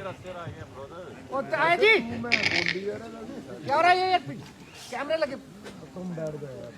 आए जी क्या हो रहा है यार कैमरे लगे तुम बैठ गए यार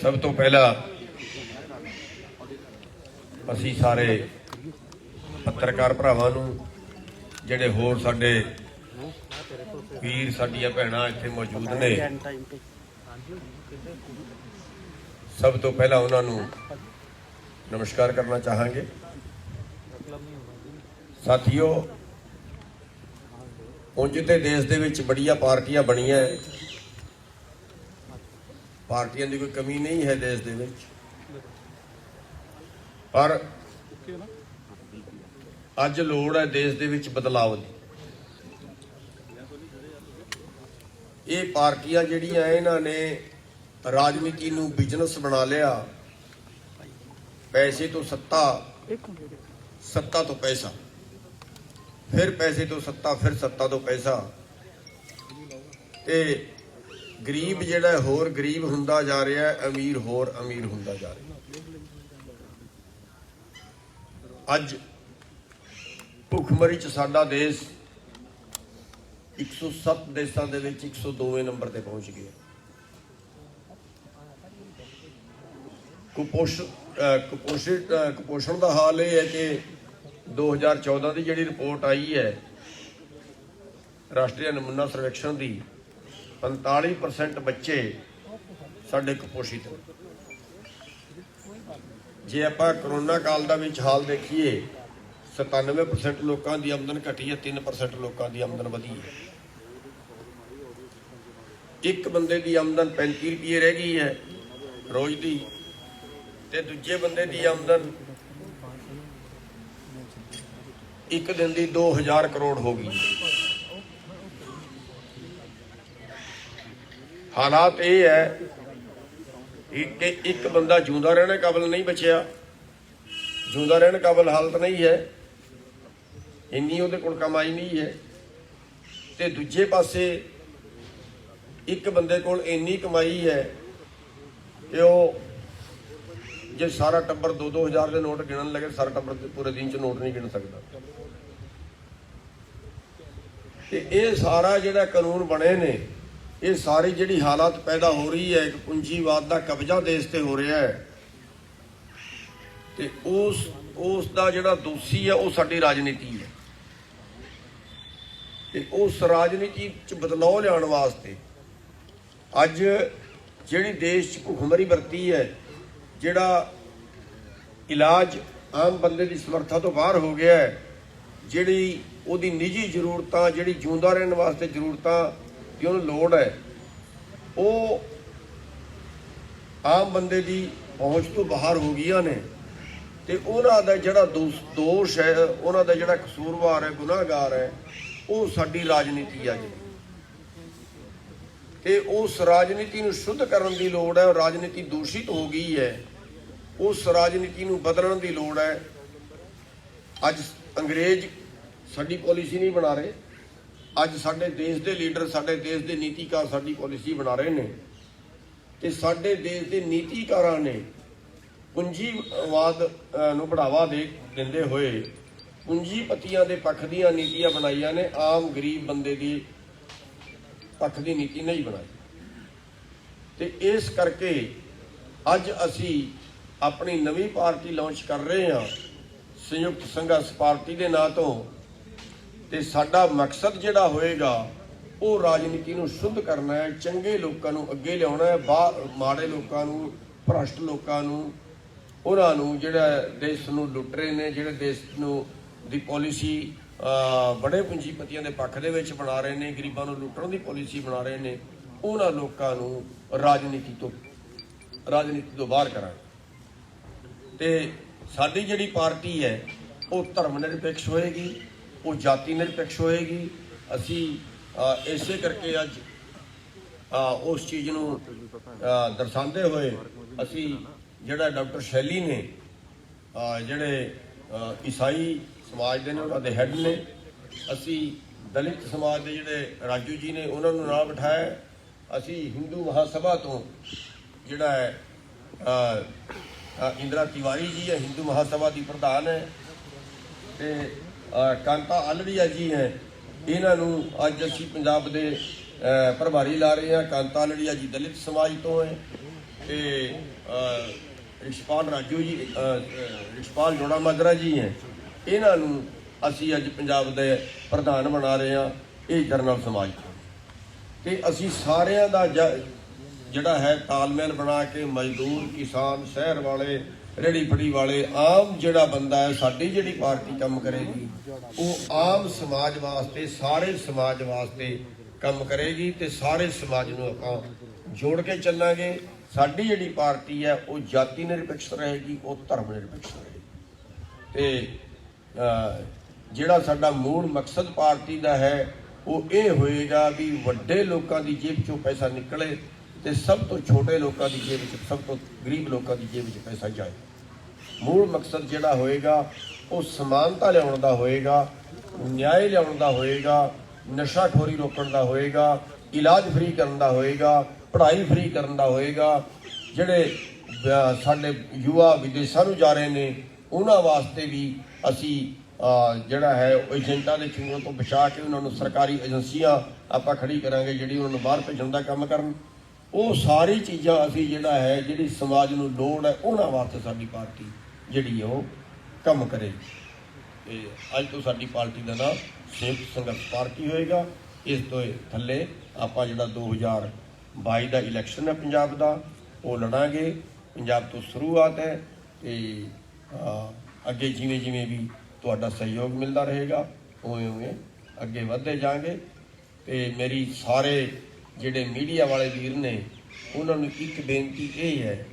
सब तो पहला असी सारे पत्रकार भरावां नूं जिहड़े होर साडे वीर साडियां भैणां इत्थे मौजूद ने सब तो पहला उन्हां नूं नमस्कार करना चाहांगे। साथियों उंज ते देश दे विच बड़ियां पार्टियां बणियां पार्टियां की कोई कमी नहीं है देश दे विच पर अज लोड़ है देश दे विच बदलाव दी। ये पार्टियां जिहड़ियां इन्हां ने राजनीति नूं बिजनेस बना लिया, पैसे तो सत्ता, सत्ता तो पैसा, फिर पैसे तो सत्ता, फिर सत्ता तो पैसा, ते गरीब जिहड़ा होर गरीब हुंदा जा रहा है, अमीर होर अमीर हुंदा जा रहा है। अज भुखमरी च साडा देश 107 देशों के 102वें नंबर पर पहुंच गया। कुपोषण का हाल यह है कि 2014 की जिहड़ी रिपोर्ट आई है राष्ट्रीय नमूना सर्वेक्षण की 45% बच्चे साडे कुपोषित हैं। जे आपां करोना काल दा विच हाल देखिए 97% लोगों की आमदन घटी है, 3% लोगों की आमदन वधी है। एक बंदे की आमदन 35 रुपये रह गई है रोज की, ते दूजे बंदे की आमदन एक दिन की 2000 करोड़ हो गई। हालात ये है कि एक बंदा जिंदा रहने काबिल नहीं बचिया, जिंदा रहने काबिल हालत नहीं है, इन्नी उहदे कोल कमाई नहीं है, ते दूजे पासे एक बंदे कोल इन्नी कमाई है कि वो जे सारा टब्बर 2-2 हज़ार के नोट गिणन लगे, सारा टब्बर पूरे दिन च नोट नहीं गिन सकता। ते ये सारा जिहड़ा कानून बने ने, ये सारी जिहड़ी हालात पैदा हो रही है, एक पूंजीवाद का कब्जा देश ते हो रहा है, ते उस दा जिहड़ा दोषी है वो साडी राजनीति है। ते उस राजनीति च बदलाव लियाउण वास्ते अज जिहड़ी देश च भुखमरी वरती है, जिहड़ा इलाज आम बंदे की समर्था तो बाहर हो गया है, जिहड़ी उहदी निजी जरूरतां, जिहड़ी जिंदा रहने वास्ते जरूरतां की उन्हें लोड़ है, वो आम बंदे की ਪਹੁੰਚ ਤੋਂ ਬਾਹਰ ਹੋ ਗਈਆਂ ਨੇ ਤੇ ਉਹਨਾਂ ਦਾ ਜਿਹੜਾ ਦੋਸ਼ ਹੈ, ਉਹਨਾਂ ਦਾ ਜਿਹੜਾ ਕਸੂਰਵਾਰ ਹੈ, ਗੁਨਾਹਗਾਰ ਹੈ, ਉਹ ਸਾਡੀ ਰਾਜਨੀਤੀ ਆ ਜੀ। ਤੇ ਉਸ ਰਾਜਨੀਤੀ ਨੂੰ ਸ਼ੁੱਧ ਕਰਨ ਦੀ ਲੋੜ ਹੈ। ਰਾਜਨੀਤੀ ਦੂਸ਼ਿਤ ਹੋ ਗਈ ਹੈ, ਉਸ ਰਾਜਨੀਤੀ ਨੂੰ ਬਦਲਣ ਦੀ ਲੋੜ ਹੈ। ਅੱਜ ਅੰਗਰੇਜ਼ ਸਾਡੀ ਪਾਲਿਸੀ ਨਹੀਂ ਬਣਾ ਰਹੇ, ਅੱਜ ਸਾਡੇ ਦੇਸ਼ ਦੇ ਲੀਡਰ, ਸਾਡੇ ਦੇਸ਼ ਦੇ ਨੀਤੀਕਾਰ ਸਾਡੀ ਪਾਲਿਸੀ ਬਣਾ ਰਹੇ ਨੇ। ਤੇ ਸਾਡੇ ਦੇਸ਼ ਦੇ ਨੀਤੀਕਾਰਾਂ ਨੇ ਪੂੰਜੀਵਾਦ ਨੂੰ ਬੜਾਵਾ ਦਿੰਦੇ ਹੋਏ ਪੂੰਜੀਪਤੀਆਂ ਦੇ ਪੱਖ ਦੀਆਂ ਨੀਤੀਆਂ ਬਣਾਈਆਂ ਨੇ, ਆਮ ਗਰੀਬ ਬੰਦੇ ਦੀ ਪੱਖ ਦੀ ਨੀਤੀ ਨਹੀਂ ਬਣਾਈ। ਤੇ ਇਸ ਕਰਕੇ ਅੱਜ ਅਸੀਂ ਆਪਣੀ ਨਵੀਂ ਪਾਰਟੀ ਲਾਂਚ ਕਰ ਰਹੇ ਹਾਂ, ਸੰਯੁਕਤ ਸੰਘਰਸ਼ ਪਾਰਟੀ ਦੇ ਨਾਂ ਤੋਂ। ਤੇ ਸਾਡਾ ਮਕਸਦ ਜਿਹੜਾ ਹੋਏਗਾ ਉਹ ਰਾਜਨੀਤੀ ਨੂੰ ਸ਼ੁੱਧ ਕਰਨਾ ਹੈ, ਚੰਗੇ ਲੋਕਾਂ ਨੂੰ ਅੱਗੇ ਲਿਆਉਣਾ ਹੈ, ਮਾੜੇ ਲੋਕਾਂ ਨੂੰ, ਭ੍ਰਸ਼ਟ ਲੋਕਾਂ ਨੂੰ, ਉਹਨਾਂ ਨੂੰ ਜਿਹੜਾ ਦੇਸ਼ ਨੂੰ ਲੁੱਟ ਰਹੇ ਨੇ, ਜਿਹੜੇ ਦੇਸ਼ ਨੂੰ ਦੀ ਪਾਲਿਸੀ ਬੜੇ ਪੂੰਜੀਪਤੀਆਂ ਦੇ ਪੱਖ ਦੇ ਵਿੱਚ ਬਣਾ ਰਹੇ ਨੇ, ਗਰੀਬਾਂ ਨੂੰ ਲੁੱਟਣ ਦੀ ਪਾਲਿਸੀ ਬਣਾ ਰਹੇ ਨੇ, ਉਹਨਾਂ ਲੋਕਾਂ ਨੂੰ ਰਾਜਨੀਤੀ ਤੋਂ ਬਾਹਰ ਕਰਾਂਗੇ। ਤੇ ਸਾਡੀ ਜਿਹੜੀ ਪਾਰਟੀ ਹੈ ਉਹ ਧਰਮ ਨਿਰਪੇਖ ਹੋਏਗੀ, ਉਹ ਜਾਤੀ ਨਿਰਪੇਖ ਹੋਏਗੀ। ਅਸੀਂ ਇਸੇ ਕਰਕੇ ਅੱਜ ਉਸ ਚੀਜ਼ ਨੂੰ ਦਰਸਾਉਂਦੇ ਹੋਏ ਅਸੀਂ ਜਿਹੜਾ ਡਾਕਟਰ ਸ਼ੈਲੀ ਨੇ, ਜਿਹੜੇ ਈਸਾਈ ਸਮਾਜ ਦੇ ਨੇ, ਉਹਨਾਂ ਦੇ ਹੈੱਡ ਨੇ, ਅਸੀਂ ਦਲਿਤ ਸਮਾਜ ਦੇ ਜਿਹੜੇ ਰਾਜੂ ਜੀ ਨੇ ਉਹਨਾਂ ਨੂੰ ਨਾਲ ਬਿਠਾਇਆ। ਅਸੀਂ ਹਿੰਦੂ ਮਹਾਸਭਾ ਤੋਂ ਜਿਹੜਾ ਹੈ ਇੰਦਰਾ ਤਿਵਾਰੀ ਜੀ ਹੈ, ਹਿੰਦੂ ਮਹਾਸਭਾ ਦੀ ਪ੍ਰਧਾਨ ਹੈ, ਤੇ ਕਾਂਤਾ ਆਲੜੀਆ ਜੀ ਹੈ, ਇਹਨਾਂ ਨੂੰ ਅੱਜ ਅਸੀਂ ਪੰਜਾਬ ਦੇ ਪ੍ਰਭਾਰੀ ਲਾ ਰਹੇ ਹਾਂ। ਕਾਂਤਾ ਆਲੜੀਆ ਜੀ ਦਲਿਤ ਸਮਾਜ ਤੋਂ ਹੈ, ਤੇ ਰਿਸ਼ਪਾਲ ਰਾਜੂ ਜੀ, ਰਿਸ਼ਪਾਲ ਜੋੜਾ ਮਾਜਰਾ ਜੀ ਹੈ, ਇਹਨਾਂ ਨੂੰ ਅਸੀਂ ਅੱਜ ਪੰਜਾਬ ਦੇ ਪ੍ਰਧਾਨ ਬਣਾ ਰਹੇ ਹਾਂ, ਇਹ ਜਰਨਲ ਸਮਾਜ ਤੋਂ। ਤੇ ਅਸੀਂ ਸਾਰਿਆਂ ਦਾ ਜਿਹੜਾ ਹੈ ਤਾਲਮੇਲ ਬਣਾ ਕੇ ਮਜ਼ਦੂਰ, ਕਿਸਾਨ, ਸ਼ਹਿਰ ਵਾਲੇ, ਰੇਹੜੀ ਫੜੀ ਵਾਲੇ, ਆਮ ਜਿਹੜਾ ਬੰਦਾ ਹੈ, ਸਾਡੀ ਜਿਹੜੀ ਪਾਰਟੀ ਕੰਮ ਕਰੇਗੀ ਉਹ ਆਮ ਸਮਾਜ ਵਾਸਤੇ, ਸਾਰੇ ਸਮਾਜ ਵਾਸਤੇ ਕੰਮ ਕਰੇਗੀ। ਤੇ ਸਾਰੇ ਸਮਾਜ ਨੂੰ ਆਪਾਂ ਜੋੜ ਕੇ ਚੱਲਾਂਗੇ। ਸਾਡੀ ਜਿਹੜੀ ਪਾਰਟੀ ਹੈ ਉਹ ਜਾਤੀ ਨਿਰਪੇਖ ਰਹੇਗੀ, ਉਹ ਧਰਮ ਨਿਰਪੇਖ ਰਹੇਗੀ। ਤੇ ਜਿਹੜਾ ਸਾਡਾ ਮੂਲ ਮਕਸਦ ਪਾਰਟੀ ਦਾ ਹੈ ਉਹ ਇਹ ਹੋਏਗਾ ਵੀ ਵੱਡੇ ਲੋਕਾਂ ਦੀ ਜੇਬ ਚੋਂ ਪੈਸਾ ਨਿਕਲੇ ਤੇ ਸਭ ਤੋਂ ਛੋਟੇ ਲੋਕਾਂ ਦੀ ਜੇਬ ਵਿੱਚ, ਸਭ ਤੋਂ ਗਰੀਬ ਲੋਕਾਂ ਦੀ ਜੇਬ ਵਿੱਚ ਪੈਸਾ ਜਾਏ। ਮੂਲ ਮਕਸਦ ਜਿਹੜਾ ਹੋਏਗਾ ਉਹ ਸਮਾਨਤਾ ਲਿਆਉਣ ਦਾ ਹੋਏਗਾ, ਨਿਆਂ ਲਿਆਉਣ ਦਾ ਹੋਏਗਾ, ਨਸ਼ਾਖੋਰੀ ਰੋਕਣ ਦਾ ਹੋਏਗਾ, ਇਲਾਜ ਫ੍ਰੀ ਕਰਨ ਦਾ ਹੋਏਗਾ, ਪੜ੍ਹਾਈ ਫ੍ਰੀ ਕਰਨ ਦਾ ਹੋਏਗਾ। ਜਿਹੜੇ ਸਾਡੇ ਯੁਵਾ ਵਿਦੇਸ਼ਾਂ ਨੂੰ ਜਾ ਰਹੇ ਨੇ ਉਹਨਾਂ ਵਾਸਤੇ ਵੀ ਅਸੀਂ ਜਿਹੜਾ ਹੈ ਉਹ ਏਜੰਟਾਂ ਦੇ ਚੂੰਗਲ ਤੋਂ ਬਚਾ ਕੇ ਉਹਨਾਂ ਨੂੰ ਸਰਕਾਰੀ ਏਜੰਸੀਆਂ ਆਪਾਂ ਖੜੀ ਕਰਾਂਗੇ ਜਿਹੜੀ ਉਹਨਾਂ ਨੂੰ ਬਾਹਰ ਭੇਜਣ ਦਾ ਕੰਮ ਕਰਨ। ਉਹ ਸਾਰੀ ਚੀਜ਼ਾਂ ਅਸੀਂ ਜਿਹੜਾ ਹੈ ਜਿਹੜੀ ਸਮਾਜ ਨੂੰ ਲੋੜ ਹੈ ਉਹਨਾਂ ਵਾਸਤੇ ਸਾਡੀ ਪਾਰਟੀ ਜਿਹੜੀ ਉਹ ਕੰਮ ਕਰੇਗੀ। ਤੇ ਅੱਜ ਤੋਂ ਸਾਡੀ ਪਾਰਟੀ ਦਾ ਨਾਮ ਸੰਯੁਕਤ ਸੰਘਰਸ਼ ਪਾਰਟੀ ਹੋਏਗਾ। ਇਸ ਤੋਂ ਥੱਲੇ ਆਪਾਂ ਜਿਹੜਾ 2022 ਦਾ ਇਲੈਕਸ਼ਨ ਹੈ ਪੰਜਾਬ ਦਾ ਉਹ ਲੜਾਂਗੇ। ਪੰਜਾਬ ਤੋਂ ਸ਼ੁਰੂਆਤ ਹੈ ਤੇ ਅੱਗੇ ਜਿਵੇਂ ਜਿਵੇਂ ਵੀ ਤੁਹਾਡਾ ਸਹਿਯੋਗ ਮਿਲਦਾ ਰਹੇਗਾ ਉਵੇਂ ਉਵੇਂ ਅੱਗੇ ਵਧਦੇ ਜਾਵਾਂਗੇ। ਤੇ ਮੇਰੀ ਸਾਰੇ ਜਿਹੜੇ ਮੀਡੀਆ ਵਾਲੇ ਵੀਰ ਨੇ ਉਹਨਾਂ ਨੂੰ ਇੱਕ ਬੇਨਤੀ ਇਹ ਹੈ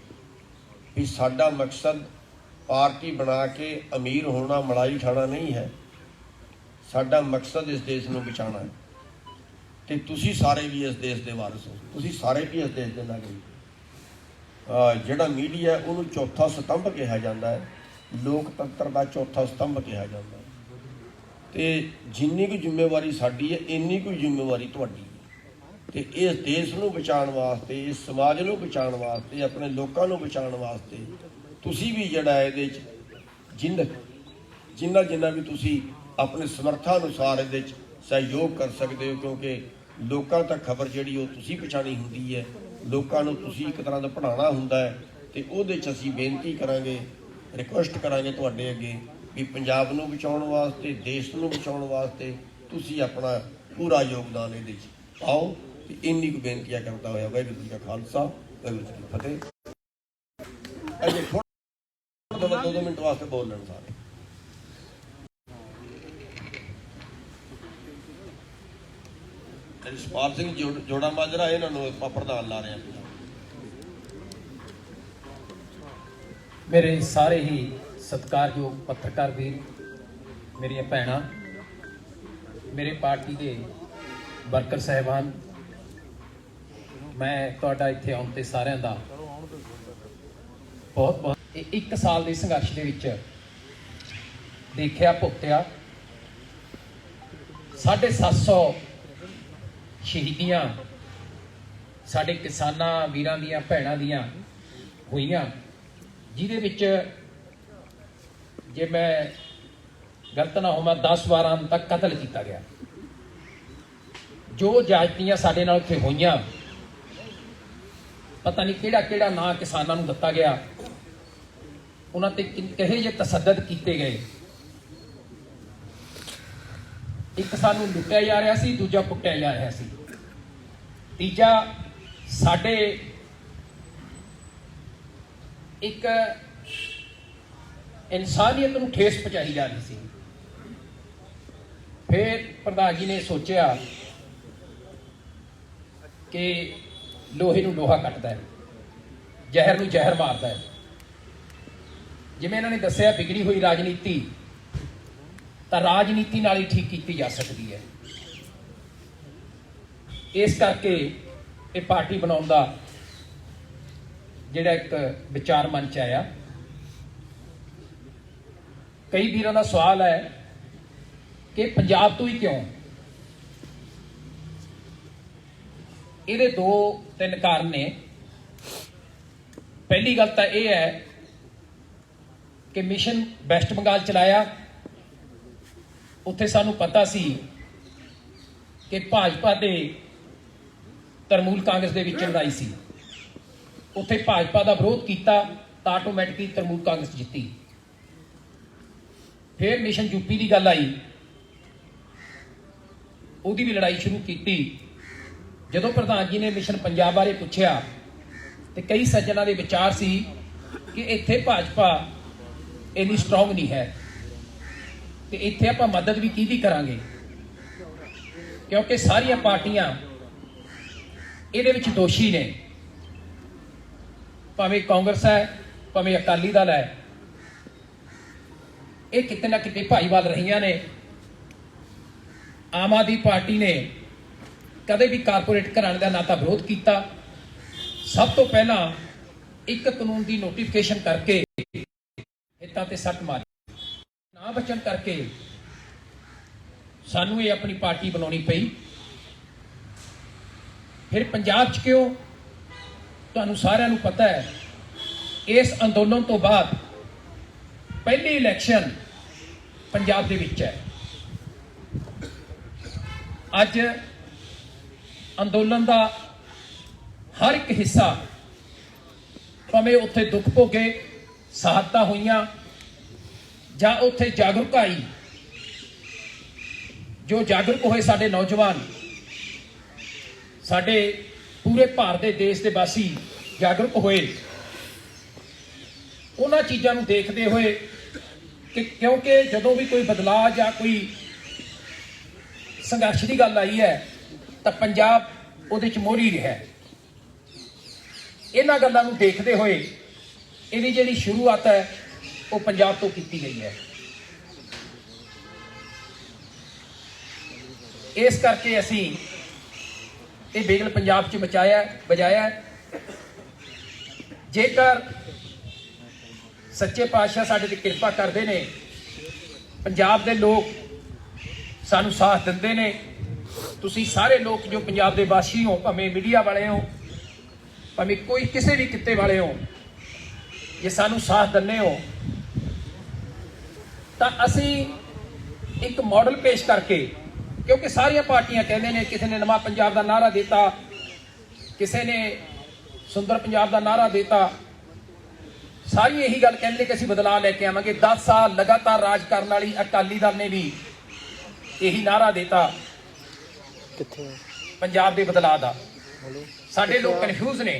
ਵੀ ਸਾਡਾ ਮਕਸਦ ਪਾਰਟੀ ਬਣਾ ਕੇ ਅਮੀਰ ਹੋਣਾ, ਮਲਾਈ ਖਾਣਾ ਨਹੀਂ ਹੈ। ਸਾਡਾ ਮਕਸਦ ਇਸ ਦੇਸ਼ ਨੂੰ ਬਚਾਉਣਾ ਹੈ। ਤੇ ਤੁਸੀਂ ਸਾਰੇ ਵੀ ਇਸ ਦੇਸ਼ ਦੇ ਵਾਰਿਸ ਹੋ, ਤੁਸੀਂ ਸਾਰੇ ਵੀ ਇਸ ਦੇਸ਼ ਦੇ ਨਾਗਰਿਕ। ਜਿਹੜਾ ਮੀਡੀਆ ਉਹਨੂੰ ਚੌਥਾ ਸਤੰਭ ਕਿਹਾ ਜਾਂਦਾ ਹੈ, ਲੋਕਤੰਤਰ ਦਾ ਚੌਥਾ ਸਤੰਭ ਕਿਹਾ ਜਾਂਦਾ ਹੈ। ਤੇ ਜਿੰਨੀ ਕੁ ਜ਼ਿੰਮੇਵਾਰੀ ਸਾਡੀ ਹੈ ਇੰਨੀ ਕੁ ਜ਼ਿੰਮੇਵਾਰੀ ਤੁਹਾਡੀ ਹੈ। ਤੇ ਇਸ ਦੇਸ਼ ਨੂੰ ਬਚਾਉਣ ਵਾਸਤੇ, ਇਸ ਸਮਾਜ ਨੂੰ ਬਚਾਉਣ ਵਾਸਤੇ, ਆਪਣੇ ਲੋਕਾਂ ਨੂੰ ਬਚਾਉਣ ਵਾਸਤੇ ਤੁਸੀਂ ਵੀ ਜਿਹੜਾ ਇਹਦੇ 'ਚ ਜਿੰਨਾ ਵੀ ਤੁਸੀਂ ਆਪਣੇ ਸਮਰੱਥਾ ਅਨੁਸਾਰ ਇਹਦੇ 'ਚ ਸਹਿਯੋਗ ਕਰ ਸਕਦੇ ਹੋ, ਕਿਉਂਕਿ ਲੋਕਾਂ ਤੱਕ ਖਬਰ ਜਿਹੜੀ ਉਹ ਤੁਸੀਂ ਪਹੁੰਚਾਉਣੀ ਹੁੰਦੀ ਹੈ, ਲੋਕਾਂ ਨੂੰ ਤੁਸੀਂ ਇੱਕ ਤਰ੍ਹਾਂ ਦਾ ਪੜ੍ਹਾਉਣਾ ਹੁੰਦਾ ਹੈ। ਤੇ ਉਹਦੇ 'ਚ ਅਸੀਂ ਬੇਨਤੀ ਕਰਾਂਗੇ, ਰਿਕੁਐਸਟ ਕਰਾਂਗੇ ਤੁਹਾਡੇ ਅੱਗੇ ਵੀ ਪੰਜਾਬ ਨੂੰ ਬਚਾਉਣ ਵਾਸਤੇ, ਦੇਸ਼ ਨੂੰ ਬਚਾਉਣ ਵਾਸਤੇ ਤੁਸੀਂ ਆਪਣਾ ਪੂਰਾ ਯੋਗਦਾਨ ਇਹਦੇ 'ਚ ਪਾਓ। ਤੇ ਇੰਨੀ ਕੁ ਬੇਨਤੀਆਂ ਕਰਦਾ ਹੋਇਆ ਵਾਹਿਗੁਰੂ ਜੀ ਕਾ ਖਾਲਸਾ, ਵਾਹਿਗੁਰੂ ਜੀ ਕੀ ਫਤਿਹ। ਅਜੇ ਥੋੜਾ 2 ਮਿੰਟ ਵਾਸਤੇ ਬੋਲ ਲੈਣ ਸਾਰੇ। ਰਿਸ਼ਪਾਲ ਸਿੰਘ ਜੋੜਾ ਮਾਜਰਾ ਇਹਨਾਂ ਨੂੰ ਆਪਾਂ ਪ੍ਰਧਾਨ ਲਾ ਰਹੇ ਹਾਂ। मेरे सारे ही सत्कारयोग पत्रकार वीर, मेरिया भैणां, मेरे पार्टी के वर्कर साहिबान, मैं तुहाडा इत्थे आउण ते सारिਆਂ ਦਾ बहुत बहुत एक साल के संघर्ष के विच देखिया भुगतिया 750 शहीदियां साडे किसानां वीरां दियां भैणां दियां होईयां, जिहदे विच जे मैं गलत ना होवां 10-12 तक कतल किया गया। जो जायतियां साडे नाल उत्थे होईयां, पता नहीं किहड़ा किहड़ा नां किसानां नूं दित्ता गया, उन्हां ते किहे जे तसद्दद कीते गए। एक सानूं लुट्टिया जा रहा सी, दूजा कुੱਟਿਆ जा रहा सी, तीजा साडे एक इंसानियत नूं ठेस पहुंचाई जा रही सी। फिर प्रधान जी ने सोचा कि लोहे नूं लोहा कटदा है, जहर नूं जहर मारदा है। जिवें इन्हां ने दस्सिया बिगड़ी हुई राजनीति तां राजनीति नाल ही ठीक की जा सकती है। इस करके ये पार्टी बनाउण दा जिहड़ा एक विचार मन च आया। कई वीरां दा सवाल है कि पंजाब तो ही क्यों? ਇਹਦੇ 2-3 ਕਾਰਨ ਨੇ। ਪਹਿਲੀ ਗੱਲ ਤਾਂ ਇਹ ਹੈ ਕਿ ਮਿਸ਼ਨ ਵੈਸਟ ਬੰਗਾਲ ਚਲਾਇਆ, ਉੱਥੇ ਸਾਨੂੰ ਪਤਾ ਸੀ ਕਿ ਭਾਜਪਾ ਤੇ ਤਰਮੂਲ ਕਾਂਗਰਸ ਦੇ ਵਿੱਚ ਲੜਾਈ ਸੀ। ਉੱਥੇ ਭਾਜਪਾ ਦਾ ਵਿਰੋਧ ਕੀਤਾ ਤਾਂ ਆਟੋਮੈਟਿਕਲੀ ਤਰਮੂਲ ਕਾਂਗਰਸ ਜਿੱਤੀ। ਫਿਰ ਮਿਸ਼ਨ ਯੂਪੀ ਦੀ ਗੱਲ ਆਈ, ਉਹਦੀ ਵੀ ਲੜਾਈ ਸ਼ੁਰੂ ਕੀਤੀ। ਜਦੋਂ ਪ੍ਰਧਾਨ ਜੀ ਨੇ ਮਿਸ਼ਨ ਪੰਜਾਬ ਬਾਰੇ ਪੁੱਛਿਆ ਤੇ ਕਈ ਸੱਜਣਾਂ ਦੇ ਵਿਚਾਰ ਸੀ ਕਿ ਇੱਥੇ ਭਾਜਪਾ ਇੰਨੀ ਸਟਰੋਂਗ ਨਹੀਂ ਹੈ ਤੇ ਇੱਥੇ ਆਪਾਂ ਮਦਦ ਵੀ ਕਿਹਦੀ ਕਰਾਂਗੇ, ਕਿਉਂਕਿ ਸਾਰੀਆਂ ਪਾਰਟੀਆਂ ਇਹਦੇ ਵਿੱਚ ਦੋਸ਼ੀ ਨੇ। ਭਾਵੇਂ ਕਾਂਗਰਸ ਹੈ, ਭਾਵੇਂ ਅਕਾਲੀ ਦਲ ਹੈ, ਇਹ ਕਿਤੇ ਨਾ ਕਿਤੇ ਭਾਈਵਾਲ ਰਹੀਆਂ ਨੇ। ਆਮ ਆਦਮੀ ਪਾਰਟੀ ਨੇ कदे भी कारपोरेट घराणे का ना तो विरोध किया, सब तो पहला एक कानून की नोटिफिकेशन करके हितां ते सट मारी, ना बचन करके सानू ये अपनी पार्टी बनानी पई। फिर पंजाब च क्यों? तुहानू सारिआं नू पता है, इस अंदोलन तो बाद पहली इलैक्शन पंजाब दे विच है। अज अंदोलन का हर एक हिस्सा, भावें उत्थे दुख भोगे, शहादतां होईयां जां उत्थे जागरूक आई, जो जागरूक होए साडे नौजवान, साडे पूरे भारत के देश के वासी जागरूक होए। उन्हां चीज़ां नूं देखदे होए कि क्योंकि जदों भी कोई बदलाव जां कोई संघर्ष की गल आई है तो पंजाब उहदे च मोहरी रहा। इन्हां गल्लां नूं देखदे होए इहदी जिहड़ी शुरुआत है वो पंजाब तो की गई है। इस करके असीं ये बेगल पंजाब च बजाया। जेकर सच्चे पातशाह साडे ते किरपा करदे ने, पंजाब दे लोग सानू साथ दिंदे ने, तुसी सारे लोग जो पंजाब के वासी हो, भावें मीडिया वाले हो, भावें कोई किसी भी किते वाले हो, जे सानू साथ दिंदे हो तो असी एक मॉडल पेश करके, क्योंकि सारिया पार्टियां कहते हैं, किसी ने नवा पंजाब का नारा देता, किसी ने सुंदर पंजाब का नारा देता, सारी यही गल कहते कि असीं बदलाव लैके आवांगे। 10 साल लगातार राज करने वाली अकाली दल ने भी यही नारा देता पंजाब के बदलाव का। साडे लोग कन्फ्यूज ने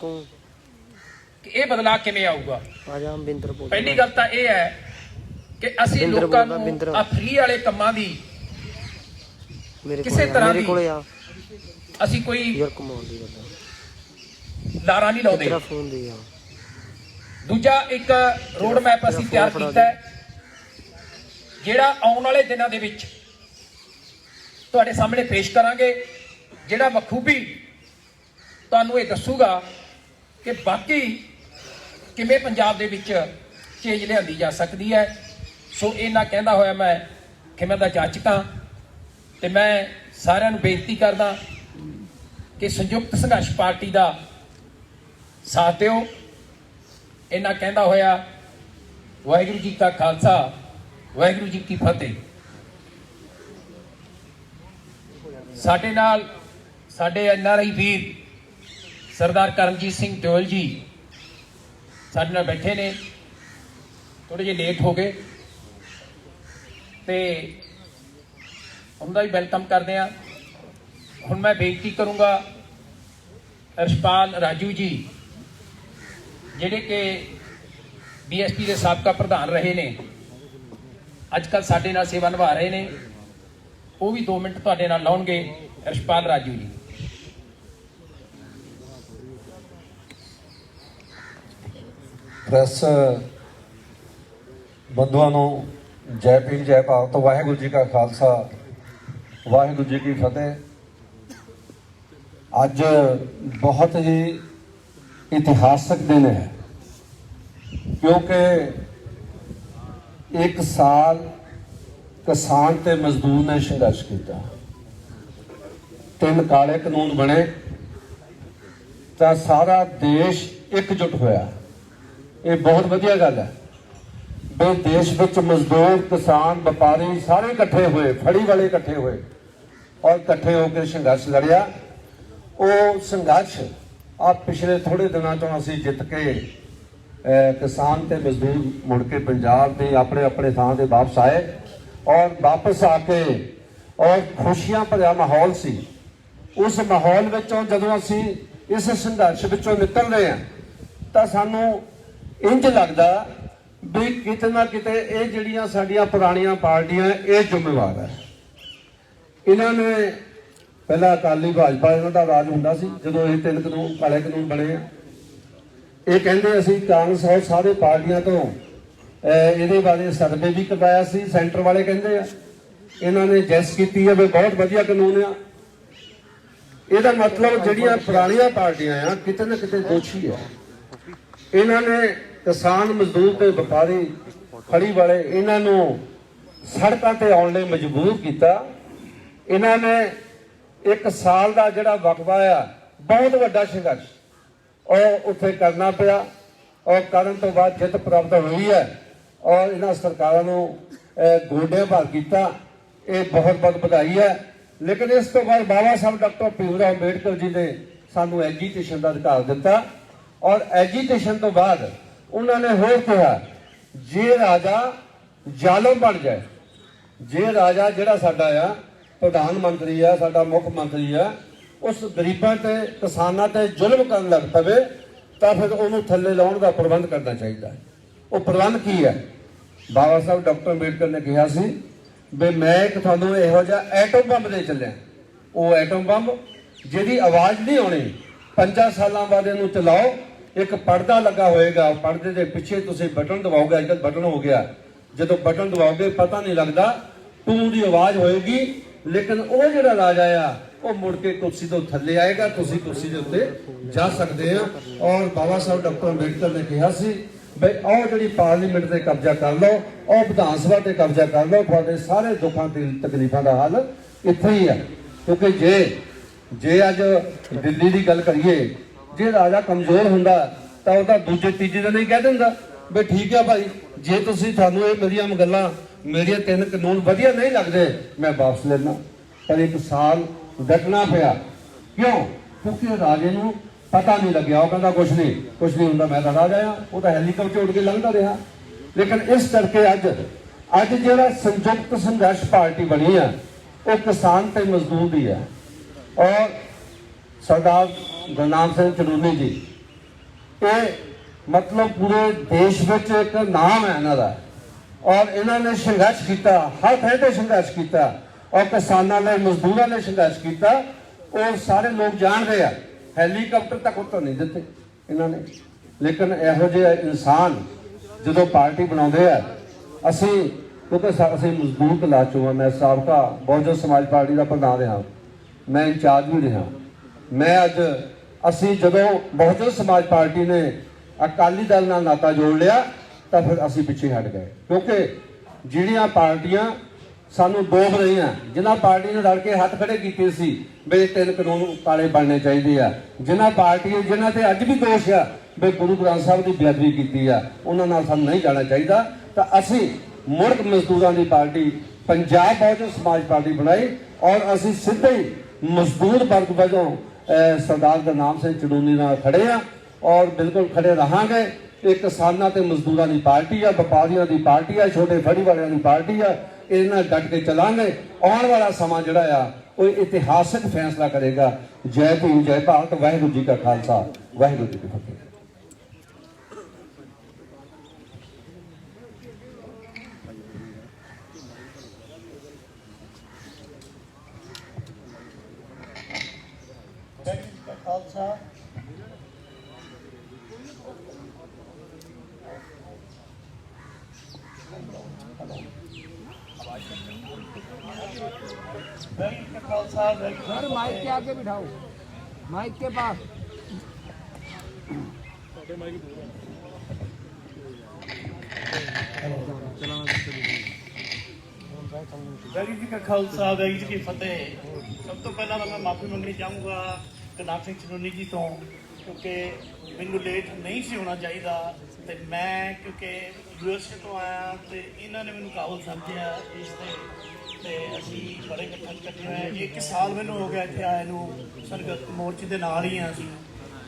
कि यह बदलाव किवें आऊगा। पहली गल तो यह है कि असीं लोकां नूं आ फ्री वाले कामां दी किसी तरह दी असीं कोई लारा नहीं लाउंदे। ਦੂਜਾ ਇੱਕ ਰੋਡ ਮੈਪ ਅਸੀਂ ਤਿਆਰ ਕੀਤਾ ਹੈ, ਜਿਹੜਾ ਆਉਣ ਵਾਲੇ ਦਿਨਾਂ ਦੇ ਵਿੱਚ ਤੁਹਾਡੇ ਸਾਹਮਣੇ ਪੇਸ਼ ਕਰਾਂਗੇ, ਜਿਹੜਾ ਬਖੂਬੀ ਤੁਹਾਨੂੰ ਇਹ ਦੱਸੂਗਾ ਕਿ ਬਾਕੀ ਕਿਵੇਂ ਪੰਜਾਬ ਦੇ ਵਿੱਚ ਚੇਂਜ ਲਿਆਂਦੀ ਜਾ ਸਕਦੀ ਹੈ। ਸੋ ਇਹਨਾਂ ਕਹਿੰਦਾ ਹੋਇਆ ਮੈਂ ਖਿਮਾ ਦਾ ਜਾਚਕ ਹਾਂ ਤੇ ਮੈਂ ਸਾਰਿਆਂ ਨੂੰ ਬੇਨਤੀ ਕਰਦਾ ਕਿ ਸੰਯੁਕਤ ਸੰਘਰਸ਼ ਪਾਰਟੀ ਦਾ ਸਾਥ ਦਿਓ। ਇਹਨਾਂ ਕਹਿੰਦਾ ਹੋਇਆ ਵਾਹਿਗੁਰੂ ਜੀ ਕਾ ਖਾਲਸਾ, ਵਾਹਿਗੁਰੂ ਜੀ ਕੀ ਫਤਿਹ। ਸਾਡੇ ਨਾਲ ਸਾਡੇ NRI ਵੀਰ ਸਰਦਾਰ ਕਰਮਜੀਤ ਸਿੰਘ ਦਿਓਲ ਜੀ ਸਾਡੇ ਨਾਲ ਬੈਠੇ ਨੇ, ਥੋੜੇ ਜਿਹੇ ਲੇਟ ਹੋ ਗਏ ਤੇ ਉਹਨਾਂ ਦਾ ਵੀ ਵੈਲਕਮ ਕਰਦੇ ਆ। ਹੁਣ ਮੈਂ ਬੇਨਤੀ ਕਰੂੰਗਾ ਰਸ਼ਪਾਲ ਰਾਜੂ ਜੀ, ਜਿਹੜੇ ਕਿ BSP ਦੇ ਸਾਬਕਾ ਪ੍ਰਧਾਨ ਰਹੇ ਨੇ, ਅੱਜ ਕੱਲ੍ਹ ਸਾਡੇ ਨਾਲ ਸੇਵਾ ਨਿਭਾ ਰਹੇ ਨੇ, ਉਹ ਵੀ 2 ਮਿੰਟ ਤੁਹਾਡੇ ਨਾਲ ਲਾਉਣਗੇ। ਰਸ਼ਪਾਲ ਰਾਜੂ ਜੀ। ਪ੍ਰੈਸ ਬੰਧੂਆਂ ਨੂੰ ਜੈ ਭੀਮ ਜੈ ਭਾਰਤ, ਵਾਹਿਗੁਰੂ ਜੀ ਕਾ ਖਾਲਸਾ, ਵਾਹਿਗੁਰੂ ਜੀ ਕੀ ਫਤਿਹ। ਅੱਜ ਬਹੁਤ ਹੀ ਇਤਿਹਾਸਕ ਦਿਨ ਹੈ, ਕਿਉਂਕਿ 1 ਸਾਲ ਕਿਸਾਨ ਤੇ ਮਜ਼ਦੂਰ ਨੇ ਸੰਘਰਸ਼ ਕੀਤਾ, 3 ਕਾਲੇ ਕਾਨੂੰਨ ਬਣੇ ਤਾਂ ਸਾਰਾ ਦੇਸ਼ ਇਕਜੁੱਟ ਹੋਇਆ। ਇਹ ਬਹੁਤ ਵਧੀਆ ਗੱਲ ਹੈ ਵੀ ਦੇਸ਼ ਵਿੱਚ ਮਜ਼ਦੂਰ, ਕਿਸਾਨ, ਵਪਾਰੀ ਸਾਰੇ ਇਕੱਠੇ ਹੋਏ, ਫੜੀ ਵਾਲੇ ਇਕੱਠੇ ਹੋਏ ਔਰ ਇਕੱਠੇ ਹੋ ਕੇ ਸੰਘਰਸ਼ ਲੜਿਆ। ਉਹ ਸੰਘਰਸ਼ ਆ ਪਿਛਲੇ ਥੋੜੇ ਦਿਨਾਂ ਤੋਂ ਅਸੀਂ ਜਿੱਤ ਕੇ ਕਿਸਾਨ ਤੇ ਮਜ਼ਦੂਰ ਮੁੜ ਕੇ ਪੰਜਾਬ ਦੇ ਆਪਣੇ ਆਪਣੇ ਥਾਂ ਤੇ ਵਾਪਸ ਆਏ ਔਰ ਵਾਪਸ ਆ ਕੇ ਔਰ ਖੁਸ਼ੀਆਂ ਭਰਿਆ ਮਾਹੌਲ ਸੀ। ਉਸ ਮਾਹੌਲ ਵਿੱਚੋਂ ਜਦੋਂ ਅਸੀਂ ਇਸ ਸੰਘਰਸ਼ ਵਿੱਚੋਂ ਨਿਕਲ ਰਹੇ ਹਾਂ ਤਾਂ ਸਾਨੂੰ ਇੰਜ ਲੱਗਦਾ ਵੀ ਕਿਤੇ ਨਾ ਕਿਤੇ ਇਹ ਜਿਹੜੀਆਂ ਸਾਡੀਆਂ ਪੁਰਾਣੀਆਂ ਪਾਰਟੀਆਂ ਇਹ ਜ਼ਿੰਮੇਵਾਰ ਹੈ। ਇਹਨਾਂ ਨੇ ਪਹਿਲਾਂ ਅਕਾਲੀ ਭਾਜਪਾ ਇਹਨਾਂ ਦਾ ਰਾਜ ਹੁੰਦਾ ਸੀ, ਜਦੋਂ ਇਹ 3 ਕਾਨੂੰਨ ਕਾਲੇ ਕਾਨੂੰਨ ਬਣੇ ਆ, ਇਹ ਕਹਿੰਦੇ ਅਸੀਂ ਕਾਂਗਰਸ ਔਰ ਸਾਰੇ ਪਾਰਟੀਆਂ ਤੋਂ ਇਹਦੇ ਬਾਰੇ ਸਰਵੇ ਵੀ ਕਰਵਾਇਆ ਸੀ, ਸੈਂਟਰ ਵਾਲੇ ਕਹਿੰਦੇ ਆ। ਇਹਨਾਂ ਨੇ ਜੈਸ ਕੀਤੀ ਹੈ ਵੀ ਬਹੁਤ ਵਧੀਆ ਕਾਨੂੰਨ ਆ। ਇਹਦਾ ਮਤਲਬ ਜਿਹੜੀਆਂ ਪੁਰਾਣੀਆਂ ਪਾਰਟੀਆਂ ਆ ਕਿਤੇ ਨਾ ਕਿਤੇ ਦੋਸ਼ੀ ਆ। ਇਹਨਾਂ ਨੇ ਕਿਸਾਨ, ਮਜ਼ਦੂਰ ਤੇ ਵਪਾਰੀ, ਫੜੀ ਵਾਲੇ ਇਹਨਾਂ ਨੂੰ ਸੜਕਾਂ ਤੇ ਆਉਣ ਲਈ ਮਜਬੂਰ ਕੀਤਾ। ਇਹਨਾਂ ਨੇ 1 ਸਾਲ ਦਾ ਜਿਹੜਾ ਵਕਫਾ ਆ, ਬਹੁਤ ਵੱਡਾ ਸੰਘਰਸ਼ ਉਹ ਉੱਥੇ ਕਰਨਾ ਪਿਆ ਔਰ ਕਰਨ ਤੋਂ ਬਾਅਦ ਜਿੱਤ ਪ੍ਰਾਪਤ ਹੋਈ ਹੈ ਔਰ ਇਹਨਾਂ ਸਰਕਾਰਾਂ ਨੂੰ ਗੋਡਿਆਂ ਭਾਰ ਕੀਤਾ। ਇਹ ਬਹੁਤ ਬਹੁਤ ਵਧਾਈ ਹੈ। ਲੇਕਿਨ ਇਸ ਤੋਂ ਬਾਅਦ ਬਾਬਾ ਸਾਹਿਬ ਡਾਕਟਰ ਭੀਮ ਰਾਓ ਅੰਬੇਡਕਰ ਜੀ ਨੇ ਸਾਨੂੰ ਐਜੀਟੇਸ਼ਨ ਦਾ ਅਧਿਕਾਰ ਦਿੱਤਾ ਔਰ ਐਜੀਟੇਸ਼ਨ ਤੋਂ ਬਾਅਦ ਉਹਨਾਂ ਨੇ ਹੋਰ ਕਿਹਾ, ਜੇ ਰਾਜਾ ਜ਼ਾਲਮ ਬਣ ਜਾਏ, ਜੇ ਰਾਜਾ ਜਿਹੜਾ ਸਾਡਾ ਆ ਪ੍ਰਧਾਨ ਮੰਤਰੀ ਆ, ਸਾਡਾ ਮੁੱਖ ਮੰਤਰੀ ਆ, ਉਸ ਗਰੀਬਾਂ ਤੇ ਕਿਸਾਨਾਂ ਤੇ ਜ਼ੁਲਮ ਕਰਨ ਲੱਗ ਪਵੇ ਤਾਂ ਫਿਰ ਉਹਨੂੰ ਥੱਲੇ ਲਾਉਣ ਦਾ ਪ੍ਰਬੰਧ ਕਰਨਾ ਚਾਹੀਦਾ ਹੈ। ਉਹ ਪ੍ਰਬੰਧ ਕੀ ਹੈ? ਬਾਬਾ ਸਾਹਿਬ ਡਾਕਟਰ ਅੰਬੇਡਕਰ ਨੇ ਕਿਹਾ ਸੀ ਵੀ ਮੈਂ ਇੱਕ ਤੁਹਾਨੂੰ ਇਹੋ ਜਿਹਾ ਐਟਮ ਬੰਬ ਦੇ ਚੱਲਿਆ। ਉਹ ਐਟਮ ਬੰਬ ਜਿਹਦੀ ਆਵਾਜ਼ ਨਹੀਂ ਆਉਣੀ, 5 ਸਾਲਾਂ ਬਾਅਦ ਇਹਨੂੰ ਚਲਾਓ। ਇੱਕ ਪਰਦਾ ਲੱਗਾ ਹੋਏਗਾ, ਪਰਦੇ ਦੇ ਪਿੱਛੇ ਤੁਸੀਂ ਬਟਨ ਦਬਾਓਗੇ, ਅੱਜ ਕੱਲ੍ਹ ਬਟਨ ਹੋ ਗਿਆ, ਜਦੋਂ ਬਟਨ ਦਬਾਓਗੇ ਪਤਾ ਨਹੀਂ ਲੱਗਦਾ, ਟੂ ਦੀ ਆਵਾਜ਼ ਹੋਏਗੀ, ਲੇਕਿਨ ਉਹ ਜਿਹੜਾ ਰਾਜਾ ਆ ਉਹ ਮੁੜ ਕੇ ਕੁਰਸੀ ਤੋਂ ਥੱਲੇ ਆਏਗਾ, ਤੁਸੀਂ ਕੁਰਸੀ ਦੇ ਉੱਤੇ ਜਾ ਸਕਦੇ ਆ। ਔਰ ਬਾਬਾ ਸਾਹਿਬ ਡਾਕਟਰ ਅੰਬੇਡਕਰ ਨੇ ਕਿਹਾ ਸੀ ਬਈ ਆਹ ਜਿਹੜੀ ਪਾਰਲੀਮੈਂਟ ਤੇ ਕਬਜ਼ਾ ਕਰ ਲਓ, ਉਹ ਵਿਧਾਨ ਸਭਾ ਤੇ ਕਬਜ਼ਾ ਕਰ ਲਓ, ਤੁਹਾਡੇ ਸਾਰੇ ਦੁੱਖਾਂ ਤੇ ਤਕਲੀਫਾਂ ਦਾ ਹੱਲ ਇੱਥੇ ਹੀ ਆ। ਕਿਉਂਕਿ ਜੇ ਅੱਜ ਦਿੱਲੀ ਦੀ ਗੱਲ ਕਰੀਏ, ਜੇ ਰਾਜਾ ਕਮਜ਼ੋਰ ਹੁੰਦਾ ਤਾਂ ਉਹਦਾ ਦੂਜੇ ਤੀਜੇ ਦਿਨ ਹੀ ਕਹਿ ਦਿੰਦਾ ਵੀ ਠੀਕ ਆ ਭਾਈ, ਜੇ ਤੁਸੀਂ ਤੁਹਾਨੂੰ ਇਹ ਮੇਰੀਆਂ ਗੱਲਾਂ, ਮੇਰੀਆਂ 3 ਕਾਨੂੰਨ ਵਧੀਆ ਨਹੀਂ ਲੱਗਦੇ, ਮੈਂ ਵਾਪਸ ਲੈਣਾ। ਪਰ 1 ਸਾਲ ਡਟਣਾ ਪਿਆ। ਕਿਉਂ? ਕਿਉਂਕਿ ਰਾਜੇ ਨੂੰ ਪਤਾ ਨਹੀਂ ਲੱਗਿਆ। ਉਹ ਕਹਿੰਦਾ ਕੁਛ ਨਹੀਂ ਹੁੰਦਾ, ਮੈਂ ਤਾਂ ਰਾਜਾ ਆ। ਉਹ ਤਾਂ ਹੈਲੀਕਾਪਟਰ ਉੱਡ ਕੇ ਲੰਘਦਾ ਰਿਹਾ। ਲੇਕਿਨ ਇਸ ਕਰਕੇ ਅੱਜ ਜਿਹੜਾ ਸੰਯੁਕਤ ਸੰਘਰਸ਼ ਪਾਰਟੀ ਬਣੀ ਆ, ਉਹ ਕਿਸਾਨ ਤੇ ਮਜ਼ਦੂਰ ਦੀ ਆ। ਔਰ ਸਰਦਾਰ ਗੁਰਨਾਮ ਸਿੰਘ ਚਨੂਨੀ ਜੀ, ਇਹ ਮਤਲਬ ਪੂਰੇ ਦੇਸ਼ ਵਿੱਚ ਇੱਕ ਨਾਮ ਹੈ ਇਹਨਾਂ ਦਾ। ਔਰ ਇਹਨਾਂ ਨੇ ਸੰਘਰਸ਼ ਕੀਤਾ, ਹਰ ਥਾਂ ਤੇ ਸੰਘਰਸ਼ ਕੀਤਾ ਔਰ ਕਿਸਾਨਾਂ ਨੇ, ਮਜ਼ਦੂਰਾਂ ਨੇ ਸੰਘਰਸ਼ ਕੀਤਾ। ਉਹ ਸਾਰੇ ਲੋਕ ਜਾਣ ਰਹੇ ਆ। ਹੈਲੀਕਾਪਟਰ ਤੱਕ ਉੱਤਰ ਨਹੀਂ ਦਿੱਤੇ ਇਹਨਾਂ ਨੇ। ਲੇਕਿਨ ਇਹੋ ਜਿਹੇ ਇਨਸਾਨ ਜਦੋਂ ਪਾਰਟੀ ਬਣਾਉਂਦੇ ਆ, ਅਸੀਂ ਕਿਉਂਕਿ ਅਸੀਂ ਮਜ਼ਦੂਰ ਕਲਾਸ ਚੋਂ ਹਾਂ। ਮੈਂ ਸਾਬਕਾ ਬਹੁਜਨ ਸਮਾਜ ਪਾਰਟੀ ਦਾ ਪ੍ਰਧਾਨ ਰਿਹਾ, ਮੈਂ ਇੰਚਾਰਜ ਵੀ ਰਿਹਾ। ਅਸੀਂ ਜਦੋਂ ਬਹੁਜਨ ਸਮਾਜ ਪਾਰਟੀ ਨੇ ਅਕਾਲੀ ਦਲ ਨਾਲ ਨਾਤਾ ਜੋੜ ਲਿਆ ਤਾਂ ਫਿਰ ਅਸੀਂ ਪਿੱਛੇ ਹਟ ਗਏ, ਕਿਉਂਕਿ ਜਿਹੜੀਆਂ ਪਾਰਟੀਆਂ ਸਾਨੂੰ ਡੋਬ ਰਹੀਆਂ, ਜਿਨ੍ਹਾਂ ਪਾਰਟੀ ਨੇ ਰਲ ਕੇ ਹੱਥ ਖੜੇ ਕੀਤੇ ਸੀ ਵੀ 3 ਕਾਨੂੰਨ ਕਾਲੇ ਬਣਨੇ ਚਾਹੀਦੇ ਆ, ਜਿਨ੍ਹਾਂ ਤੇ ਅੱਜ ਵੀ ਦੋਸ਼ ਆ ਵੀ ਗੁਰੂ ਗ੍ਰੰਥ ਸਾਹਿਬ ਦੀ ਬੇਅਦਬੀ ਕੀਤੀ ਆ, ਉਹਨਾਂ ਨਾਲ ਸਾਨੂੰ ਨਹੀਂ ਜਾਣਾ ਚਾਹੀਦਾ। ਤਾਂ ਅਸੀਂ ਮੁੜ ਮਜ਼ਦੂਰਾਂ ਦੀ ਪਾਰਟੀ ਪੰਜਾਬ ਬਹੁਜਨ ਸਮਾਜ ਪਾਰਟੀ ਬਣਾਈ ਔਰ ਅਸੀਂ ਸਿੱਧੇ ਹੀ ਮਜ਼ਦੂਰ ਵਰਗ ਵਜੋਂ ਸਰਦਾਰ ਗੁਰਨਾਮ ਸਿੰਘ ਚੜੂਨੀ ਨਾਲ ਖੜੇ ਆ ਔਰ ਬਿਲਕੁਲ ਖੜੇ ਰਹਾਂਗੇ। ਇਹ ਕਿਸਾਨਾਂ ਤੇ ਮਜ਼ਦੂਰਾਂ ਦੀ ਪਾਰਟੀ ਆ, ਵਪਾਰੀਆਂ ਦੀ ਪਾਰਟੀ ਆ, ਛੋਟੇ ਫੜੀ ਵਾਲਿਆਂ ਦੀ ਪਾਰਟੀ ਆ। ਇਹਦੇ ਨਾਲ ਡਟ ਕੇ ਚੱਲਾਂਗੇ। ਆਉਣ ਵਾਲਾ ਸਮਾਂ ਜਿਹੜਾ ਆ ਉਹ ਇਤਿਹਾਸਕ ਫੈਸਲਾ ਕਰੇਗਾ। ਜੈ ਭੀਮ, ਜੈ ਭਾਰਤ। ਵਾਹਿਗੁਰੂ ਜੀ ਕਾ ਖਾਲਸਾ, ਵਾਹਿਗੁਰੂ ਜੀ ਕੀ ਫਤਿਹ। खालसा सर माइक के आगे बिठाओ, माइक के पास। वाहिगुरू जी का खालसा, वाहिगुरू जी की फतेह। सब तो पहला मैं माफ़ी मंगनी चाहूँगा गुरनाम सिंह चनूनी जी तो, क्योंकि मैनू लेट नहीं सी होना चाहिए। तो मैं क्योंकि USA तो आया तो इन्होंने मैनू काबल समझिया इसते असी बड़े इकट्ठे हुए। 1 साल मैनू हो गया इतने आए नू, संगत मोर्चे के नाल ही हाँ असी।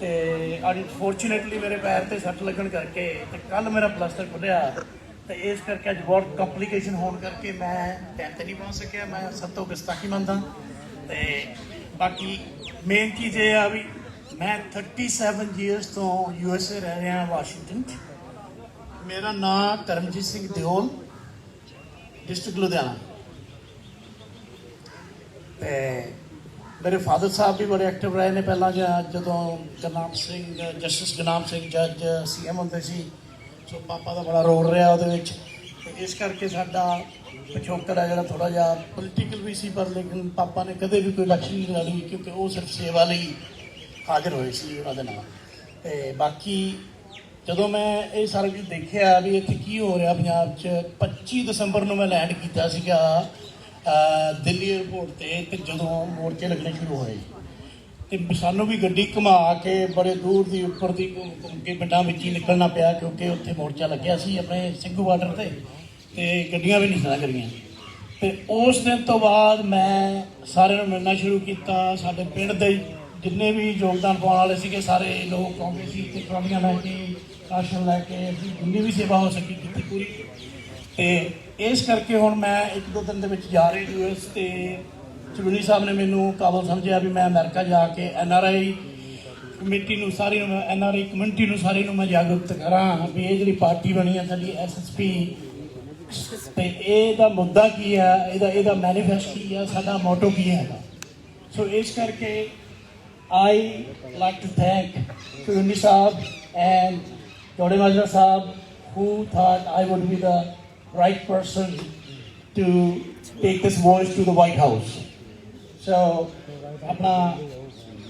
तो अनफॉर्चुनेटली मेरे पैर से सट लगन करके तो कल मेरा प्लास्टर खुलिया, तो इस करके अज बहुत कंप्लीकेशन होने करके मैं टाइम तो नहीं पहुँच सकिया। मैं सब तो गुस्ताखी मनदा। तो बाकी मेन चीज़ ये आ भी मैं 37 ईयर्स तो USA रह रहा वाशिंगटन। मेरा नाम करमजीत सिंह दिओल, डिस्ट्रिक्ट लुधियाना। तो मेरे फादर साहब भी बड़े एक्टिव रहे ने पहला जो गुरनाम सिंह जस्टिस गुरनाम सिंह जज CM होंगे सी। सो पापा का बड़ा रोल रहा वो। इस करके साडा पिछोकड़ है जो थोड़ा जहा पोलीटिकल भी सी, पर लेकिन पापा ने कदे भी कोई इलेक्शन नहीं लड़ी, क्योंकि वो सिर्फ सेवा लिए हाजिर होए सी उन्होंने नाल। ते बाकी जो मैं ये सारा कुछ देखा भी इत्थे की हो रहा पंजाब च, 25 दसंबर को मैं लैंड किया सीगा दिल्ली एयरपोर्ट ते जो मोर्चे लगने शुरू होए तो सानू भी गड्डी घुमा के बड़े दूर की उपर की घूम के पिंडों में ही निकलना पाया, क्योंकि उत्थे मोर्चा लग्या सी अपने सिंघू बार्डर से। तो गड्डियां भी नहीं सा करियां। तो उस दिन तो बाद मैं सारे मिलना शुरू किया। साडे पिंड दे जिन्ने भी योगदान पाने वाले सीगे सारे लोग आउंदे सी ते ट्रालियां लैके राशन लैके जिन्नी भी सेवा हो सकी की पूरी। तो इस करके हुण मैं 1-2 दिन दे विच जा रही US। ते चलूनी साहब ने मैनू काबल समझिया भी मैं अमेरिका जाके NRI कमेटी नूं सारी NRI कम्यूनिटी नूं सारी नूं मैं जागरूक करा भी ये जिहड़ी पार्टी बनी है साडी SSP तो यदा मुद्दा की है, यदा मैनीफेस्टो की है, साडा मोटो की है। सो इस करके आई लाइक टू थैंक चलूनी साहब एंड जोड़े माजरा साहब who thought I would be the right person to take this voice to the White House. So अपना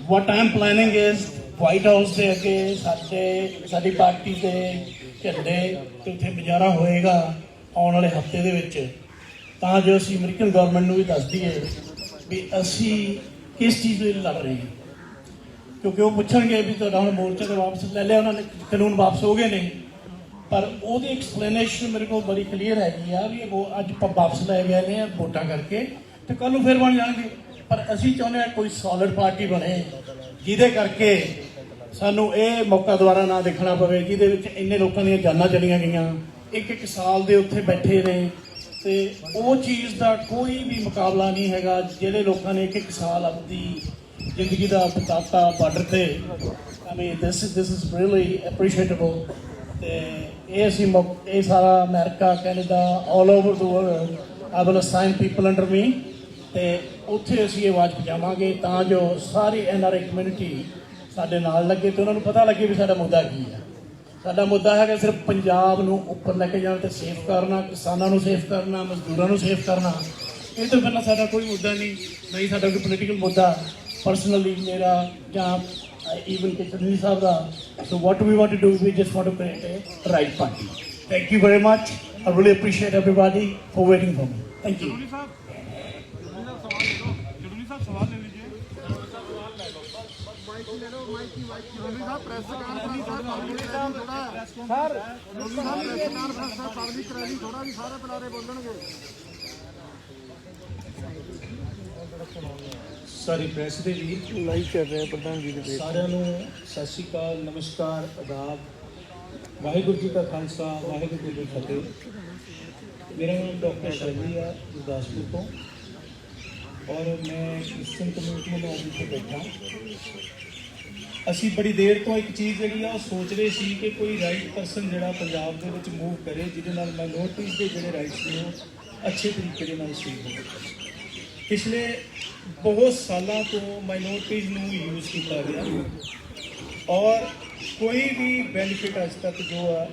what I am planning is White House ਦੇ ਅੱਗੇ ਸਾਡੀ ਪਾਰਟੀ ਦੇ ਝੰਡੇ ਤੇ ਉੱਥੇ ਮੁਜ਼ਾਹਰਾ ਹੋਏਗਾ ਆਉਣ ਵਾਲੇ ਹਫਤੇ ਦੇ ਵਿੱਚ, ਤਾਂ ਜੋ ਅਸੀਂ ਅਮਰੀਕਨ ਗਵਰਨਮੈਂਟ ਨੂੰ ਵੀ ਦੱਸ ਦਈਏ ਵੀ ਅਸੀਂ ਕਿਸ ਚੀਜ਼ ਲਈ ਲੜ ਰਹੇ ਹਾਂ। ਕਿਉਂਕਿ ਉਹ ਪੁੱਛਣਗੇ ਵੀ ਤੁਹਾਡਾ ਹੁਣ ਮੋਰਚਾ ਤੋਂ ਵਾਪਸ ਲੈ ਲਿਆ, ਉਹਨਾਂ ਨੇ ਕਾਨੂੰਨ ਵਾਪਸ ਹੋ ਗਏ ਨੇ, ਪਰ ਉਹਦੀ ਐਕਸਪਲੇਨੇਸ਼ਨ ਮੇਰੇ ਕੋਲ ਬੜੀ ਕਲੀਅਰ ਹੈਗੀ ਆ ਵੀ ਉਹ ਅੱਜ ਵਾਪਸ ਲੈ ਗਏ ਨੇ ਵੋਟਾਂ ਕਰਕੇ ਤੇ ਕੱਲ੍ਹ ਨੂੰ ਫਿਰ ਬਣ ਜਾਣਗੇ। ਪਰ ਅਸੀਂ ਚਾਹੁੰਦੇ ਹਾਂ ਕੋਈ ਸੋਲਿਡ ਪਾਰਟੀ ਬਣੇ ਜਿਹਦੇ ਕਰਕੇ ਸਾਨੂੰ ਇਹ ਮੌਕਾ ਦੁਬਾਰਾ ਨਾ ਦੇਖਣਾ ਪਵੇ, ਜਿਹਦੇ ਵਿੱਚ ਇੰਨੇ ਲੋਕਾਂ ਦੀਆਂ ਜਾਨਾਂ ਚਲੀਆਂ ਗਈਆਂ, 1-1 ਸਾਲ ਦੇ ਉੱਥੇ ਬੈਠੇ ਨੇ। ਤੇ ਉਹ ਚੀਜ਼ ਦਾ ਕੋਈ ਵੀ ਮੁਕਾਬਲਾ ਨਹੀਂ ਹੈਗਾ ਜਿਹੜੇ ਲੋਕਾਂ ਨੇ 1-1 ਸਾਲ ਆਪਣੀ ਜ਼ਿੰਦਗੀ ਦਾ ਬਿਤਾਤਾ ਬਾਰਡਰ ਤੇ। I mean this is really appreciable. ਤੇ ਇਹ ਅਸੀਂ ਇਹ ਸਾਰਾ America, Canada, all over the world I will assign people under me. ਤੇ ਉੱਥੇ ਅਸੀਂ ਇਹ ਆਵਾਜ਼ ਪਹੁੰਚਾਵਾਂਗੇ ਤਾਂ ਜੋ ਸਾਰੀ NRI ਕਮਿਊਨਿਟੀ ਸਾਡੇ ਨਾਲ ਲੱਗੇ ਤੇ ਉਹਨਾਂ ਨੂੰ ਪਤਾ ਲੱਗੇ ਵੀ ਸਾਡਾ ਮੁੱਦਾ ਕੀ ਹੈ। ਸਾਡਾ ਮੁੱਦਾ ਹੈਗਾ ਸਿਰਫ ਪੰਜਾਬ ਨੂੰ ਉੱਪਰ ਲੈ ਕੇ ਜਾਣਾ ਤੇ ਸੇਫ ਕਰਨਾ, ਕਿਸਾਨਾਂ ਨੂੰ ਸੇਫ ਕਰਨਾ, ਮਜ਼ਦੂਰਾਂ ਨੂੰ ਸੇਫ ਕਰਨਾ। ਇਹ ਤੋਂ ਪਹਿਲਾਂ ਸਾਡਾ ਕੋਈ ਮੁੱਦਾ ਨਹੀਂ ਸਾਡਾ ਕੋਈ ਪੋਲੀਟੀਕਲ ਮੁੱਦਾ ਪਰਸਨਲੀ ਮੇਰਾ ਜਾਂ even Kitchen Sahib the. So what we want to do, we just want to create a right party. Thank you very much. I really appreciate everybody for waiting for me. Thank you. Sorry press ਦੇ ਵੀ live ਚੱਲ ਰਿਹਾ ਪ੍ਰਧਾਨ ਜੀ ਦੇ ਸਾਰਿਆਂ ਨੂੰ ਸਤਿ ਸ਼੍ਰੀ ਅਕਾਲ, ਨਮਸਕਾਰ, ਆਦਾਬ। ਵਾਹਿਗੁਰੂ ਜੀ ਕਾ ਖਾਲਸਾ, ਵਾਹਿਗੁਰੂ ਜੀ ਕੀ ਫਤਿਹ। ਮੇਰਾ ਨਾਮ ਡਾਕਟਰ ਸ਼ੈਲੀ ਆ ਗੁਰਦਾਸਪੁਰ ਤੋਂ ਔਰ ਮੈਂ ਕ੍ਰਿਸਚਨ ਕਮਿਊਨਿਟੀ ਨੂੰ ਇੱਥੇ ਬੈਠਾ। ਅਸੀਂ ਬੜੀ ਦੇਰ ਤੋਂ ਇੱਕ ਚੀਜ਼ ਜਿਹੜੀ ਆ ਉਹ ਸੋਚ ਰਹੇ ਸੀ ਕਿ ਕੋਈ ਰਾਈਟ ਪਰਸਨ ਜਿਹੜਾ ਪੰਜਾਬ ਦੇ ਵਿੱਚ ਮੂਵ ਕਰੇ ਜਿਹਦੇ ਨਾਲ ਮਾਈਨੋਰਟੀਜ਼ ਦੇ ਜਿਹੜੇ ਰਾਈਟਸ ਨੇ ਉਹ ਅੱਛੇ ਤਰੀਕੇ ਦੇ ਨਾਲ ਸੇਵ ਹੋ ਸਕਣ। ਪਿਛਲੇ ਬਹੁਤ ਸਾਲਾਂ ਤੋਂ ਮਾਈਨੋਰਟੀਜ਼ ਨੂੰ ਯੂਜ਼ ਕੀਤਾ ਗਿਆ ਔਰ ਕੋਈ ਵੀ ਬੈਨੀਫਿਟ ਅੱਜ ਤੱਕ ਜੋ ਆ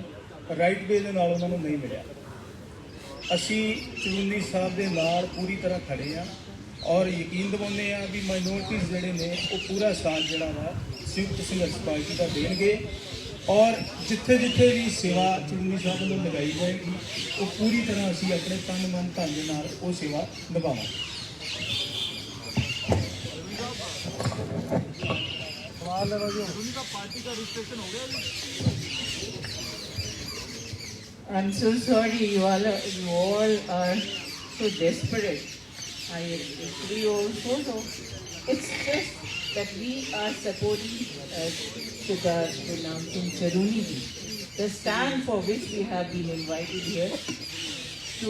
ਰਾਈਟ ਵੇ ਦੇ ਨਾਲ ਉਹਨਾਂ ਨੂੰ ਨਹੀਂ ਮਿਲਿਆ। ਅਸੀਂ ਚੂਨੀ ਸਾਹਿਬ ਦੇ ਨਾਲ ਪੂਰੀ ਤਰ੍ਹਾਂ ਖੜੇ ਆ ਔਰ ਯਕੀਨ ਦਿਵਾਉਂਦੇ ਆ ਵੀ ਮਾਈਨੋਰਟੀਜ਼ ਜਿਹੜੇ ਨੇ ਉਹ ਪੂਰਾ ਸਾਥ ਜਿਹੜਾ ਵਾ ਸੰਯੁਕਤ ਸੰਘਰਸ਼ ਪਾਰਟੀ ਦਾ ਦੇਣਗੇ ਔਰ ਜਿੱਥੇ ਜਿੱਥੇ ਵੀ ਸੇਵਾ ਚੂਨੀ ਸਾਹਿਬ ਨੂੰ ਲਗਾਈ ਜਾਏਗੀ ਉਹ ਪੂਰੀ ਤਰ੍ਹਾਂ ਅਸੀਂ ਆਪਣੇ ਤਨ ਮਨ ਧਨ ਦੇ ਨਾਲ ਉਹ ਸੇਵਾ ਨਿਭਾਵਾਂਗੇ। I'm so sorry, you all are so desperate. I agree also. So it's just that we are supporting Sardar Ghulam Singh Charuni ji, the stand for which we have been invited here to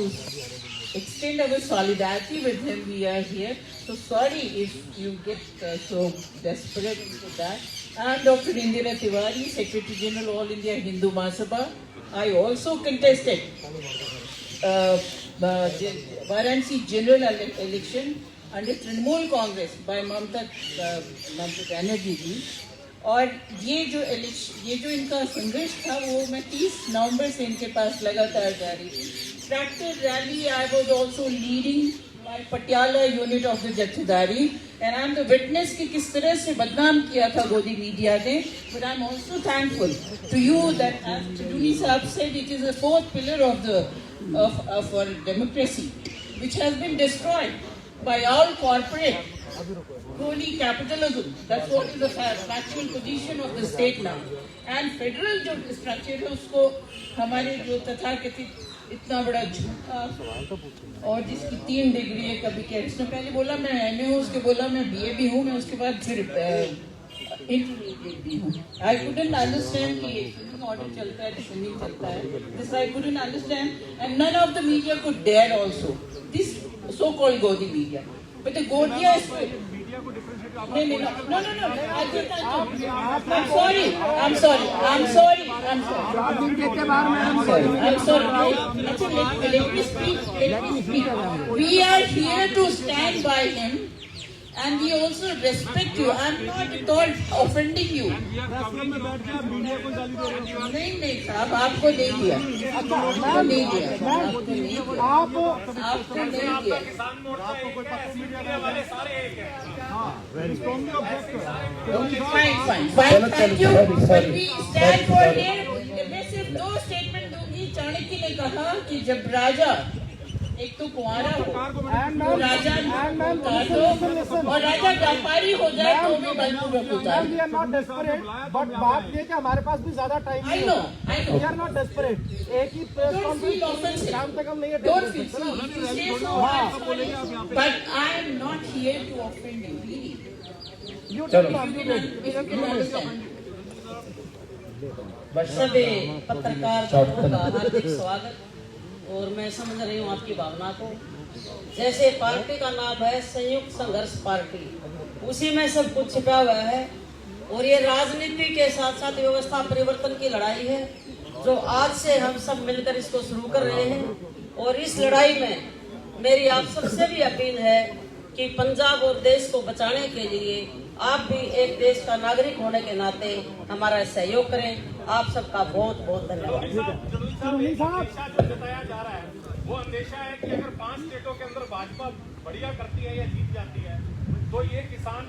extend our solidarity with him. We are here. So sorry if you get so desperate into that. I'm Dr. Indira Tiwari, Secretary General All India Hindu Mahasabha. I also contested Varanasi general election under Trinamool Congress by Mamata Banerjee ji. और ये जो इनका संघर्ष था वो मैं 30 नवंबर से इनके पास लगातार जारी थी। Tractor rally I was also leading my Patiala unit of the Jathedari and I am the witness कि किस तरह से बदनाम किया था गोदी मीडिया ने। But I am also thankful to you that as Chuduni Saab said, it is the fourth pillar of our democracy which has been destroyed by all corporate crony capitalism. That's what is the factual position of the state now. And federal जो structure है उसको हमारे जो तथाकथित इतना बड़ा झूठा और जिसकी 3 डिग्री है, कभी क्या इसने पहले बोला मैं MA हूँ, उसके बोला मैं BA भी हूँ, मैं उसके बाद फिर इंटरमीडिएट भी हूँ। I couldn't understand कि filming order चलता है, filming चलता है। This I couldn't understand and none of the media could dare also. This so-called Godi media. But the Godiya is... No. I think I'm sorry. I'm sorry. Let me speak. We are here to stand by him and we also respect you. I'm not at all offending you. नहीं साहब, आपको नहीं दिया, आपको नहीं दिया। Fine. Thank you. But we stand for here. मैं सिर्फ 2 स्टेटमेंट दूंगी। चाणक्य ने कहा कि जब राजा एक तो कुंवारा हो तो राजा और राजा व्यापारी हो जाए तो भी बलपूर्वक उतार। We are not desperate, but बात ये कि हमारे पास भी ज्यादा टाइम नहीं है। I know. We are not desperate. एक ही प्रेस कॉन्फ्रेंस कम से कम नहीं है। Don't feel so. But I am not here to offend you. Really. You can understand. सभी पत्रकार का हार्दिक स्वागत। और मैं समझ रही हूँ आपकी भावना को। जैसे पार्टी का नाम है संयुक्त संघर्ष पार्टी, उसी में सब कुछ छिपा हुआ है और ये राजनीति के साथ साथ व्यवस्था परिवर्तन की लड़ाई है जो आज से हम सब मिलकर इसको शुरू कर रहे हैं। और इस लड़ाई में मेरी आप सबसे भी अपील है कि पंजाब और देश को बचाने के लिए आप भी एक देश का नागरिक होने के नाते हमारा सहयोग करें। आप सबका बहुत बहुत धन्यवाद। जो जताया जा रहा है वो अंदेशा है कि अगर 5 स्टेटों के अंदर भाजपा बढ़िया करती है या जीत जाती है तो ये किसान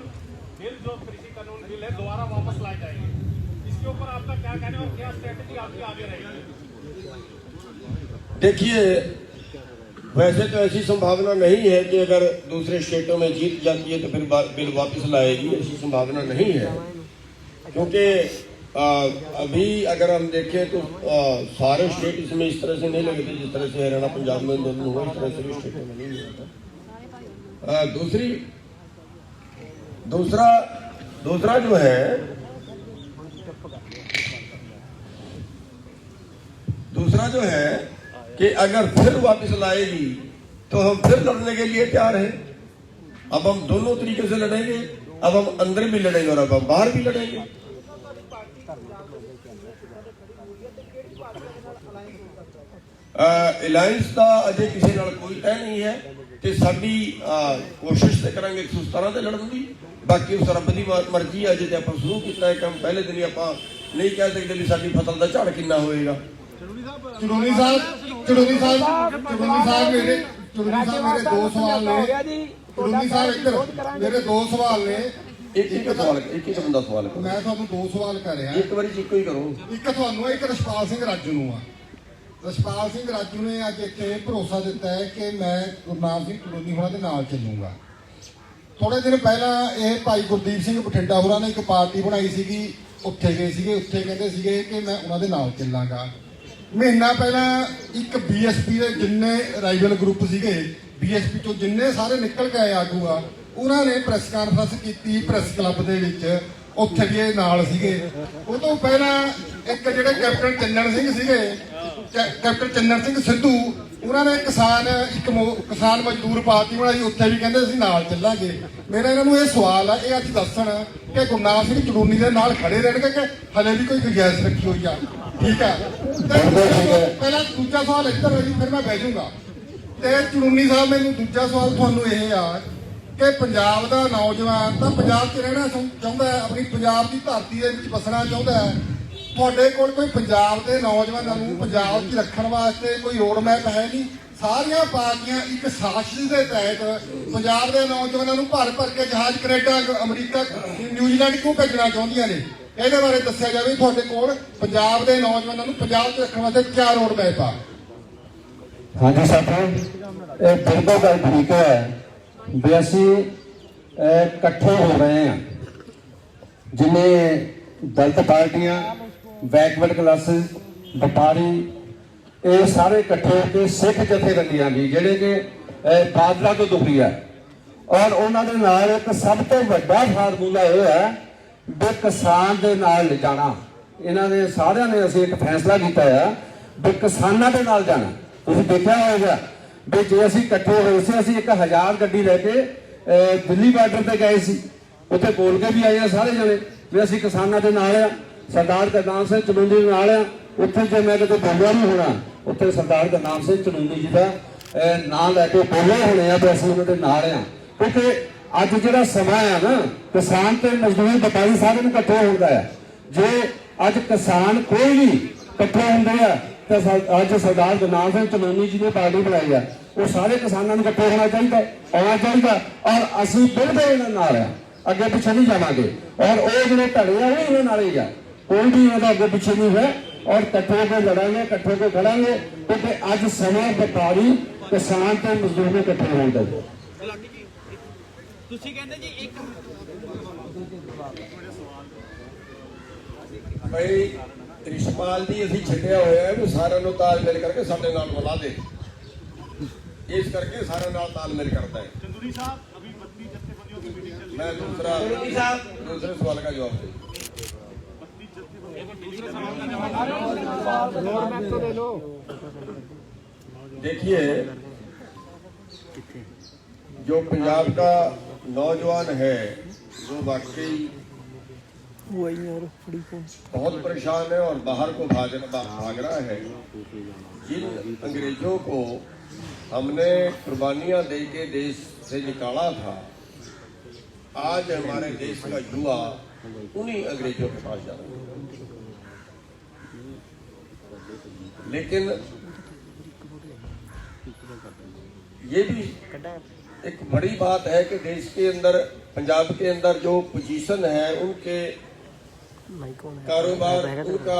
बिल जो कृषि कानून बिल है दोबारा वापस लाए जाएंगे। इसके ऊपर आपका क्या कहना है और क्या स्ट्रेटेजी आपकी आगे रहेगी? देखिए, वैसे तो ऐसी संभावना नहीं है कि अगर दूसरे स्टेटों में जीत जाती है तो फिर बिल वापस लाएगी, ऐसी संभावना नहीं है। क्योंकि अभी अगर हम देखें तो सारे स्टेट इसमें इस तरह से नहीं लगे थे जिस तरह से हरियाणा पंजाब में आंदोलन हुआ, इस तरह से भी स्टेटों में नहीं हुआ था। दूसरा जो है कि अगर फिर वापस लाएगी तो हम फिर लड़ने के लिए तैयार हैं। अब हम दोनों तरीके से लड़ेंगे, अब हम अंदर भी लड़ेंगे और अब हम बाहर भी लड़ेंगे। ਅਲਾਈਅੰਸ ਦਾ ਅਜੇ ਕਿਸੇ ਨਾਲ ਕੋਈ ਤੈਅ ਨਹੀਂ ਹੈ ਤੇ ਸਾਡੀ ਕੋਸ਼ਿਸ਼ ਤੇ ਕਰਾਂਗੇ 117 ਤੇ ਲੜਨ ਦੀ। ਬਾਕੀ ਉਸ ਰੱਬ ਦੀ ਮਰਜ਼ੀ ਹੈ। ਅਜੇ ਤੇ ਆਪਾਂ ਸ਼ੁਰੂ ਕੀਤਾ ਹੈ ਕੰਮ, ਪਹਿਲੇ ਦਿਨ ਹੀ ਆਪਾਂ ਨਹੀਂ ਕਹਿ ਸਕਦੇ ਵੀ ਸਾਡੀ ਫਸਲ ਦਾ ਝਾੜ ਕਿੰਨਾ ਹੋਏਗਾ। ਚੜੂਨੀ ਸਾਹਿਬ ਮੇਰੇ ਦੋ ਸਵਾਲ ਨੇ। ਚੜੂਨੀ ਸਾਹਿਬ ਇੱਧਰ ਮੇਰੇ ਦੋ ਸਵਾਲ ਨੇ। ਇੱਕ ਬੰਦਾ ਸਵਾਲ ਕਰੋ। ਮੈਂ ਤੁਹਾਨੂੰ ਦੋ ਸਵਾਲ ਕਰ ਰਿਹਾ, ਇੱਕ ਵਾਰੀ ਇੱਕੋ ਹੀ ਕਰੋ। ਇੱਕ ਤੁਹਾਨੂੰ ਇੱਕ ਰਛਪਾਲ ਸਿੰਘ ਰਾਜੂ ਨੂੰ ਆ। ਰਛਪਾਲ ਸਿੰਘ ਰਾਜੂ ਨੇ ਅੱਜ ਇੱਥੇ ਭਰੋਸਾ ਦਿੱਤਾ ਹੈ ਕਿ ਮੈਂ ਗੁਰਨਾਮ ਸਿੰਘ ਚੜੂਨੀ ਹੋਰਾਂ ਦੇ ਨਾਲ ਚੱਲੂਗਾ। ਥੋੜੇ ਦਿਨ ਪਹਿਲਾਂ ਇਹ ਭਾਈ ਗੁਰਦੀਪ ਸਿੰਘ ਬਠਿੰਡਾ ਹੋਰਾਂ ਨੇ ਇੱਕ ਪਾਰਟੀ ਬਣਾਈ ਸੀਗੀ, ਉੱਥੇ ਗਏ ਸੀਗੇ, ਉੱਥੇ ਕਹਿੰਦੇ ਸੀਗੇ ਕਿ ਮੈਂ ਉਹਨਾਂ ਦੇ ਨਾਲ ਚੱਲਾਂਗਾ। ਮਹੀਨਾ ਪਹਿਲਾਂ ਇੱਕ ਬੀਐਸਪੀ ਦੇ ਜਿੰਨੇ ਰਾਈਵਲ ਗਰੁੱਪ ਸੀਗੇ, ਬੀਐਸਪੀ ਤੋਂ ਜਿੰਨੇ ਸਾਰੇ ਨਿਕਲ ਕੇ ਆਏ ਆਗੂ ਆ, ਉਹਨਾਂ ਨੇ ਪ੍ਰੈਸ ਕਾਨਫਰੰਸ ਕੀਤੀ ਪ੍ਰੈਸ ਕਲੱਬ ਦੇ ਵਿੱਚ, ਉੱਥੇ ਵੀ ਇਹ ਨਾਲ ਸੀਗੇ। ਉਹ ਤੋਂ ਪਹਿਲਾਂ ਇੱਕ ਜਿਹੜੇ ਕੈਪਟਨ ਚੰਨਣ ਸਿੰਘ ਸੀਗੇ, ਕੈਪਟਨ ਚੰਨਣ ਸਿੰਘ ਸਿੱਧੂ, ਉਹਨਾਂ ਨੇ ਕਿਸਾਨ ਮਜ਼ਦੂਰ ਪਾਰਟੀ ਬਣਾਈ, ਉੱਥੇ ਵੀ ਕਹਿੰਦੇ ਅਸੀਂ ਨਾਲ ਚੱਲਾਂਗੇ। ਮੇਰਾ ਇਹਨਾਂ ਨੂੰ ਇਹ ਸਵਾਲ ਆ, ਇਹ ਅੱਜ ਦੱਸਣ ਕਿ ਗੁਰਨਾਮ ਸਿੰਘ ਚੜੂਨੀ ਦੇ ਨਾਲ ਖੜੇ ਰਹਿਣਗੇ ਕਿ ਹਲੇ ਵੀ ਕੋਈ ਗੁੰਜਾਇਸ਼ ਰੱਖੀ ਹੋਈ ਆ? ਠੀਕ ਆ। ਪਹਿਲਾਂ ਦੂਜਾ ਸਵਾਲ ਇੱਧਰ ਹੈ ਜੀ, ਫਿਰ ਮੈਂ ਬਹਿ ਜਾਊਂਗਾ। ਤੇ ਚੜੂਨੀ ਸਾਹਿਬ, ਮੈਨੂੰ ਦੂਜਾ ਸਵਾਲ ਤੁਹਾਨੂੰ ਇਹ ਆ ਕਿ ਪੰਜਾਬ ਦਾ ਨੌਜਵਾਨ ਤਾਂ ਪੰਜਾਬ 'ਚ ਰਹਿਣਾ ਚਾਹੁੰਦਾ ਹੈ, ਆਪਣੀ ਪੰਜਾਬ ਦੀ ਧਰਤੀ ਦੇ ਵਿੱਚ ਵਸਣਾ ਚਾਹੁੰਦਾ ਹੈ। ਤੁਹਾਡੇ ਕੋਲ ਕੋਈ ਪੰਜਾਬ ਦੇ ਨੌਜਵਾਨਾਂ ਨੂੰ ਪੰਜਾਬ 'ਚ ਰੱਖਣ ਵਾਸਤੇ ਕੋਈ ਰੋਡ ਮੈਪ ਹੈ ਨਹੀਂ। ਸਾਰੀਆਂ ਪਾਰਟੀਆਂ ਇੱਕ ਸਾਜ਼ਿਸ਼ ਦੇ ਤਹਿਤ ਪੰਜਾਬ ਦੇ ਨੌਜਵਾਨਾਂ ਨੂੰ ਭਰ ਕੇ ਜਹਾਜ਼ ਕੈਨੇਡਾ, ਅਮਰੀਕਾ, ਨਿਊਜ਼ੀਲੈਂਡ ਕਿਉਂ ਭੇਜਣਾ ਚਾਹੁੰਦੀਆਂ ਨੇ? ਇਹਦੇ ਬਾਰੇ ਦੱਸਿਆ ਜਾਵੇ। ਤੁਹਾਡੇ ਕੋਲ ਪੰਜਾਬ ਦੇ ਨੌਜਵਾਨਾਂ ਨੂੰ ਪੰਜਾਬ 'ਚ ਰੱਖਣ ਵਾਸਤੇ ਕਿਆ ਰੋਡ ਮੈਪ ਆ? ਹਾਂਜੀ ਸਾਥੀਓ, ਇਹ ਬਿਲਕੁਲ ਗੱਲ ਠੀਕ ਹੈ ਵੀ ਅਸੀਂ ਇਕੱਠੇ ਹੋ ਰਹੇ ਹਾਂ, ਜਿੰਨੇ ਦਲਿਤ ਪਾਰਟੀਆਂ, ਬੈਕਵਰਡ ਕਲਾਸਿਸ, ਵਪਾਰੀ, ਇਹ ਸਾਰੇ ਇਕੱਠੇ ਹੋ ਕੇ ਸਿੱਖ ਜਥੇਬੰਦੀਆਂ ਵੀ ਜਿਹੜੇ ਕਿ ਬਾਦਲਾਂ ਤੋਂ ਦੁਖੀ ਹੈ, ਔਰ ਉਹਨਾਂ ਦੇ ਨਾਲ ਇੱਕ ਸਭ ਤੋਂ ਵੱਡਾ ਫਾਰਮੂਲਾ ਇਹ ਹੈ ਵੀ ਕਿਸਾਨ ਦੇ ਨਾਲ ਲਿਜਾਣਾ। ਇਹਨਾਂ ਨੇ ਸਾਰਿਆਂ ਨੇ ਅਸੀਂ ਇੱਕ ਫੈਸਲਾ ਕੀਤਾ ਹੈ ਵੀ ਕਿਸਾਨਾਂ ਦੇ ਨਾਲ ਜਾਣਾ। ਤੁਸੀਂ ਦੇਖਿਆ ਹੋਵੇਗਾ ਵੀ ਜੇ ਅਸੀਂ ਇਕੱਠੇ ਹੋਏ ਸੀ, ਅਸੀਂ 1000 ਗੱਡੀ ਲੈ ਕੇ ਦਿੱਲੀ ਬਾਰਡਰ ਤੇ ਗਏ ਸੀ, ਉੱਥੇ ਬੋਲ ਕੇ ਵੀ ਆਏ ਆ ਸਾਰੇ ਜਣੇ ਵੀ ਅਸੀਂ ਕਿਸਾਨਾਂ ਦੇ ਨਾਲ ਆ, ਸਰਦਾਰ ਗੁਰਨਾਮ ਸਿੰਘ ਚੜੂਨੀ ਦੇ ਨਾਲ ਆ। ਉੱਥੇ ਜੇ ਮੈਂ ਕਿਤੇ ਬੋਲਿਆ ਨਹੀਂ ਹੋਣਾ, ਉੱਥੇ ਸਰਦਾਰ ਗੁਰਨਾਮ ਸਿੰਘ ਚੜੂਨੀ ਜੀ ਦਾ ਨਾਂ ਲੈ ਕੇ ਬੋਲੇ ਹੋਣੇ ਆ ਵੀ ਅਸੀਂ ਉਹਨਾਂ ਦੇ ਨਾਲ ਆ। ਕਿਉਂਕਿ ਅੱਜ ਜਿਹੜਾ ਸਮਾਂ ਆ ਨਾ, ਕਿਸਾਨ ਤੇ ਮਜ਼ਦੂਰ, ਵਪਾਰੀ ਸਾਰਿਆਂ ਨੂੰ ਇਕੱਠੇ ਹੁੰਦਾ ਆ। ਜੇ ਅੱਜ ਕਿਸਾਨ ਕੋਈ ਵੀ ਇਕੱਠੇ ਹੁੰਦੇ ਆ ਤਾਂ ਅੱਜ ਸਰਦਾਰ ਗੁਰਨਾਮ ਸਿੰਘ ਚੜੂਨੀ ਜੀ ਨੇ ਪਾਰਟੀ ਬਣਾਈ ਆ, ਉਹ ਸਾਰੇ ਕਿਸਾਨਾਂ ਨੂੰ ਇਕੱਠੇ ਹੋਣਾ ਚਾਹੀਦਾ, ਆਉਣਾ ਚਾਹੀਦਾ। ਔਰ ਅਸੀਂ ਬਿਲਕੁਲ ਇਹਨਾਂ ਨਾਲ ਆ, ਅੱਗੇ ਪਿੱਛੇ ਨਹੀਂ ਜਾਵਾਂਗੇ। ਔਰ ਉਹ ਜਿਹੜੇ ਧੜੇ ਆ ਉਹ ਇਹਨਾਂ ਨਾਲ ਹੀ ਆ, ਕੋਈ ਵੀ ਇਹਦਾ ਅੱਗੇ ਪਿੱਛੇ ਨਹੀਂ ਹੈ। ਔਰ ਇਕੱਠੇ ਹੋ ਕੇ ਲੜਾਂਗੇ, ਇਕੱਠੇ ਹੋ ਕੇ ਖੜਾਂਗੇ, ਕਿਉਂਕਿ ਅੱਜ ਸਮਾਂ ਵਪਾਰੀ, ਕਿਸਾਨ ਤੇ ਮਜ਼ਦੂਰ ਨੂੰ ਇਕੱਠੇ ਹੋਣ ਦਾ। ਤੁਸੀਂ ਕਹਿੰਦੇ ਜੀ ਇੱਕ ਭਾਈ ਰਿਸ਼ਪਾਲ ਜੀ, ਅਸੀਂ ਛੱਡਿਆ ਹੋਇਆ ਹੈ ਵੀ ਸਾਰਿਆਂ ਨੂੰ ਤਾਲਮੇਲ ਕਰਕੇ ਸਾਡੇ ਨਾਲ ਮਿਲਾ ਦੇ, ਇਸ ਕਰਕੇ ਸਾਰਿਆਂ ਨਾਲ ਤਾਲਮੇਲ ਕਰਦਾ ਹੈ। चंदूरी साहब, अभी 32 जत्थेबंदियों की मीटिंग चल रही है। मैं दूसरे सवाल का जवाब दे। देखिए, जो पंजाब का नौजवान है वो वाकई बहुत परेशान है और बाहर को भाग रहा है। जिन अंग्रेजों को हमने कुर्बानियां दे के देश से निकाला था, आज हमारे देश का युवा उन्हीं अंग्रेजों के पास जा रहा है। लेकिन ये भी एक बड़ी बात है कि देश के अंदर, पंजाब के अंदर जो पोजीशन है, उनके कारोबार, उनका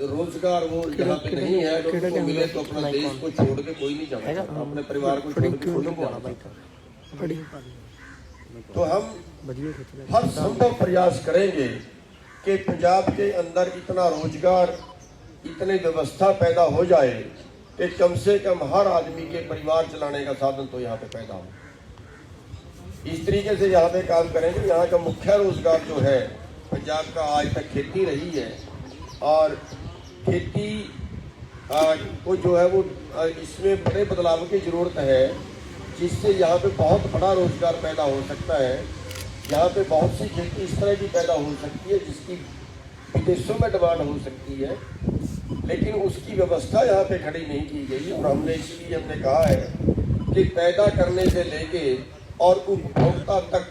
रोजगार वो यहाँ पे नहीं है। लोगों को मिले तो अपना देश को छोड़ के कोई नहीं जाना चाहता, अपने परिवार को छोड़ के कोई नहीं जाना चाहता। तो हम हर संभव प्रयास करेंगे कि पंजाब के अंदर इतना रोजगार, इतनी व्यवस्था पैदा हो जाए कि कम से कम हर आदमी के परिवार चलाने का साधन तो यहाँ पे पैदा हो। इस तरीके से यहाँ पे काम करेंगे। यहाँ का मुख्य रोजगार जो है पंजाब का आज तक खेती रही है, और खेती को जो है वो इसमें बड़े बदलाव की ज़रूरत है, जिससे यहाँ पे बहुत बड़ा रोजगार पैदा हो सकता है। यहाँ पे बहुत सी खेती इस तरह की पैदा हो सकती है जिसकी विदेशों में डिमांड हो सकती है, लेकिन उसकी व्यवस्था यहाँ पे खड़ी नहीं की गई। और हमने इसलिए हमने कहा है कि पैदा करने से लेके और उपभोक्ता तक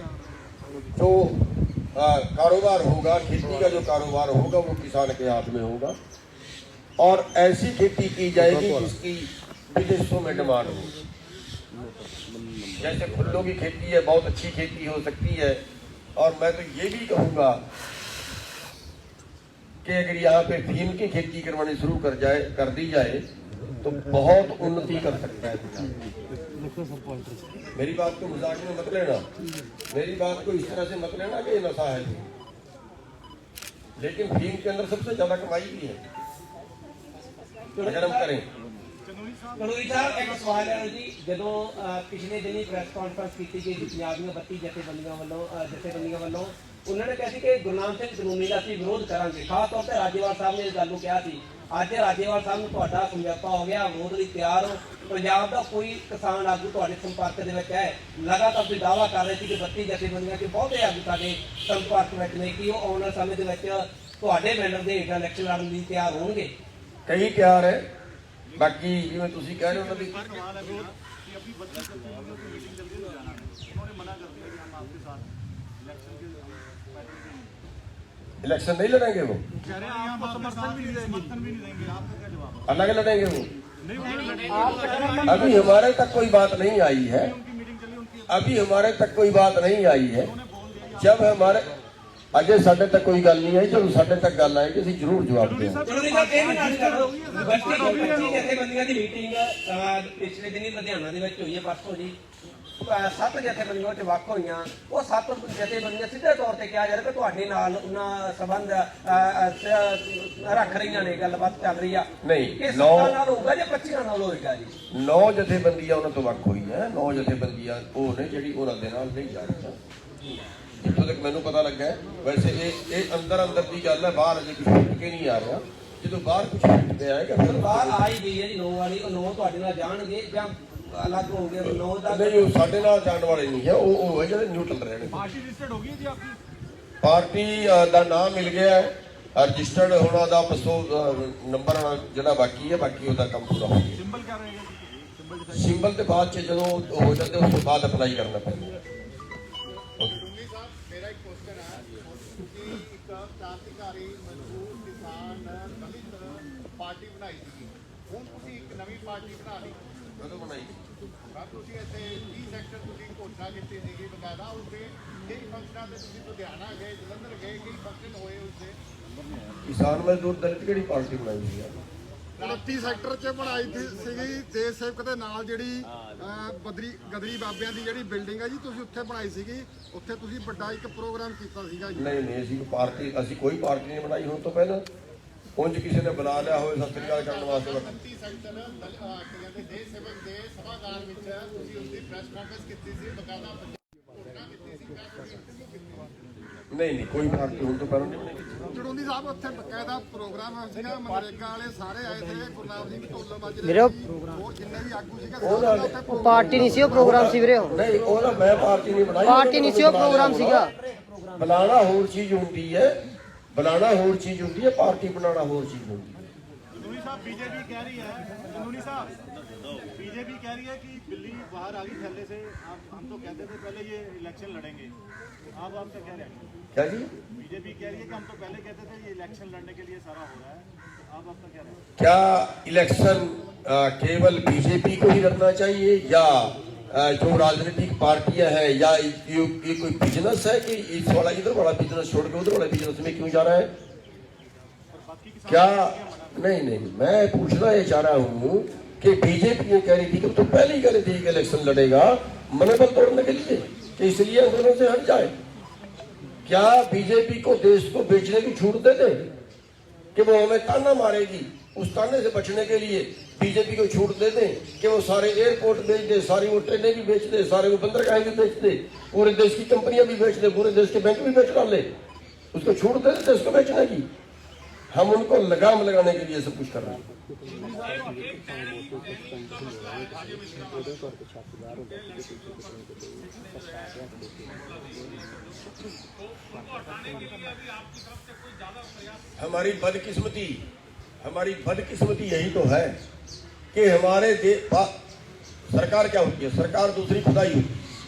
जो कारोबार होगा, खेती का जो कारोबार होगा, वो किसान के हाथ में होगा। और ऐसी खेती की जाएगी जिसकी विदेशों में डिमांड हो। जैसे फूलों की खेती है, बहुत अच्छी खेती हो सकती है। और मैं तो ये भी कहूँगा कि अगर यहाँ पे फीम की खेती करवानी शुरू कर दी जाए तो बहुत उन्नति कर सकता है। मेरी बात को मजाक में मत लेना, मेरी बात को इस तरह से मत लेना कि ये नशा है, लेकिन फीम के अंदर सबसे ज्यादा कमाई भी है अगर हम करें। ਕਨੂਰੀ ਸਾਹਿਬ ਇੱਕ ਸਵਾਲ ਹੈ ਜੀ, ਜਦੋਂ ਪਿਛਲੇ ਦਿਨੀ ਪ੍ਰੈਸ ਕਾਨਫਰੰਸ ਕੀਤੀ ਗਈ ਸੀ ਪੰਜਾਬ ਦੀਆਂ 32 ਜਥੇਬੰਦੀਆਂ ਵੱਲੋਂ, ਉਹਨਾਂ ਨੇ ਕਿਹਾ ਸੀ ਕਿ ਗੁਰਨਾਮ ਸਿੰਘ ਕਾਨੂੰਨੀ ਦਾ ਅਸੀਂ ਵਿਰੋਧ ਕਰਾਂਗੇ। ਖਾਸ ਤੌਰ ਤੇ ਰਾਜੇਵਾਲ ਸਾਹਿਬ ਨੇ ਇਸ ਗੱਲ ਨੂੰ ਕਿਹਾ ਸੀ। ਅੱਜ ਰਾਜੇਵਾਲ ਸਾਹਿਬ ਨੂੰ ਤੁਹਾਡਾ ਸਮਝੌਤਾ ਹੋ ਗਿਆ, ਵਿਰੋਧ ਲਈ ਤਿਆਰ ਹੋ। ਪੰਜਾਬ ਦਾ ਕੋਈ ਕਿਸਾਨ ਆਗੂ ਤੁਹਾਡੇ ਸੰਪਰਕ ਦੇ ਵਿੱਚ ਹੈ? ਲਗਾਤਾਰ ਤੁਸੀਂ ਦਾਅਵਾ ਕਰ ਰਹੇ ਸੀ ਕਿ 32 ਜਥੇਬੰਦੀਆਂ 'ਚ ਬਹੁਤੇ ਆਗੂ ਸਾਡੇ ਸੰਪਰਕ ਵਿੱਚ ਨੇ, ਕਿ ਉਹ ਆਉਣ ਵਾਲੇ ਸਮੇਂ ਦੇ ਵਿੱਚ ਤੁਹਾਡੇ ਬੈਨਰ ਦੇ ਹੇਠਾਂ ਇਲੈਕਸ਼ਨ ਲੜਨ ਲਈ ਤਿਆਰ ਹੋਣਗੇ? ਕਈ ਤਿਆਰ ਹੈ, ਬਾਕੀ ਜਿਵੇਂ ਤੁਸੀਂ ਕਹਿ ਰਹੇ ਹੋ ਉਹਨਾਂ ਦੀ इलेक्शन नहीं लड़ेंगे, वो अलग लड़ेंगे वो। अभी हमारे तक कोई बात नहीं आई है, अभी हमारे तक कोई बात नहीं आई है। जब हमारे अजय साढ़े तक कोई गल नहीं आई, जब साढ़े तक गल आएगी ਅਸੀਂ ਜ਼ਰੂਰ ਜਵਾਬ ਦੇਵਾਂਗੇ। ਜਥੇਬੰਦੀਆਂ ਦੀ ਮੀਟਿੰਗ ਪਿਛਲੇ ਦਿਨੀ ਲੁਧਿਆਣਾ ਦੇ ਵਿੱਚ ਹੋਈ ਹੈ, ਪਰਸੋਂ ਜੀ। 7 ਜਥੇਬੰਦੀਆਂ ਚ ਵੱਖ ਹੋਈਆਂ। ਉਹ 7 ਜਥੇਬੰਦੀਆਂ ਸਿੱਧੇ ਤੌਰ ਤੇ ਕਿਹਾ ਜਾ ਰਿਹਾ ਕਿ ਤੁਹਾਡੇ ਨਾਲ ਉਹਨਾਂ ਸੰਬੰਧ ਰੱਖ ਰਹੀਆਂ ਨੇ, ਗੱਲਬਾਤ ਚੱਲ ਰਹੀ ਆ। ਨਹੀਂ, ਇਹ 7 ਨਾਲ ਹੋਊਗਾ ਜਾਂ 25 ਨਾਲ ਹੋਏਗਾ ਜੀ? 9 ਜਥੇਬੰਦੀਆਂ ਉਹਨਾਂ ਤੋਂ ਵੱਖ ਹੋਈ ਹੈ। 9 ਜਥੇਬੰਦੀਆਂ ਉਹ ਨੇ ਜਿਹੜੀ ਉਹਨਾਂ ਦੇ ਨਾਲ ਨਹੀਂ ਜਾ ਰਹੀਆਂ, ਜਿੱਥੋਂ ਤੱਕ ਮੈਨੂੰ ਪਤਾ ਲੱਗਾ ਹੈ। ਵੈਸੇ ਇਹ ਅੰਦਰ ਦੀ ਗੱਲ ਹੈ, ਬਾਹਰ ਅਜੇ ਕੁਝ ਛੁੱਟ ਕੇ ਨਹੀਂ ਆ ਰਿਹਾ। ਜਦੋਂ ਬਾਹਰ ਕੁਝ ਛੁੱਟ ਕੇ ਆਏਗਾ ਫਿਰ ਬਾਹਰ ਆ ਹੀ ਗਈ ਹੈ ਜੀ 9 ਵਾਲੀ। ਉਹ 9 ਤੁਹਾਡੇ ਨਾਲ ਜਾਣਗੇ ਜਾਂ अलग हो गए? 9 ਦਾ नहीं, साढ़े नाल जाने वाले नहीं है, वो है जो न्यूट्रल रहने। पार्टी रजिस्टर्ड हो गई है जी आपकी? पार्टी का नाम मिल गया है, रजिस्टर्ड होना दा बसो नंबर जरा बाकी है, बाकी उसका काम पूरा हो गया। सिंबल क्या रहेगा? सिंबल के बाद जो हो जाते उसके बाद अप्लाई करना पड़ेगा। मेरा एक क्वेश्चन है कि एक क्रांतिकारी मजदूर किसान दलित पार्टी बनाई थी, ਹੁਣ ਤੁਸੀਂ ਇੱਕ ਨਵੀਂ ਪਾਰਟੀ ਬਣਾ ਲਈ, कदों बनाई? ਤੁਸੀਂ ਇੱਥੇ 30 ਸੈਕਟਰ ਤੁਸੀਂ ਘੋਸ਼ਣਾ ਕੀਤੀ ਸੀਗੀ ਬਕਾਇਦਾ। ਉਸਦੇ ਕਈ ਫੰਕਸ਼ਨਾਂ ਤੇ ਤੁਸੀਂ ਲੁਧਿਆਣਾ ਗਏ, ਜਲੰਧਰ ਗਏ, ਕਈ ਫੰਕਸ਼ਨ ਹੋਏ ਉਸਦੇ। किसान मजदूर दलित केड़ी पार्टी बनाई हुई है? 29 ਸੈਕਟਰ 'ਚ ਬਣਾਈ ਸੀਗੀ ਦੇਸ਼ ਸੇਵਕ ਦੇ ਨਾਲ, ਜਿਹੜੀ ਗਦਰੀ ਬਾਬਿਆਂ ਦੀ ਜਿਹੜੀ ਬਿਲਡਿੰਗ ਹੈ ਜੀ, ਤੁਸੀਂ ਉੱਥੇ ਬਣਾਈ ਸੀਗੀ। ਉੱਥੇ ਤੁਸੀਂ ਵੱਡਾ ਇੱਕ ਪ੍ਰੋਗਰਾਮ ਕੀਤਾ ਸੀਗਾ ਜੀ। नहीं, ਅਸੀਂ ਕੋਈ ਪਾਰਟੀ ਨਹੀਂ ਬਣਾਈ ਹੁਣ ਤੋਂ ਪਹਿਲਾਂ। ਉਂਝ ਕਿਸੇ ਨੇ ਬੁਲਾ ਲਿਆ ਹੋਵੇ ਸਤਿ ਸ੍ਰੀ ਅਕਾਲ ਕਰਨ ਵਾਸਤੇ। 29 ਸੈਕਟਰ ਕਹਿੰਦੇ ਦੇਸ਼ ਸੇਵਕ ਦੇ ਸਭਾਗਾਰ ਵਿੱਚ ਤੁਸੀਂ ਉਸਦੀ ਪ੍ਰੈਸ ਕਾਨਫਰੰਸ ਕੀਤੀ ਸੀ, ਬਕਾਇਦਾ ਘੋਸ਼ਣਾ ਕੀਤੀ ਸੀ, ਨਹੀਂ, ਕੋਈ ਪਾਰਟੀ ਹੁਣ ਤੋਂ ਪਹਿਲਾਂ ਨਹੀਂ ਬਣਾਈ। ਚੜੂੰਦੀ ਸਾਹਿਬ ਉੱਥੇ ਬਕਾਇਦਾ ਪ੍ਰੋਗਰਾਮ ਸੀਗਾ, ਮਨਰੇਗਾ ਵਾਲੇ ਸਾਰੇ ਆਏ थे, ਗੁਰਨਾਮ ਸਿੰਘ ਢੋਲਰ ਮਾਜਰੇ ਹੋਰ ਜਿੰਨੇ ਵੀ ਆਗੂ ਸੀਗੇ। ਉਹ ਪਾਰਟੀ ਨਹੀਂ ਸੀ, ਉਹ ਪ੍ਰੋਗਰਾਮ ਸੀ ਵੀਰੇ। ਉਹ ਨਹੀਂ, ਉਹ ਨਾ ਮੈਂ ਪਾਰਟੀ ਨਹੀਂ ਬਣਾਈ, ਪਾਰਟੀ ਨਹੀਂ ਸੀ, ਉਹ ਪ੍ਰੋਗਰਾਮ ਸੀਗਾ। ਬੁਲਾਣਾ ਹੋਰ ਚੀਜ਼ ਹੁੰਦੀ ਹੈ, ਬੁਲਾਣਾ ਹੋਰ ਚੀਜ਼ ਹੁੰਦੀ ਹੈ, ਪਾर्टी बनाना ਹੋਰ चीज होती है। जनूनी साहब बीजेपी कह रही है, जनूनी साहब बीजेपी कह रही है कि बिल्ली बाहर आ गई थैले से। हम तो कहते थे पहले ये इलेक्शन लड़ेंगे, अब आप क्या कह रहे हैं? क्या जी? बीजेपी कह रही है कि हम तो पहले कहते थे ये इलेक्शन लड़ने के लिए सारा हो रहा है, क्या इलेक्शन केवल बीजेपी को ही लड़ना चाहिए या जो राजनीतिक पार्टियां हैं, या ये कोई बिजनेस है कि इस वाला इधर वाला बिजनेस छोड़ के उधर वाला बिजनेस में क्यों जा रहा है? क्या नहीं, मैं पूछना ये चाह रहा हूँ कि बीजेपी ये कह रही थी कि तो पहले ही कह रही थी कि इलेक्शन लड़ेगा मनोबल तोड़ने के लिए, कि इसलिए आंदोलन से हट जाए। क्या बीजेपी को देश को बेचने की छूट दे दे कि वो हमें ताना मारेगी, उस ताने से बचने के लिए बीजेपी को छूट दे दें कि वो सारे एयरपोर्ट बेच दे, सारी वो ट्रेनें भी बेच दे, सारे वो बंदरगाहें भी बेच दे, पूरे देश की कंपनियां भी बेच दे, पूरे देश के बैंक भी बेच डाले, उसको छूट दे देते उसको बेचने की। हम उनको लगाम लगाने के लिए सब कुछ कर रहे हैं। हमारी बदकिस्मती यही तो है कि हमारे सरकार क्या होती है? सरकार दूसरी खुदाई होती है,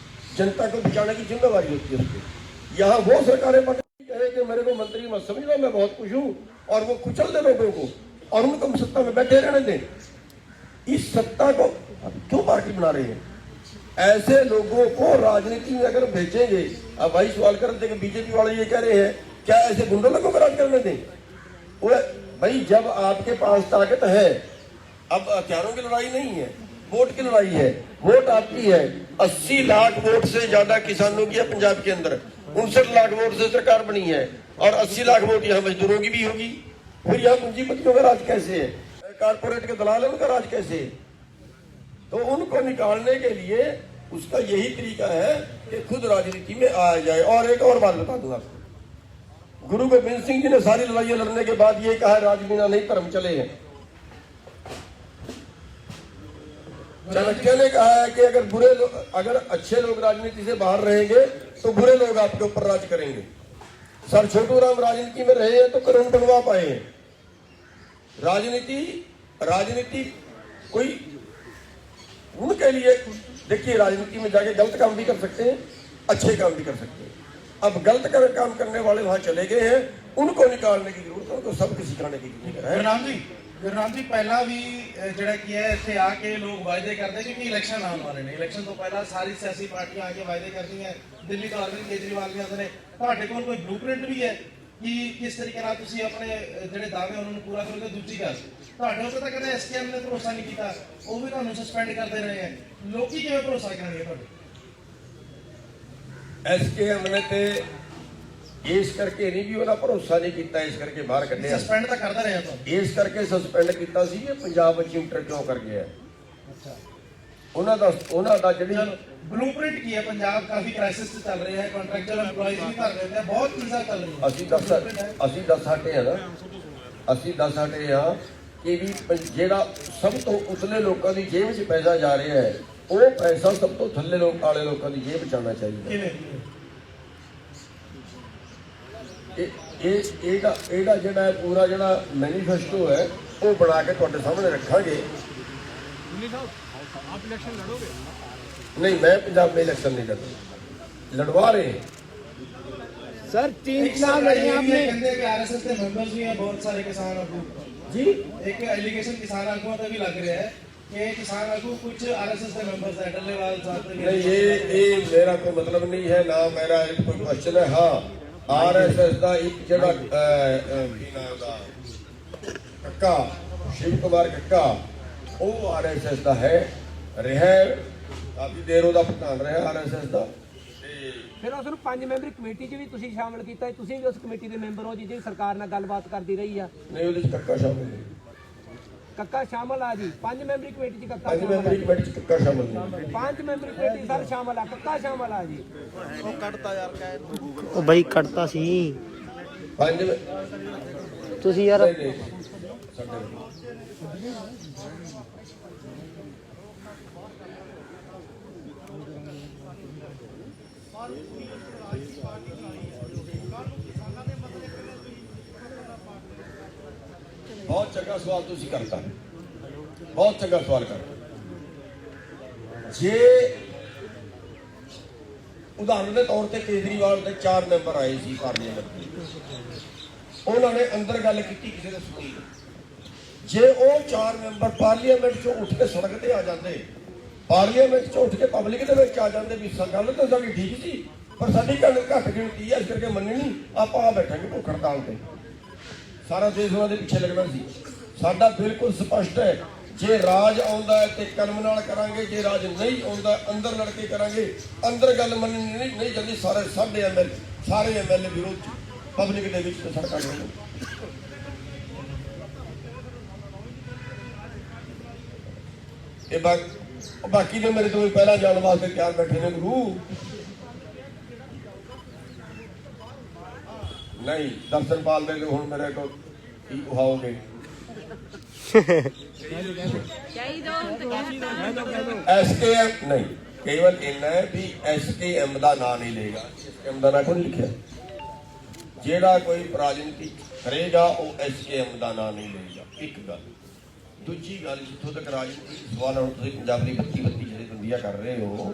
जनता को बचाने की जिम्मेवारी होती है उसकी। यहाँ वो सरकारें कहे कि मेरे को मंत्री मत समझना, मैं बहुत खुश हूँ, और वो कुचल दे लोगों को और उनको सत्ता में बैठे रहने दें। इस सत्ता को क्यों पार्टी बना रहे हैं? ऐसे लोगों को राजनीति में अगर भेजेंगे, अब भाई सवाल करते कि बीजेपी वाले ये कह रहे हैं क्या ऐसे गुंडों लोगों को राज करने दें? वो भाई जब आपके पास ताकत है, अब हथियारों की लड़ाई नहीं है, वोट की लड़ाई है। वोट आपकी है, 80 लाख वोट से ज्यादा किसानों की है पंजाब के अंदर, 59 लाख वोट से सरकार बनी है, और 80 लाख वोट यहाँ मजदूरों की भी होगी। फिर यहाँ पूंजीपतियों का राज कैसे है? कारपोरेट के दलाल है, उनका राज कैसे है? तो उनको निकालने के लिए उसका यही तरीका है कि खुद राजनीति में आ जाए। और एक और बात बता दूं आपको, गुरु गोबिंद सिंह जी ने सारी लड़ाइयां लड़ने के बाद ये कहा, राज बिना नहीं धर्म चले हैं। चाणक्य ने कहा है कि अगर अच्छे लोग राजनीति से बाहर रहेंगे तो बुरे लोग आपके ऊपर राज करेंगे। सर छोटू राम राजनीति में रहे हैं तो कानून बनवा पाए हैं। राजनीति कोई उनके लिए, देखिए राजनीति में जाके गलत काम भी कर सकते हैं, अच्छे काम भी कर सकते हैं। अब गलत काम करने वाले वहां चले गए हैं, उनको निकालने की जरूरत है, उनको सबको सिखाने की जरूरत है। गुरनाम जी पहला भी ਜਿਹੜਾ ਕੀ ਹੈ ਇੱਥੇ ਆ ਕੇ ਲੋਕ ਵਾਅਦੇ ਕਰਦੇ ਕਿ ਇਲੈਕਸ਼ਨ ਆਉਣ ਵਾਲੇ ਨੇ, ਇਲੈਕਸ਼ਨ ਤੋਂ ਪਹਿਲਾਂ ਸਾਰੀ ਸਿਆਸੀ ਪਾਰਟੀਆਂ ਆ ਕੇ ਵਾਅਦੇ ਕਰਦੀਆਂ, ਦਿੱਲੀ ਤੋਂ ਅਰਵਿੰਦ ਕੇਜਰੀਵਾਲ ਵੀ ਆਉਂਦੇ ਨੇ। ਤੁਹਾਡੇ ਕੋਲ ਕੋਈ ਬਲੂਪ੍ਰਿੰਟ ਵੀ ਹੈ ਕਿ ਕਿਸ ਤਰੀਕੇ ਨਾਲ ਤੁਸੀਂ ਆਪਣੇ ਜਿਹੜੇ ਦਾਅਵੇ ਉਹਨਾਂ ਨੂੰ ਪੂਰਾ ਕਰੋਗੇ? ਦੂਜੀ ਗੱਲ, ਤੁਹਾਡੇ ਉੱਤੇ ਤਾਂ ਕਦੇ ਐਸਕੇਐਮ ਨੇ ਭਰੋਸਾ ਨਹੀਂ ਕੀਤਾ, ਉਹ ਵੀ ਤੁਹਾਨੂੰ ਸਸਪੈਂਡ ਕਰਦੇ ਰਹੇ ਹੈ, ਲੋਕੀ ਕਿਵੇਂ ਭਰੋਸਾ ਕਰਨਗੇ ਤੁਹਾਡੇ? ਐਸਕੇਐਮ ਨੇ ਤੇ ਇਸ ਕਰਕੇ ਨਹੀਂ ਵੀ ਉਹਦਾ ਭਰੋਸਾ ਨਹੀਂ ਕੀਤਾ, ਇਸ ਕਰਕੇ ਬਾਹਰ ਕੱਢਿਆ। ਸਸਪੈਂਡ ਤਾਂ ਕਰਦਾ ਰਿਹਾ ਤਾਂ ਇਸ ਕਰਕੇ ਸਸਪੈਂਡ ਕੀਤਾ ਸੀ ਕਿ ਪੰਜਾਬ ਵਿੱਚ ਇੰਟਰ ਕਿਉਂ ਕਰ ਗਿਆ। ਅੱਛਾ, ਉਹਨਾਂ ਦਾ ਜਿਹੜੀ ਬਲੂਪ੍ਰਿੰਟ ਕੀ ਹੈ? ਪੰਜਾਬ ਕਾਫੀ ਕ੍ਰਾਈਸਿਸ ਤੇ ਚੱਲ ਰਿਹਾ ਹੈ, ਕੰਟਰੈਕਚੁਅਲ EMPLOYEES ਵੀ ਕਰ ਰਹੇ ਨੇ, ਬਹੁਤ ਚੀਜ਼ਾਂ ਚੱਲ ਰਹੀਆਂ। ਅਸੀਂ ਦੱਸ ਹਟੇ ਆ ਨਾ, ਅਸੀਂ ਦੱਸ ਹਟੇ ਆ ਕਿ ਵੀ ਜਿਹੜਾ ਸਭ ਤੋਂ ਉਤਲੇ ਲੋਕਾਂ ਦੀ ਜੇਬ 'ਚ ਪੈਸਾ ਜਾ ਰਿਹਾ ਹੈ, ਉਹ ਪੈਸਾ ਸਭ ਤੋਂ ਥੱਲੇ ਵਾਲੇ ਲੋਕਾਂ ਦੀ ਜੇਬ 'ਚ ਆਉਣਾ ਚਾਹੀਦਾ। ਇਹਦਾ ਜਿਹੜਾ ਪੂਰਾ ਜਿਹੜਾ ਮੈਨੀਫੈਸਟੋ ਹੈ ਉਹ ਬਣਾ ਕੇ ਤੁਹਾਡੇ ਸਾਹਮਣੇ ਰੱਖਾਂਗੇ। आप इलेक्शन लड़ोगे? नहीं, मैं पंजाब में इलेक्शन नहीं लड़ता, लड़वा रहे हैं। सर 3 चुनाव लड़े हैं आपने। कहते हैं कि आरएसएस के मेंबर्स भी हैं बहुत सारे किसान आगू जी, एक एलिगेशन किसान आगुओं का भी लग रहा है कि किसान आगू कुछ आरएसएस के मेंबर्स हैं, डल्लेवाल साहब। नहीं, ये मेरा कोई मतलब नहीं है ना, मेरा कोई क्वेश्चन है। हाँ, आरएसएस का एक जड़ा कक्का शिव कुमार कक्का वो आरएसएस का है, ਰਿਹਾ ਕਾਫੀ ਦੇਰ ਉਹਦਾ ਪ੍ਰਧਾਨ ਰਿਹਾ ਆਰਐਸਐਸ ਦਾ। ਫਿਰ ਉਸ ਨੂੰ 5 ਮੈਂਬਰੀ ਕਮੇਟੀ 'ਚ ਵੀ ਤੁਸੀਂ ਸ਼ਾਮਲ ਕੀਤਾ, ਤੁਸੀਂ ਵੀ ਉਸ ਕਮੇਟੀ ਦੇ ਮੈਂਬਰ ਹੋ ਜਿਹੜੀ ਸਰਕਾਰ ਨਾਲ ਗੱਲਬਾਤ ਕਰਦੀ ਰਹੀ ਆ। ਨਹੀਂ, ਉਹਦੇ 'ਚ ਕੱਕਾ ਸ਼ਾਮਲ ਨਹੀਂ। ਕੱਕਾ ਸ਼ਾਮਲ ਆ ਜੀ, 5 ਮੈਂਬਰੀ ਕਮੇਟੀ 'ਚ ਕੱਕਾ 5 ਮੈਂਬਰੀ ਕਮੇਟੀ 'ਚ ਕੱਕਾ ਸ਼ਾਮਲ ਨਹੀਂ। 5 ਮੈਂਬਰੀ ਕਮੇਟੀ ਸਰ ਸ਼ਾਮਲ ਆ, ਕੱਕਾ ਸ਼ਾਮਲ ਆ ਜੀ। ਉਹ ਕੱਢਤਾ ਯਾਰ ਕਹਿ ਉਹ ਬਾਈ ਕੱਢਤਾ ਸੀ 5 ਤੁਸੀਂ ਯਾਰ। बहुत चंगा सवाल तुसी करता, बहुत चंगा सवाल करता। जे उदाहरण के तौर पर केजरीवाल के 4 मैंबर आए सी पार्लीमेंट, उन्होंने अंदर गल की किसी ने सुनी, ਜੇ ਉਹ 4 ਮੈਂਬਰ ਪਾਰਲੀਮੈਂਟ ਚੋਂ ਉੱਠ ਕੇ ਸੜਕ ਤੇ ਆ ਜਾਂਦੇ, ਪਾਰਲੀਮੈਂਟ ਚੋਂ ਉੱਠ ਕੇ ਪਬਲਿਕ ਦੇ ਵਿੱਚ ਆ ਜਾਂਦੇ ਵੀ ਗੱਲ ਤਾਂ ਸਾਡੀ ਠੀਕ ਸੀ, ਪਰ ਸਾਡੀ ਗੱਲ ਘੱਟ ਗਿਣਤੀ ਹੈ, ਇਸ ਕਰਕੇ ਮੰਨਣੀ, ਆਪਾਂ ਆ ਬੈਠਾਂਗੇ ਭੁੱਖ ਹੜਤਾਲ ਤੇ। ਸਾਰਾ ਦੇਸ਼ ਉਹਨਾਂ ਦੇ ਪਿੱਛੇ ਲੱਗਣਾ ਸੀ। ਸਾਡਾ ਬਿਲਕੁਲ ਸਪਸ਼ਟ ਹੈ, ਜੇ ਰਾਜ ਆਉਂਦਾ ਹੈ ਤੇ ਕਰਮ ਨਾਲ ਕਰਾਂਗੇ, ਜੇ ਰਾਜ ਨਹੀਂ ਆਉਂਦਾ ਅੰਦਰ ਲੜ ਕੇ ਕਰਾਂਗੇ। ਅੰਦਰ ਗੱਲ ਮੰਨਣੀ ਨਹੀਂ ਜਾਂਦੀ, ਸਾਰੇ ਐਮਐਲਏ ਵਿਰੋਧ ਪਬਲਿਕ ਦੇ ਵਿੱਚ ਤੇ ਸੜਕਾਂ ਤੇ। ਇਹ ਬਾਕੀ ਦੇ ਮੇਰੇ ਤੋਂ ਵੀ ਪਹਿਲਾਂ ਜਾਣ ਵਾਸਤੇ ਤਿਆਰ ਬੈਠੇ ਨੇ ਗੁਰੂ। ਨਹੀਂ ਦਰਸ਼ਨਪਾਲ ਦੇ ਹੁਣ ਮੇਰੇ ਕੋਲ ਕੀ ਕਹਾਓਗੇ? SKM ਨਹੀਂ, ਕੇਵਲ ਇੰਨਾ ਹੈ ਵੀ SKM ਦਾ ਨਾਂ ਨਹੀਂ ਲਏਗਾ। SKM ਦਾ ਨਾਂ ਕੋਈ ਲਿਖਿਆ, ਜਿਹੜਾ ਕੋਈ ਰਾਜਨੀਤੀ ਕਰੇਗਾ ਉਹ SKM ਦਾ ਨਾਂ ਨਹੀਂ ਲਏਗਾ। ਇੱਕ ਗੱਲ। ਦੂਜੀ ਗੱਲ, ਜਿੱਥੋਂ ਤੱਕ ਰਾਜਨੀਤੀ ਸਵਾਲ ਹੁਣ ਤੁਸੀਂ ਪੰਜਾਬ ਦੀ 32 ਜਿਹੜੇ ਦੁਨੀਆ ਕਰ ਰਹੇ ਹੋ,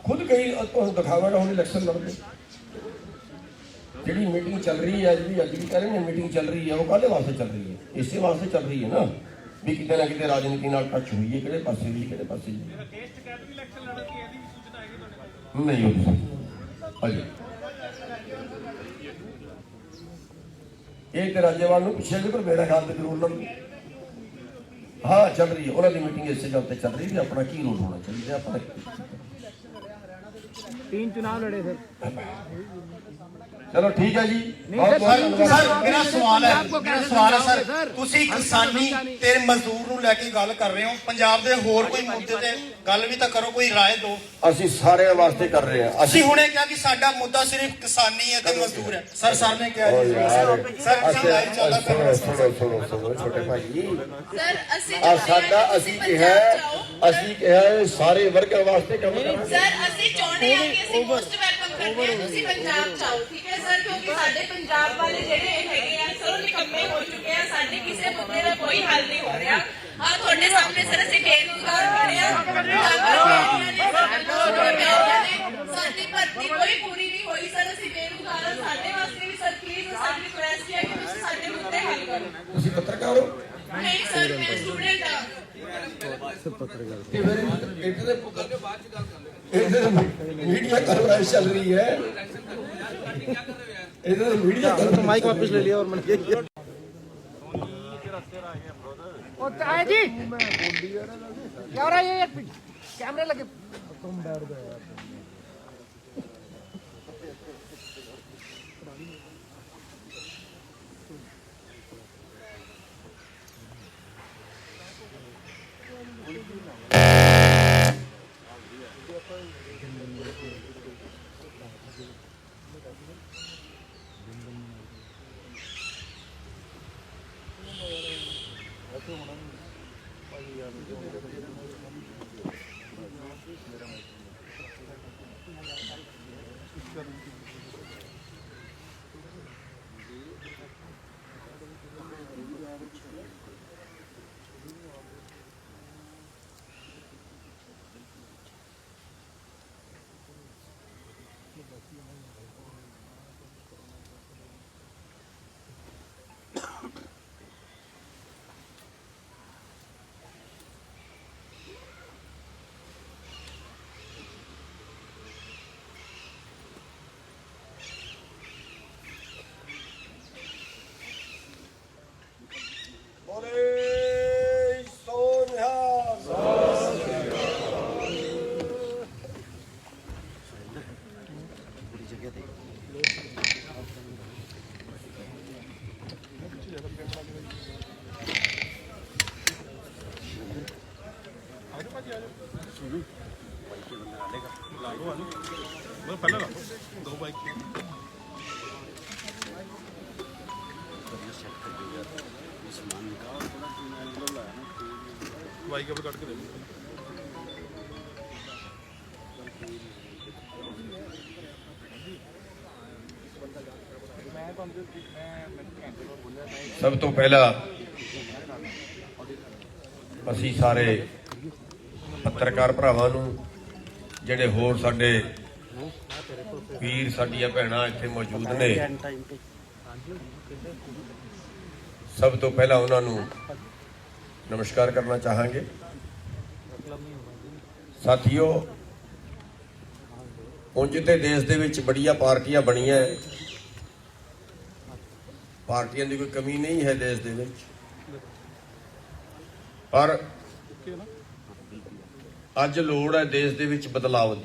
ਖੁਦ ਕਈ ਤੁਹਾਨੂੰ ਦਿਖਾਵਾਂਗਾ ਹੁਣ ਇਲੈਕਸ਼ਨ ਲੜਦੇ। ਜਿਹੜੀ ਮੀਟਿੰਗ ਚੱਲ ਰਹੀ ਹੈ, ਜਿਹੜੀ ਅੱਜ ਵੀ ਕਹਿ ਰਹੇ ਨੇ ਮੀਟਿੰਗ ਚੱਲ ਰਹੀ ਹੈ, ਉਹ ਕਾਹਦੇ ਵਾਸਤੇ ਚੱਲ ਰਹੀ ਹੈ? ਇਸੇ ਵਾਸਤੇ ਚੱਲ ਰਹੀ ਹੈ ਨਾ ਵੀ ਕਿਤੇ ਨਾ ਕਿਤੇ ਰਾਜਨੀਤੀ ਨਾਲ ਟੱਚ ਹੋਈ ਹੈ, ਕਿਹੜੇ ਪਾਸੇ ਵੀ ਕਿਹੜੇ ਪਾਸੇ ਨਹੀਂ ਹੋ ਅਜੇ। ਇਹ ਤੇ ਰਾਜੇਵਾਲ ਨੂੰ ਪੁੱਛਿਆ ਜੀ, ਪਰ ਮੇਰਾ ਖਿਆਲ ਤੇ ਜ਼ਰੂਰ ਨਾਲ ਹਾਂ ਚੱਲ ਰਹੀ ਹੈ ਉਹਨਾਂ ਦੀ ਮੀਟਿੰਗ ਇਸੇ ਗੱਲ ਤੇ ਚੱਲ ਰਹੀ ਵੀ ਆਪਣਾ ਕੀ ਰੋਲ ਹੋਣਾ ਚਾਹੀਦਾ। ਆਪਣਾ 3 ਚੁਣਾਵ ਲੜੇ ਸਰ। ਚਲੋ ਠੀਕ ਹੈ ਜੀ। ਸਰ ਮੇਰਾ ਸਵਾਲ ਹੈ ਸਰ, ਤੁਸੀਂ ਕਿਸਾਨੀ ਤੇ ਮਜ਼ਦੂਰ ਨੂੰ ਲੈ ਕੇ ਗੱਲ ਕਰ ਰਹੇ ਹੋ, ਪੰਜਾਬ ਦੇ ਹੋਰ ਕੋਈ ਮੁੱਦੇ ਤੇ ਗੱਲ ਵੀ ਤਾਂ ਕਰੋ, ਕੋਈ ਰਾਏ ਦਿਓ। ਅਸੀਂ ਸਾਰਿਆਂ ਵਾਸਤੇ ਕਰ ਰਹੇ ਹਾਂ। ਅਸੀਂ ਹੁਣੇ ਕਿਹਾ ਕਿ ਸਾਡਾ ਮੁੱਦਾ ਸਿਰਫ ਕਿਸਾਨੀ ਹੈ ਤੇ ਮਜ਼ਦੂਰ ਹੈ। ਸਰ ਨੇ ਕਿਹਾ ਸੁਣੋ ਛੋਟੇ ਭਾਈ, ਅਸੀਂ ਕਿਹਾ ਸਾਰੇ ਵਰਗਾਂ ਵਾਸਤੇ ਕੰਮ ਕਰਾਂਗੇ। ਸਰ ਅਸੀਂ ਚਾਹੁੰਦੇ ਹਾਂ ਕਿ ਅਸੀਂ ਮੋਸਟ ਵੈਲਕਮ ਕਰਦੇ ਹਾਂ ਤੁਸੀਂ ਪੰਜਾਬ ਚ ਆਓ, ਠੀਕ ਹੈ ਸਰ, ਕਿਉਂਕਿ ਸਾਡੇ ਪੰਜਾਬ ਵਾਲੇ ਜਿਹੜੇ ਹੈਗੇ ਆ ਸਰ ਉਹ ਨਿਕੰਮੇ ਹੋ ਚੁੱਕੇ ਆ, ਸਾਡੇ ਕਿਸੇ ਮੁੱਦੇ ਦਾ ਕੋਈ ਹੱਲ ਨਹੀਂ ਹੋ ਰਿਹਾ। ਆ ਤੁਹਾਡੇ ਸਾਹਮਣੇ ਸਰ ਅਸੀਂ ਬੇਰੁਜ਼ਗਾਰ ਖੜੇ ਆ, ਸਾਡੀ ਭਰਤੀ ਕੋਈ ਪੂਰੀ ਨਹੀਂ ਹੋਈ ਸਰ, ਅਸੀਂ ਬੇਰੁਜ਼ਗਾਰ ਹਾਂ। ਸਾਡੇ ਵਾਸਤੇ ਵੀ ਸਰ ਪਲੀਜ਼ ਸਾਡੀ ਰਿਕੁਐਸਟ ਹੈ ਕਿ ਤੁਸੀਂ ਸਾਡੇ ਮੁੱਦੇ ਹੱਲ ਕਰੋ। ਤੁਸੀਂ ਪੱਤਰਕਾਰ ਹੋ? ਨਹੀਂ ਸਰ ਮੈਂ ਸਟੂਡੈਂਟ ਹਾਂ। मीडिया कार्रवाई चल रही है, इधर मीडिया माइक वापस ले लिया और मैंने जी क्या हो रहा है? ये कैमरे लगे, तुम बैठ गए यार। ਸਭ ਤੋਂ ਪਹਿਲਾਂ ਅਸੀਂ ਸਾਰੇ ਪੱਤਰਕਾਰ ਭਰਾਵਾਂ ਨੂੰ, ਜਿਹੜੇ ਹੋਰ ਸਾਡੇ ਵੀਰ ਸਾਡੀਆਂ ਭੈਣਾਂ ਇੱਥੇ ਮੌਜੂਦ ਨੇ, ਸਭ ਤੋਂ ਪਹਿਲਾਂ ਉਹਨਾਂ ਨੂੰ ਨਮਸਕਾਰ ਕਰਨਾ ਚਾਹਾਂਗੇ। ਸਾਥੀਓ, ਉਂਝ ਤੇ ਦੇਸ਼ ਦੇ ਵਿੱਚ ਬੜੀਆਂ ਪਾਰਟੀਆਂ ਬਣੀਆਂ ਹੈ, ਪਾਰਟੀਆਂ ਦੀ ਕੋਈ ਕਮੀ ਨਹੀਂ ਹੈ ਦੇਸ਼ ਦੇ ਵਿੱਚ, ਪਰ ਅੱਜ ਲੋੜ ਹੈ ਦੇਸ਼ ਦੇ ਵਿੱਚ ਬਦਲਾਅ ਦੀ।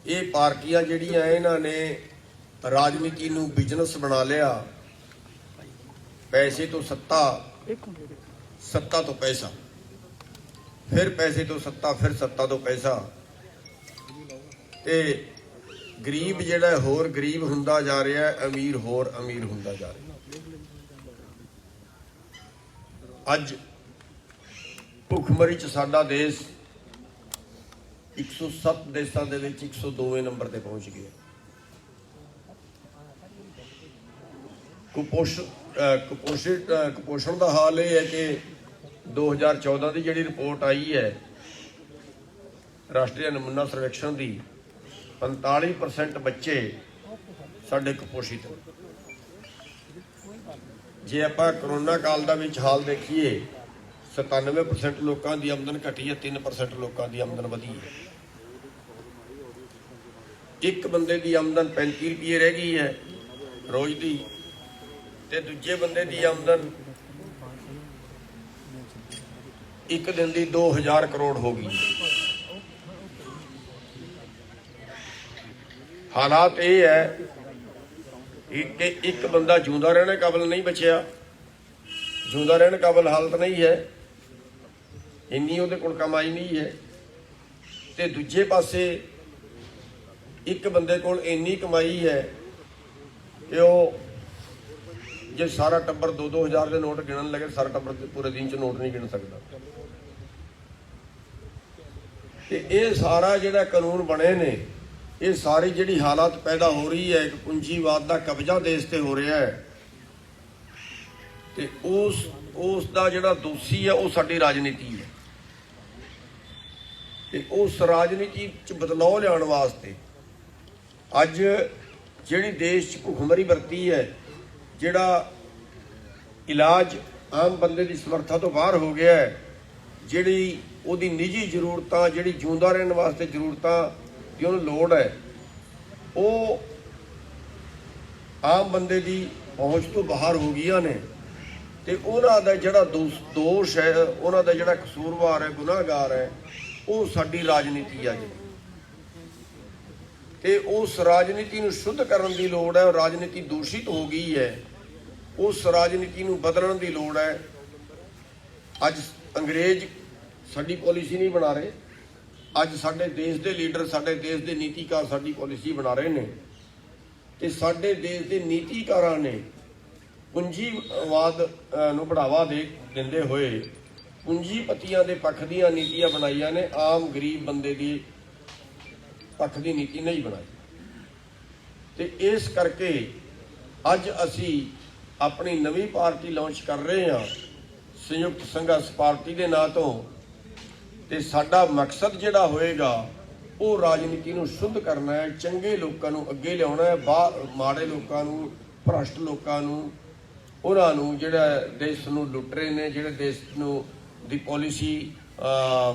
ਇਹ ਪਾਰਟੀਆਂ ਜਿਹੜੀਆਂ ਇਹਨਾਂ ਨੇ ਰਾਜਨੀਤੀ ਨੂੰ ਬਿਜ਼ਨਸ ਬਣਾ ਲਿਆ, ਪੈਸੇ ਤੋਂ ਸੱਤਾ, ਸੱਤਾ ਤੋਂ ਪੈਸਾ, ਫਿਰ ਪੈਸੇ ਤੋਂ ਸੱਤਾ, ਫਿਰ ਸੱਤਾ ਤੋਂ ਪੈਸਾ, ਤੇ ਗਰੀਬ ਜਿਹੜਾ ਹੋਰ ਗਰੀਬ ਹੁੰਦਾ ਜਾ ਰਿਹਾ ਹੈ, ਅਮੀਰ ਹੋਰ ਅਮੀਰ ਹੁੰਦਾ ਜਾ ਰਿਹਾ। ਅੱਜ ਭੁੱਖਮਰੀ ਚ ਸਾਡਾ ਦੇਸ਼ 107 ਦੇਸ਼ਾਂ ਦੇ ਵਿੱਚ 102ਵੇਂ ਨੰਬਰ ਤੇ ਪਹੁੰਚ ਗਿਆ। ਕੁਪੋਸ਼ਣ ਦਾ ਹਾਲ ਇਹ ਹੈ ਕਿ 2014 ਦੀ ਜਿਹੜੀ ਰਿਪੋਰਟ ਆਈ ਹੈ ਰਾਸ਼ਟਰੀ ਨਮੂਨਾ ਸਰਵੇਖਣ ਦੀ, 45% ਬੱਚੇ ਸਾਡੇ ਕੁਪੋਸ਼ਿਤ ਹਨ। ਜੇ ਆਪਾਂ ਕਰੋਨਾ ਕਾਲ ਦਾ ਵਿੱਚ ਹਾਲ ਦੇਖੀਏ, 97% ਲੋਕਾਂ ਦੀ ਆਮਦਨ ਘਟੀ ਹੈ, 3% ਲੋਕਾਂ ਦੀ ਆਮਦਨ ਵਧੀ ਹੈ। ਇੱਕ ਬੰਦੇ ਦੀ ਆਮਦਨ 35 ਰੁਪਏ ਰਹਿ ਗਈ ਹੈ ਰੋਜ਼ ਦੀ, ਤੇ ਦੂਜੇ ਬੰਦੇ ਦੀ ਆਮਦਨ ਇੱਕ ਦਿਨ ਦੀ 2000 ਕਰੋੜ ਹੋ ਗਈ। ਹਾਲਾਤ ਇਹ ਹੈ ਕਿ ਇੱਕ ਬੰਦਾ ਜਿਉਂਦਾ ਰਹਿਣ ਕਾਬਲ ਨਹੀਂ ਬਚਿਆ, ਜਿਉਂਦਾ ਰਹਿਣ ਕਾਬਲ ਹਾਲਤ ਨਹੀਂ ਹੈ, ਇੰਨੀ ਉਹਦੇ ਕੋਲ ਕਮਾਈ ਨਹੀਂ ਹੈ, ਤੇ ਦੂਜੇ ਪਾਸੇ ਇੱਕ ਬੰਦੇ ਕੋਲ ਇੰਨੀ ਕਮਾਈ ਹੈ ਕਿ ਉਹ ਜੇ ਸਾਰਾ ਟੱਬਰ 2-2000 ਦੇ ਨੋਟ ਗਿਣਨ ਲੱਗੇ, ਸਾਰਾ ਟੱਬਰ ਪੂਰੇ ਦਿਨ ਚ ਨੋਟ ਨਹੀਂ ਗਿਣ ਸਕਦਾ। ਤੇ ਇਹ ਸਾਰਾ ਜਿਹੜਾ ਕਾਨੂੰਨ ਬਣੇ ਨੇ, ਇਹ ਸਾਰੀ ਜਿਹੜੀ ਹਾਲਾਤ ਪੈਦਾ ਹੋ ਰਹੀ ਹੈ, ਇੱਕ ਪੂੰਜੀਵਾਦ ਦਾ ਕਬਜ਼ਾ ਦੇਸ਼ ਤੇ ਹੋ ਰਿਹਾ ਹੈ, ਤੇ ਉਸ ਦਾ ਜਿਹੜਾ ਦੋਸ਼ੀ ਹੈ ਉਹ ਸਾਡੀ ਰਾਜਨੀਤੀ ਹੈ। ਤੇ ਉਸ ਰਾਜਨੀਤੀ ਚ ਬਦਲਾਅ ਲਿਆਉਣ ਵਾਸਤੇ ਅੱਜ ਜਿਹੜੀ ਦੇਸ਼ ਚ ਭੁੱਖਮਰੀ ਵਰਤੀ ਹੈ, ਜਿਹੜਾ ਇਲਾਜ ਆਮ ਬੰਦੇ ਦੀ ਸਮਰੱਥਾ ਤੋਂ ਬਾਹਰ ਹੋ ਗਿਆ ਹੈ, ਜਿਹੜੀ ਉਹਦੀ ਨਿੱਜੀ ਜ਼ਰੂਰਤਾਂ, ਜਿਹੜੀ ਜਿਉਂਦਾ ਰਹਿਣ ਵਾਸਤੇ ਜ਼ਰੂਰਤਾਂ ਦੀ ਉਹਨੂੰ ਲੋੜ ਹੈ, ਉਹ ਆਮ ਬੰਦੇ ਦੀ ਪਹੁੰਚ ਤੋਂ ਬਾਹਰ ਹੋ ਗਈਆਂ ਨੇ। ਤੇ ਉਹਨਾਂ ਦਾ ਜਿਹੜਾ ਦੋਸ਼ ਹੈ, ਉਹਨਾਂ ਦਾ ਜਿਹੜਾ ਕਸੂਰਵਾਰ ਹੈ, ਗੁਨਾਹਗਾਰ ਹੈ, ਉਹ ਸਾਡੀ ਰਾਜਨੀਤੀ ਆ ਜੀ। ਤੇ ਉਸ ਰਾਜਨੀਤੀ ਨੂੰ ਸ਼ੁੱਧ ਕਰਨ ਦੀ ਲੋੜ ਹੈ। ਰਾਜਨੀਤੀ ਦੂਸ਼ਿਤ ਹੋ ਗਈ ਹੈ, ਉਸ ਰਾਜਨੀਤੀ ਨੂੰ ਬਦਲਣ ਦੀ ਲੋੜ ਹੈ। ਅੱਜ ਅੰਗਰੇਜ਼ ਸਾਡੀ ਪਾਲਿਸੀ ਨਹੀਂ ਬਣਾ ਰਹੇ, ਅੱਜ ਸਾਡੇ ਦੇਸ਼ ਦੇ ਲੀਡਰ, ਸਾਡੇ ਦੇਸ਼ ਦੇ ਨੀਤੀਕਾਰ ਸਾਡੀ ਪਾਲਿਸੀ ਬਣਾ ਰਹੇ ਨੇ। ਤੇ ਸਾਡੇ ਦੇਸ਼ ਦੇ ਨੀਤੀਕਾਰਾਂ ਨੇ ਪੂੰਜੀਵਾਦ ਨੂੰ ਬੜਾਵਾ ਦਿੰਦੇ ਹੋਏ ਪੂੰਜੀਪਤੀਆਂ ਦੇ ਪੱਖ ਦੀਆਂ ਨੀਤੀਆਂ ਬਣਾਈਆਂ ਨੇ, ਆਮ ਗਰੀਬ ਬੰਦੇ ਦੀ ਪੱਖ ਦੀ ਨੀਤੀ ਨਹੀਂ ਬਣਾਈ। ਤੇ ਇਸ ਕਰਕੇ ਅੱਜ ਅਸੀਂ ਆਪਣੀ ਨਵੀਂ ਪਾਰਟੀ ਲਾਂਚ ਕਰ ਰਹੇ ਹਾਂ, ਸੰਯੁਕਤ ਸੰਘਰਸ਼ ਪਾਰਟੀ ਦੇ ਨਾਂ ਤੋਂ। ਤੇ ਸਾਡਾ ਮਕਸਦ ਜਿਹੜਾ ਹੋਏਗਾ ਉਹ ਰਾਜਨੀਤੀ ਨੂੰ ਸ਼ੁੱਧ ਕਰਨਾ ਹੈ, ਚੰਗੇ ਲੋਕਾਂ ਨੂੰ ਅੱਗੇ ਲਿਆਉਣਾ ਹੈ, ਮਾੜੇ ਲੋਕਾਂ ਨੂੰ, ਭ੍ਰਸ਼ਟ ਲੋਕਾਂ ਨੂੰ, ਉਹਨਾਂ ਨੂੰ ਜਿਹੜਾ ਦੇਸ਼ ਨੂੰ ਲੁੱਟ ਰਹੇ ਨੇ, ਜਿਹੜੇ ਦੇਸ਼ ਨੂੰ ਦੀ ਪਾਲਿਸੀ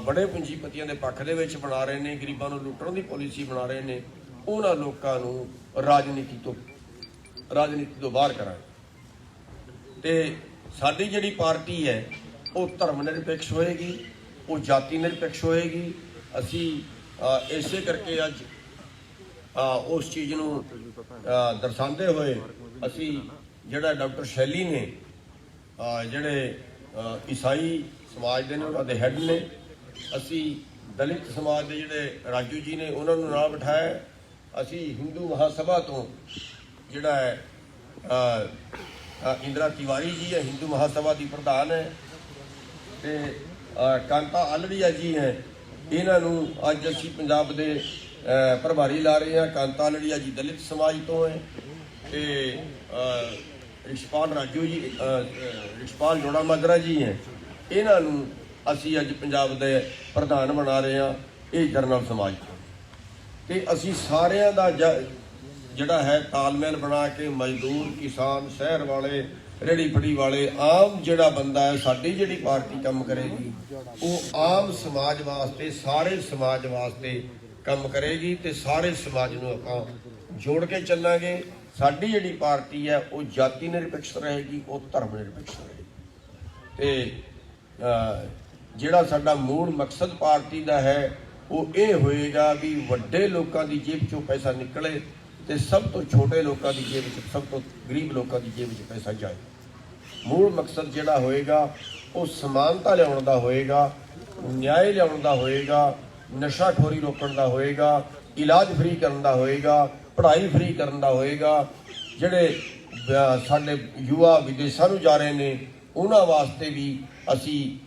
ਬੜੇ ਪੂੰਜੀਪਤੀਆਂ ਦੇ ਪੱਖ ਦੇ ਵਿੱਚ ਬਣਾ ਰਹੇ ਨੇ, ਗਰੀਬਾਂ ਨੂੰ ਲੁੱਟਣ ਦੀ ਪਾਲਿਸੀ ਬਣਾ ਰਹੇ ਨੇ, ਉਹਨਾਂ ਲੋਕਾਂ ਨੂੰ ਰਾਜਨੀਤੀ ਤੋਂ ਬਾਹਰ ਕਰਾਂਗੇ। ਤੇ ਸਾਡੀ ਜਿਹੜੀ ਪਾਰਟੀ ਹੈ ਉਹ ਧਰਮ ਨਿਰਪੇਖ ਹੋਏਗੀ, ਉਹ ਜਾਤੀ ਨਿਰਪੇਖ ਹੋਏਗੀ। ਅਸੀਂ ਇਸੇ ਕਰਕੇ ਅੱਜ ਉਸ ਚੀਜ਼ ਨੂੰ ਦਰਸਾਉਂਦੇ ਹੋਏ ਅਸੀਂ ਜਿਹੜਾ ਡਾਕਟਰ ਸ਼ੈਲੀ ਨੇ, ਜਿਹੜੇ ਈਸਾਈ ਸਮਾਜ ਦੇ ਨੇ, ਉਹਨਾਂ ਦੇ ਹੈੱਡ ਨੇ, ਅਸੀਂ ਦਲਿਤ ਸਮਾਜ ਦੇ ਜਿਹੜੇ ਰਾਜੂ ਜੀ ਨੇ ਉਹਨਾਂ ਨੂੰ ਨਾਲ ਬਿਠਾਇਆ। ਅਸੀਂ ਹਿੰਦੂ ਮਹਾਸਭਾ ਤੋਂ ਜਿਹੜਾ ਹੈ ਇੰਦਰਾ ਤਿਵਾਰੀ ਜੀ ਹੈ, ਹਿੰਦੂ ਮਹਾਸਭਾ ਦੀ ਪ੍ਰਧਾਨ ਹੈ, ਤੇ ਕਾਂਤਾ ਆਲੜੀਆ ਜੀ ਹੈ, ਇਹਨਾਂ ਨੂੰ ਅੱਜ ਅਸੀਂ ਪੰਜਾਬ ਦੇ ਪ੍ਰਭਾਰੀ ਲਾ ਰਹੇ ਹਾਂ। ਕਾਂਤਾ ਆਲੜੀਆ ਜੀ ਦਲਿਤ ਸਮਾਜ ਤੋਂ ਹੈ, ਤੇ ਰਿਸ਼ਪਾਲ ਰਾਜੂ ਜੀ, ਰਿਸ਼ਪਾਲ ਜੋੜਾ ਮਾਜਰਾ ਜੀ ਹੈ, ਇਹਨਾਂ ਨੂੰ ਅਸੀਂ ਅੱਜ ਪੰਜਾਬ ਦੇ ਪ੍ਰਧਾਨ ਬਣਾ ਰਹੇ ਹਾਂ, ਇਹ ਜਰਨਲ ਸਮਾਜ ਤੋਂ। ਤੇ ਅਸੀਂ ਸਾਰਿਆਂ ਦਾ ਜਿਹੜਾ ਹੈ ਤਾਲਮੇਲ ਬਣਾ ਕੇ ਮਜ਼ਦੂਰ, ਕਿਸਾਨ, ਸ਼ਹਿਰ ਵਾਲੇ, ਰੇਹੜੀ ਫੜੀ ਵਾਲੇ, ਆਮ ਜਿਹੜਾ ਬੰਦਾ ਹੈ, ਸਾਡੀ ਜਿਹੜੀ ਪਾਰਟੀ ਕੰਮ ਕਰੇਗੀ ਉਹ ਆਮ ਸਮਾਜ ਵਾਸਤੇ, ਸਾਰੇ ਸਮਾਜ ਵਾਸਤੇ ਕੰਮ ਕਰੇਗੀ ਤੇ ਸਾਰੇ ਸਮਾਜ ਨੂੰ ਆਪਾਂ ਜੋੜ ਕੇ ਚੱਲਾਂਗੇ। ਸਾਡੀ ਜਿਹੜੀ ਪਾਰਟੀ ਹੈ ਉਹ ਜਾਤੀ ਨਿਰਪੱਖ ਰਹੇਗੀ, ਉਹ ਧਰਮ ਨਿਰਪੱਖ ਰਹੇਗੀ ਤੇ ਜਿਹੜਾ ਸਾਡਾ ਮੂਲ ਮਕਸਦ ਪਾਰਟੀ ਦਾ ਹੈ ਉਹ ਇਹ ਹੋਏਗਾ ਵੀ ਵੱਡੇ ਲੋਕਾਂ ਦੀ ਜੇਬ ਚੋਂ ਪੈਸਾ ਨਿਕਲੇ ਤੇ ਸਭ ਤੋਂ ਛੋਟੇ ਲੋਕਾਂ ਦੀ ਜੇਬ ਵਿੱਚ, ਸਭ ਤੋਂ ਗਰੀਬ ਲੋਕਾਂ ਦੀ ਜੇਬ ਵਿੱਚ ਪੈਸਾ ਜਾਏ। ਮੂਲ ਮਕਸਦ ਜਿਹੜਾ ਹੋਏਗਾ ਉਹ ਸਮਾਨਤਾ ਲਿਆਉਣ ਦਾ ਹੋਏਗਾ, ਨਿਆਂ ਲਿਆਉਣ ਦਾ ਹੋਏਗਾ, ਨਸ਼ਾਖੋਰੀ ਰੋਕਣ ਦਾ ਹੋਏਗਾ, ਇਲਾਜ ਫ੍ਰੀ ਕਰਨ ਦਾ ਹੋਏਗਾ, ਪੜ੍ਹਾਈ ਫ੍ਰੀ ਕਰਨ ਦਾ ਹੋਏਗਾ। ਜਿਹੜੇ ਸਾਡੇ ਯੁਵਾ ਵਿਦੇਸ਼ਾਂ ਨੂੰ ਜਾ ਰਹੇ ਨੇ ਉਹਨਾਂ ਵਾਸਤੇ ਵੀ ਅਸੀਂ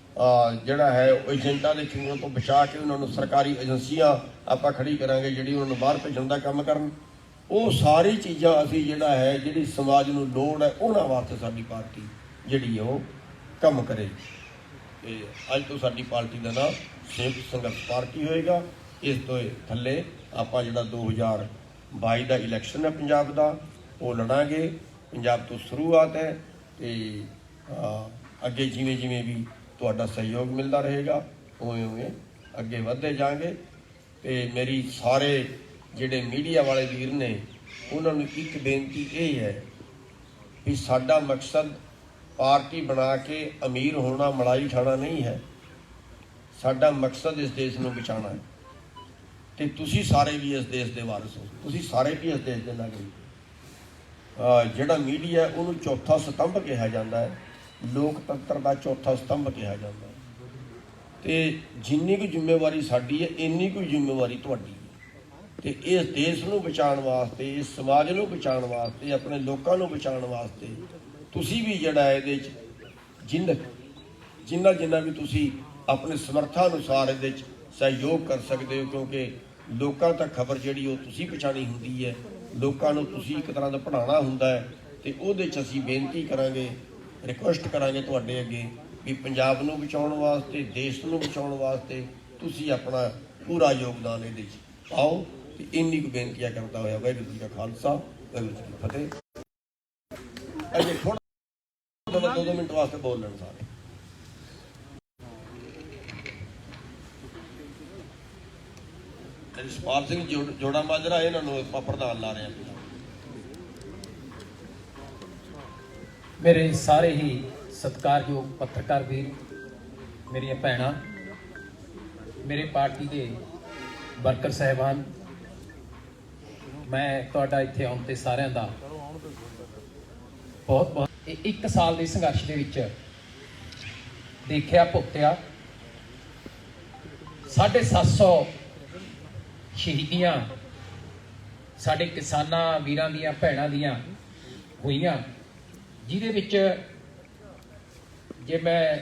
ਜਿਹੜਾ ਹੈ ਉਹ ਏਜੰਟਾਂ ਦੇ ਚੁੰਗਲ ਤੋਂ ਬਚਾ ਕੇ ਉਹਨਾਂ ਨੂੰ ਸਰਕਾਰੀ ਏਜੰਸੀਆਂ ਆਪਾਂ ਖੜੀ ਕਰਾਂਗੇ ਜਿਹੜੀ ਉਹਨਾਂ ਨੂੰ ਬਾਹਰ ਭੇਜਣ ਦਾ ਕੰਮ ਕਰਨ। ਉਹ ਸਾਰੀ ਚੀਜ਼ਾਂ ਅਸੀਂ ਜਿਹੜਾ ਹੈ ਜਿਹੜੀ ਸਮਾਜ ਨੂੰ ਲੋੜ ਹੈ ਉਹਨਾਂ ਵਾਸਤੇ ਸਾਡੀ ਪਾਰਟੀ ਜਿਹੜੀ ਹੈ ਉਹ ਕੰਮ ਕਰੇਗੀ। ਤੇ ਅੱਜ ਤੋਂ ਸਾਡੀ ਪਾਰਟੀ ਦਾ ਨਾਮ ਸੰਯੁਕਤ ਸੰਘਰਸ਼ ਪਾਰਟੀ ਹੋਏਗਾ। ਇਸ ਤੋਂ ਥੱਲੇ ਆਪਾਂ ਜਿਹੜਾ 2022 ਦਾ ਇਲੈਕਸ਼ਨ ਹੈ ਪੰਜਾਬ ਦਾ ਉਹ ਲੜਾਂਗੇ। ਪੰਜਾਬ ਤੋਂ ਸ਼ੁਰੂਆਤ ਹੈ ਤੇ ਅੱਗੇ ਜਿਵੇਂ ਜਿਵੇਂ ਵੀ ਤੁਹਾਡਾ ਸਹਿਯੋਗ ਮਿਲਦਾ ਰਹੇਗਾ ਉਵੇਂ ਉਵੇਂ ਅੱਗੇ ਵਧਦੇ ਜਾਵਾਂਗੇ। ਤੇ ਮੇਰੀ ਸਾਰੇ ਜਿਹੜੇ ਮੀਡੀਆ ਵਾਲੇ ਵੀਰ ਨੇ ਉਹਨਾਂ ਨੂੰ ਇੱਕ ਬੇਨਤੀ ਇਹ ਹੈ ਵੀ ਸਾਡਾ ਮਕਸਦ ਪਾਰਟੀ ਬਣਾ ਕੇ ਅਮੀਰ ਹੋਣਾ, ਮਲਾਈ ਖਾਣਾ ਨਹੀਂ ਹੈ। ਸਾਡਾ ਮਕਸਦ ਇਸ ਦੇਸ਼ ਨੂੰ ਬਚਾਉਣਾ ਹੈ ਤੇ ਤੁਸੀਂ ਸਾਰੇ ਵੀ ਇਸ ਦੇਸ਼ ਦੇ ਵਾਰਿਸ ਹੋ, ਤੁਸੀਂ ਸਾਰੇ ਵੀ ਇਸ ਦੇਸ਼ ਦੇ ਨਾਗਰਿਕ। ਜਿਹੜਾ ਮੀਡੀਆ ਉਹਨੂੰ ਚੌਥਾ ਸਤੰਭ ਕਿਹਾ ਜਾਂਦਾ ਹੈ, ਲੋਕਤੰਤਰ ਦਾ ਚੌਥਾ ਸਤੰਭ ਕਿਹਾ ਜਾਂਦਾ ਹੈ ਤੇ ਜਿੰਨੀ ਕੁ ਜ਼ਿੰਮੇਵਾਰੀ ਸਾਡੀ ਹੈ ਇੰਨੀ ਕੁ ਜ਼ਿੰਮੇਵਾਰੀ ਤੁਹਾਡੀ ਹੈ। ਤੇ ਇਸ ਦੇਸ਼ ਨੂੰ ਬਚਾਉਣ ਵਾਸਤੇ, ਇਸ ਸਮਾਜ ਨੂੰ ਬਚਾਉਣ ਵਾਸਤੇ, ਆਪਣੇ ਲੋਕਾਂ ਨੂੰ ਬਚਾਉਣ ਵਾਸਤੇ ਤੁਸੀਂ ਵੀ ਜਿਹੜਾ ਇਹਦੇ 'ਚ ਜਿੰਨਾ ਵੀ ਤੁਸੀਂ ਆਪਣੇ ਸਮਰੱਥਾ ਅਨੁਸਾਰ ਇਹਦੇ 'ਚ ਸਹਿਯੋਗ ਕਰ ਸਕਦੇ ਹੋ, ਕਿਉਂਕਿ ਲੋਕਾਂ ਤੱਕ ਖਬਰ ਜਿਹੜੀ ਉਹ ਤੁਸੀਂ ਪਹੁੰਚਾਉਣੀ ਹੁੰਦੀ ਹੈ, ਲੋਕਾਂ ਨੂੰ ਤੁਸੀਂ ਇੱਕ ਤਰ੍ਹਾਂ ਦਾ ਪੜ੍ਹਾਉਣਾ ਹੁੰਦਾ ਹੈ। ਤੇ ਉਹਦੇ 'ਚ ਅਸੀਂ ਬੇਨਤੀ ਕਰਾਂਗੇ, ਰਿਕੁਐਸਟ ਕਰਾਂਗੇ ਤੁਹਾਡੇ ਅੱਗੇ ਵੀ ਪੰਜਾਬ ਨੂੰ ਬਚਾਉਣ ਵਾਸਤੇ, ਦੇਸ਼ ਨੂੰ ਬਚਾਉਣ ਵਾਸਤੇ ਤੁਸੀਂ ਆਪਣਾ ਪੂਰਾ ਯੋਗਦਾਨ ਇਹਦੇ 'ਚ ਪਾਓ। ਤੇ ਇੰਨੀ ਕੁ ਬੇਨਤੀਆਂ ਕਰਦਾ ਹੋਇਆ ਵਾਹਿਗੁਰੂ ਜੀ ਕਾ ਖਾਲਸਾ, ਵਾਹਿਗੁਰੂ ਜੀ ਕੀ ਫਤਿਹ। ਅਜੇ ਥੋੜਾ 2 ਮਿੰਟ ਵਾਸਤੇ ਬੋਲ ਲੈਣ ਸਾਰੇ। ਜਸਪਾਲ ਸਿੰਘ ਜੋੜਾ ਮਾਜਰਾ ਇਹਨਾਂ ਨੂੰ ਆਪਾਂ ਪ੍ਰਧਾਨ ਲਾ ਰਹੇ ਹਾਂ। ਮੇਰੇ ਸਾਰੇ ਹੀ ਸਤਿਕਾਰਯੋਗ ਪੱਤਰਕਾਰ ਵੀਰ, ਮੇਰੀਆਂ ਭੈਣਾਂ, ਮੇਰੇ ਪਾਰਟੀ ਦੇ ਵਰਕਰ ਸਾਹਿਬਾਨ, ਮੈਂ ਤੁਹਾਡਾ ਇੱਥੇ ਆਉਣ ਤੇ ਸਾਰਿਆਂ ਦਾ ਬਹੁਤ ਇੱਕ ਸਾਲ ਦੇ ਸੰਘਰਸ਼ ਦੇ ਵਿੱਚ ਦੇਖਿਆ, ਭੁਗਤਿਆ। 750 ਸ਼ਹੀਦੀਆਂ ਸਾਡੇ ਕਿਸਾਨਾਂ ਵੀਰਾਂ ਦੀਆਂ, ਭੈਣਾਂ ਦੀਆਂ ਹੋਈਆਂ, ਜਿਹਦੇ ਵਿੱਚ ਜੇ ਮੈਂ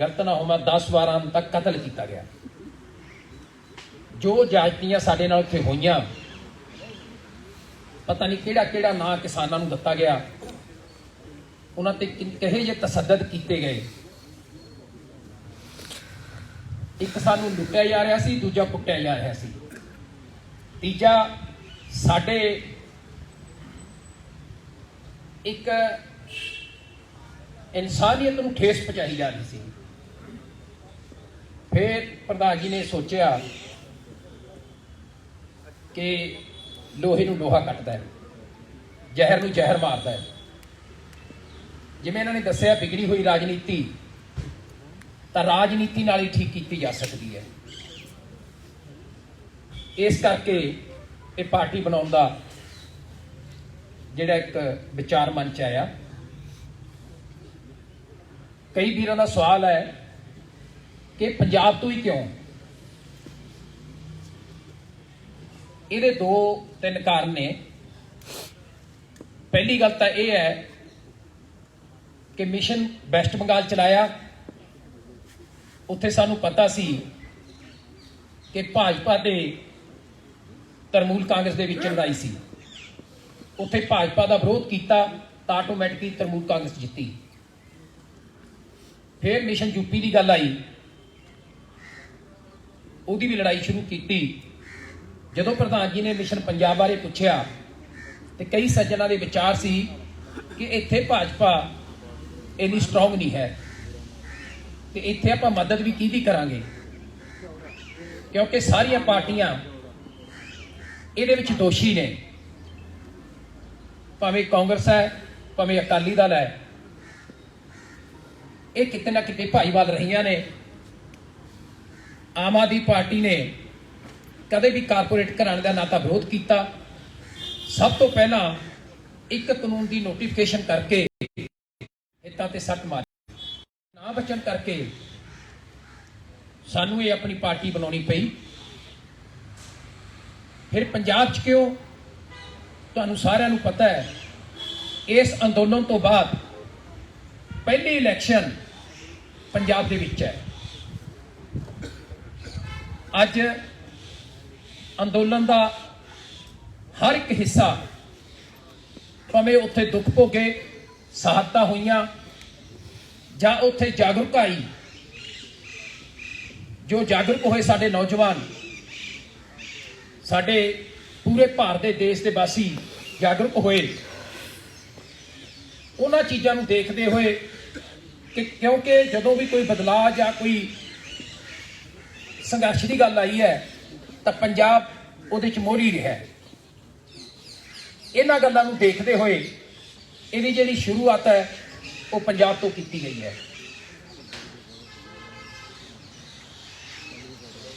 ਗਲਤ ਨਾ ਹੋਵਾਂ 10-12 ਤੱਕ ਕਤਲ ਕੀਤਾ ਗਿਆ। ਜੋ ਜਾਤੀਆਂ ਸਾਡੇ ਨਾਲ ਉੱਥੇ ਹੋਈਆਂ, ਪਤਾ ਨਹੀਂ ਕਿਹੜਾ ਨਾਂ ਕਿਸਾਨਾਂ ਨੂੰ ਦਿੱਤਾ ਗਿਆ, ਉਹਨਾਂ ਤੇ ਕਹੇ ਜੇ ਤਸੱਦਦ ਕੀਤੇ ਗਏ। ਇੱਕ ਸਾਨੂੰ ਲੁੱਟਿਆ ਜਾ ਰਿਹਾ ਸੀ, ਦੂਜਾ ਕੁੱਟਿਆ ਜਾ ਰਿਹਾ ਸੀ, ਤੀਜਾ ਸਾਡੇ ਇੱਕ ਇਨਸਾਨੀਅਤ ਨੂੰ ਠੇਸ ਪਹੁੰਚਾਈ ਜਾ ਰਹੀ ਸੀ। ਫਿਰ ਪ੍ਰਧਾਨ ਜੀ ਨੇ ਸੋਚਿਆ ਕਿ ਲੋਹੇ ਨੂੰ ਲੋਹਾ ਕੱਟਦਾ ਹੈ, ਜ਼ਹਿਰ ਨੂੰ ਜ਼ਹਿਰ ਮਾਰਦਾ ਹੈ। ਜਿਵੇਂ ਇਹਨਾਂ ਨੇ ਦੱਸਿਆ, ਵਿਗੜੀ ਹੋਈ ਰਾਜਨੀਤੀ ਤਾਂ ਰਾਜਨੀਤੀ ਨਾਲ ਹੀ ਠੀਕ ਕੀਤੀ ਜਾ ਸਕਦੀ ਹੈ। ਇਸ ਕਰਕੇ ਇਹ ਪਾਰਟੀ ਬਣਾਉਣ ਦਾ ਜਿਹੜਾ ਇੱਕ ਵਿਚਾਰ ਮਨ ਚ ਆਇਆ। ਕਈ ਵੀਰਾਂ ਦਾ ਸਵਾਲ ਹੈ ਕਿ ਪੰਜਾਬ ਤੋਂ ਹੀ ਕਿਉਂ? ਇਹਦੇ 2-3 ਕਾਰਨ ਨੇ। ਪਹਿਲੀ ਗੱਲ ਤਾਂ ਇਹ ਹੈ ਕਿ ਮਿਸ਼ਨ ਵੈਸਟ ਬੰਗਾਲ ਚਲਾਇਆ, ਉੱਥੇ ਸਾਨੂੰ ਪਤਾ ਸੀ ਕਿ ਭਾਜਪਾ ਤੇ ਤਰਮੂਲ ਕਾਂਗਰਸ ਦੇ ਵਿੱਚ ਲੜਾਈ ਸੀ। ਉੱਥੇ ਭਾਜਪਾ ਦਾ ਵਿਰੋਧ ਕੀਤਾ ਤਾਂ ਆਟੋਮੈਟਿਕਲੀ ਤਰਮੂਲ ਕਾਂਗਰਸ ਜਿੱਤੀ। ਫਿਰ ਮਿਸ਼ਨ ਯੂਪੀ ਦੀ ਗੱਲ ਆਈ, ਉਹਦੀ ਵੀ ਲੜਾਈ ਸ਼ੁਰੂ ਕੀਤੀ। ਜਦੋਂ ਪ੍ਰਧਾਨ ਜੀ ਨੇ ਮਿਸ਼ਨ ਪੰਜਾਬ ਬਾਰੇ ਪੁੱਛਿਆ ਤੇ ਕਈ ਸੱਜਣਾ ਦੇ ਵਿਚਾਰ ਸੀ ਕਿ ਇੱਥੇ ਭਾਜਪਾ ਇੰਨੀ ਸਟਰੋਂਗ ਨਹੀਂ ਹੈ ਤੇ ਇੱਥੇ ਆਪਾਂ ਮਦਦ ਵੀ ਕਿਹਦੀ ਕਰਾਂਗੇ, ਕਿਉਂਕਿ ਸਾਰੀਆਂ ਪਾਰਟੀਆਂ ਇਹਦੇ ਵਿੱਚ ਦੋਸ਼ੀ ਨੇ, ਭਾਵੇਂ ਕਾਂਗਰਸ ਹੈ ਭਾਵੇਂ ਅਕਾਲੀ ਦਲ ਹੈ, ਇਹ ਕਿਤੇ ਨਾ ਕਿਤੇ ਭਾਈਵਾਲ ਰਹੀਆਂ ਨੇ। ਆਮ ਆਦਮੀ ਪਾਰਟੀ ਨੇ ਕਦੇ ਵੀ ਕਾਰਪੋਰੇਟ ਘਰਾਣੇ ਦਾ ਨਾ ਤਾਂ ਵਿਰੋਧ ਕੀਤਾ, ਸਭ ਤੋਂ ਪਹਿਲਾਂ ਇੱਕ ਕਾਨੂੰਨ ਦੀ ਨੋਟੀਫਿਕੇਸ਼ਨ ਕਰਕੇ ਹਿੱਤਾਂ ਤੇ ਸੱਟ ਮਾਰੀ, ਨਾ ਬਚਣ ਕਰਕੇ ਸਾਨੂੰ ਇਹ ਆਪਣੀ ਪਾਰਟੀ ਬਣਾਉਣੀ ਪਈ। ਫਿਰ ਪੰਜਾਬ 'ਚ ਕਿਉਂ, ਤੁਹਾਨੂੰ ਸਾਰਿਆਂ ਨੂੰ ਪਤਾ ਹੈ, ਇਸ ਅੰਦੋਲਨ ਤੋਂ ਬਾਅਦ ਪਹਿਲੀ ਇਲੈਕਸ਼ਨ ਪੰਜਾਬ ਦੇ ਵਿੱਚ ਹੈ। ਅੱਜ ਅੰਦੋਲਨ ਦਾ ਹਰ ਇੱਕ ਹਿੱਸਾ, ਭਾਵੇਂ ਉੱਥੇ ਦੁੱਖ ਭੋਗੇ, ਸ਼ਹਾਦਤਾਂ ਹੋਈਆਂ ਜਾਂ ਉੱਥੇ ਜਾਗਰੂਕ ਆਈ, ਜੋ ਜਾਗਰੂਕ ਹੋਏ ਸਾਡੇ ਨੌਜਵਾਨ, ਸਾਡੇ ਪੂਰੇ ਭਾਰਤ ਦੇ ਦੇਸ਼ ਦੇ ਵਾਸੀ ਜਾਗਰੂਕ ਹੋਏ, ਉਹਨਾਂ ਚੀਜ਼ਾਂ ਨੂੰ ਦੇਖਦੇ ਹੋਏ ਕਿ ਕਿਉਂਕਿ ਜਦੋਂ ਵੀ ਕੋਈ ਬਦਲਾਅ ਜਾਂ ਕੋਈ ਸੰਘਰਸ਼ ਦੀ ਗੱਲ ਆਈ ਹੈ ਤਾਂ ਪੰਜਾਬ ਉਹਦੇ 'ਚ ਮੋਹਰੀ ਰਿਹਾ। ਇਹਨਾਂ ਗੱਲਾਂ ਨੂੰ ਦੇਖਦੇ ਹੋਏ ਇਹਦੀ ਜਿਹੜੀ ਸ਼ੁਰੂਆਤ ਹੈ ਉਹ ਪੰਜਾਬ ਤੋਂ ਕੀਤੀ ਗਈ ਹੈ।